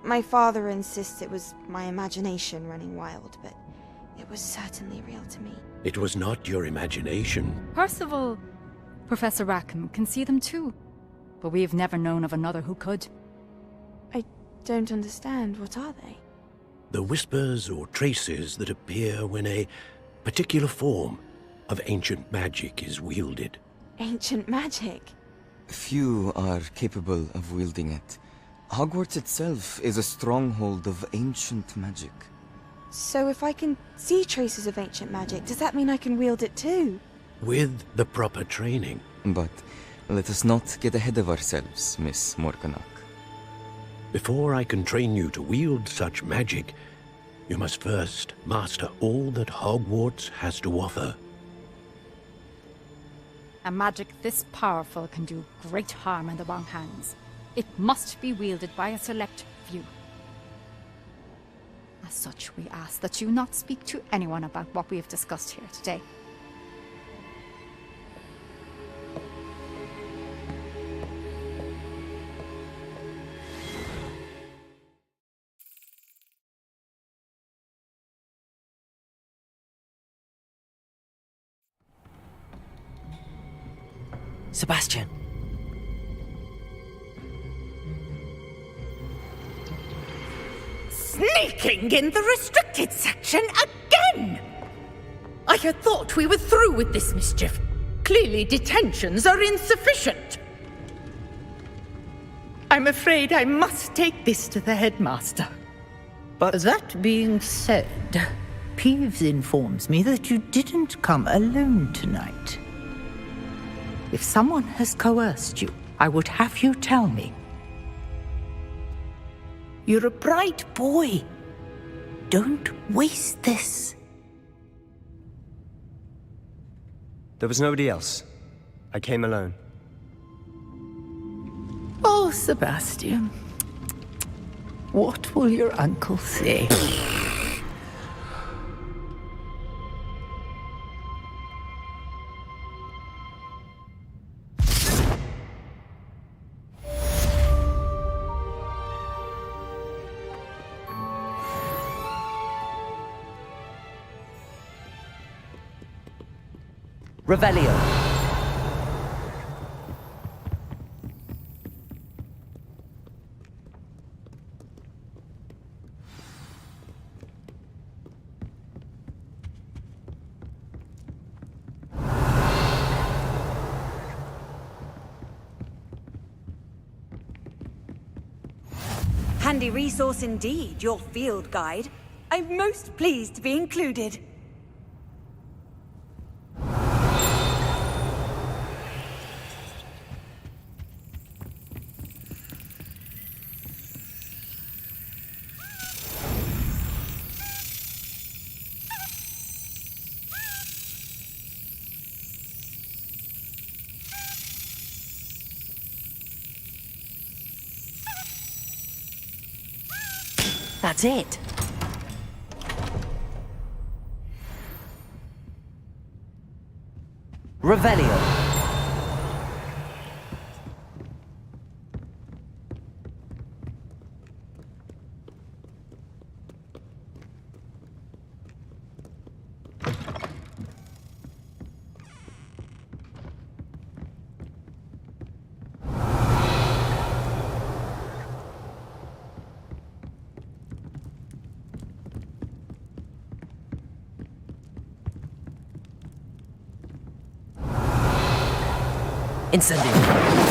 My father insists it was my imagination running wild, but it was certainly real to me. It was not your imagination. Percival, Professor Rackham can see them too. But we've never known of another who could. I don't understand. What are they? The whispers or traces that appear when a particular form of ancient magic is wielded. Ancient magic? Few are capable of wielding it. Hogwarts itself is a stronghold of ancient magic. So if I can see traces of ancient magic, does that mean I can wield it too? With the proper training. But let us not get ahead of ourselves, Miss Morganach. Before I can train you to wield such magic, you must first master all that Hogwarts has to offer. A magic this powerful can do great harm in the wrong hands. It must be wielded by a select few. A As such, we ask that you not speak to anyone about what we have discussed here today. Sebastian. Sneaking in the restricted section again! I had thought we were through with this mischief. Clearly detentions are insufficient. I'm afraid I must take this to the headmaster. But that being said, Peeves informs me that you didn't come alone tonight. If someone has coerced you, I would have you tell me. You're a bright boy. Don't waste this. There was nobody else. I came alone. Oh, Sebastian. What will your uncle say? Revelio. Handy resource indeed, your field guide. I'm most pleased to be included. That's it. Revelio. Incendio.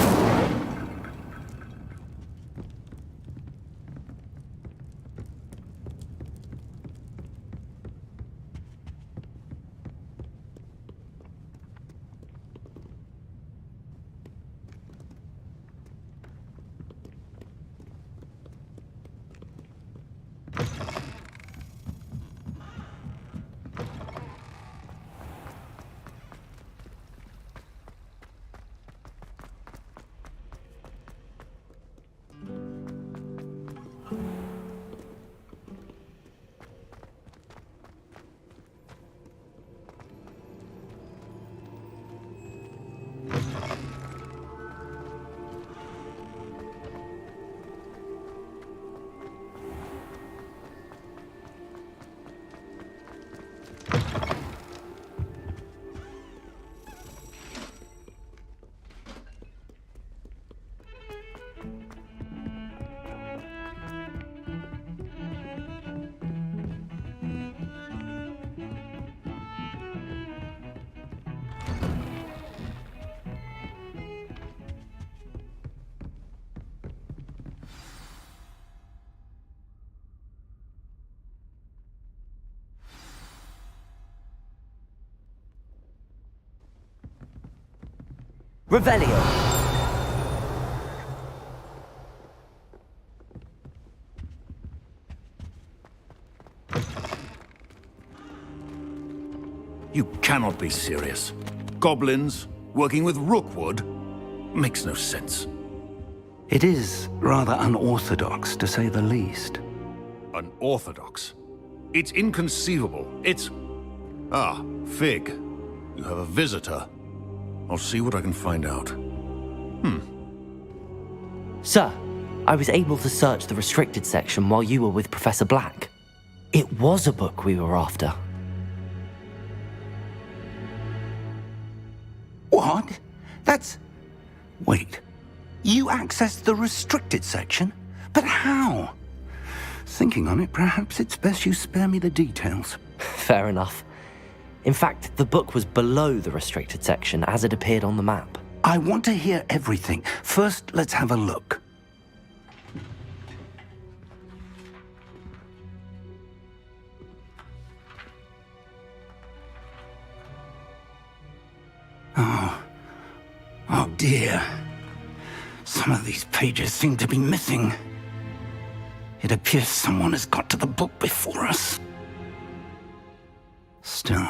Revelio. You cannot be serious. Goblins working with Rookwood makes no sense. It is rather unorthodox, to say the least. Unorthodox? It's inconceivable. It's... Ah, Fig. You have a visitor. I'll see what I can find out. Sir, I was able to search the restricted section while you were with Professor Black. It was a book we were after. What? That's... Wait. You accessed the restricted section? But how? Thinking on it, perhaps it's best you spare me the details. Fair enough. In fact, the book was below the restricted section as it appeared on the map. I want to hear everything. First, let's have a look. Oh dear. Some of these pages seem to be missing. It appears someone has got to the book before us. Still,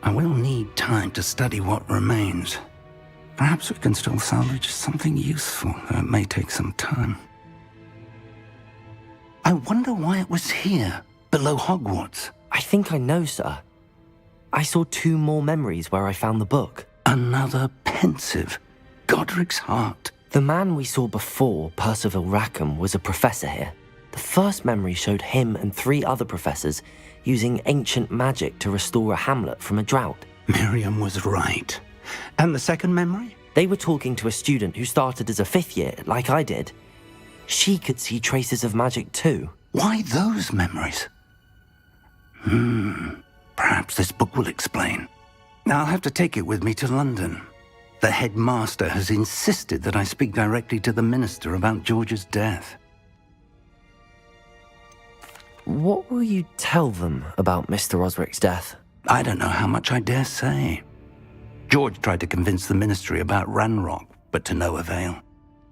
I will need time to study what remains. Perhaps we can still salvage something useful, though it may take some time. I wonder why it was here, below Hogwarts. I think I know, sir. I saw 2 more memories where I found the book. Another pensive. Godric's heart. The man we saw before, Percival Rackham, was a professor here. The first memory showed him and 3 other professors using ancient magic to restore a hamlet from a drought. Miriam was right. And the second memory? They were talking to a student who started as a 5th year, like I did. She could see traces of magic too. Why those memories? Perhaps this book will explain. I'll have to take it with me to London. The headmaster has insisted that I speak directly to the minister about George's death. What will you tell them about Mr. Osric's death? I don't know how much I dare say. George tried to convince the ministry about Ranrock, but to no avail.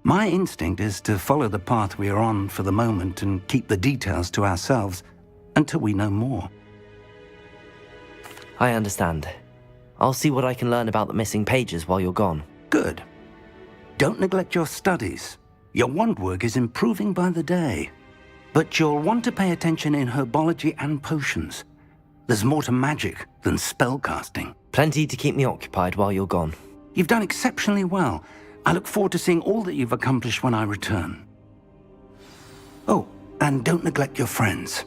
My instinct is to follow the path we are on for the moment and keep the details to ourselves until we know more. I understand. I'll see what I can learn about the missing pages while you're gone. Good. Don't neglect your studies. Your wand work is improving by the day. But you'll want to pay attention in herbology and potions. There's more to magic than spellcasting. Plenty to keep me occupied while you're gone. You've done exceptionally well. I look forward to seeing all that you've accomplished when I return. Oh, and don't neglect your friends.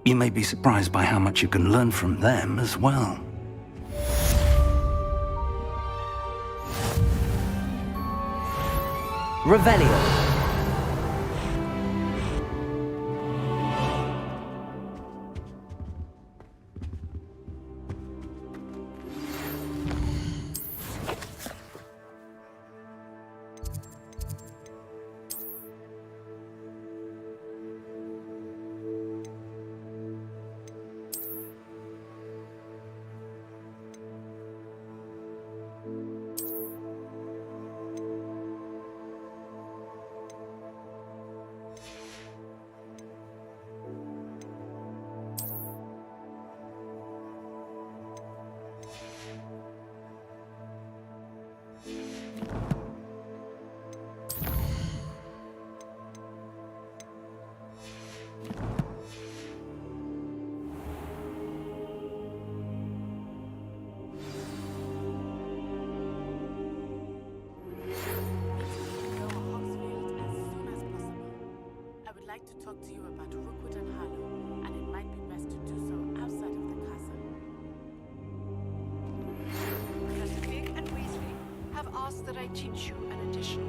You may be surprised by how much you can learn from them as well. Revelio. To talk to you about Rookwood and Harlow, and it might be best to do so outside of the castle. Professor Fig and Weasley have asked that I teach you an additional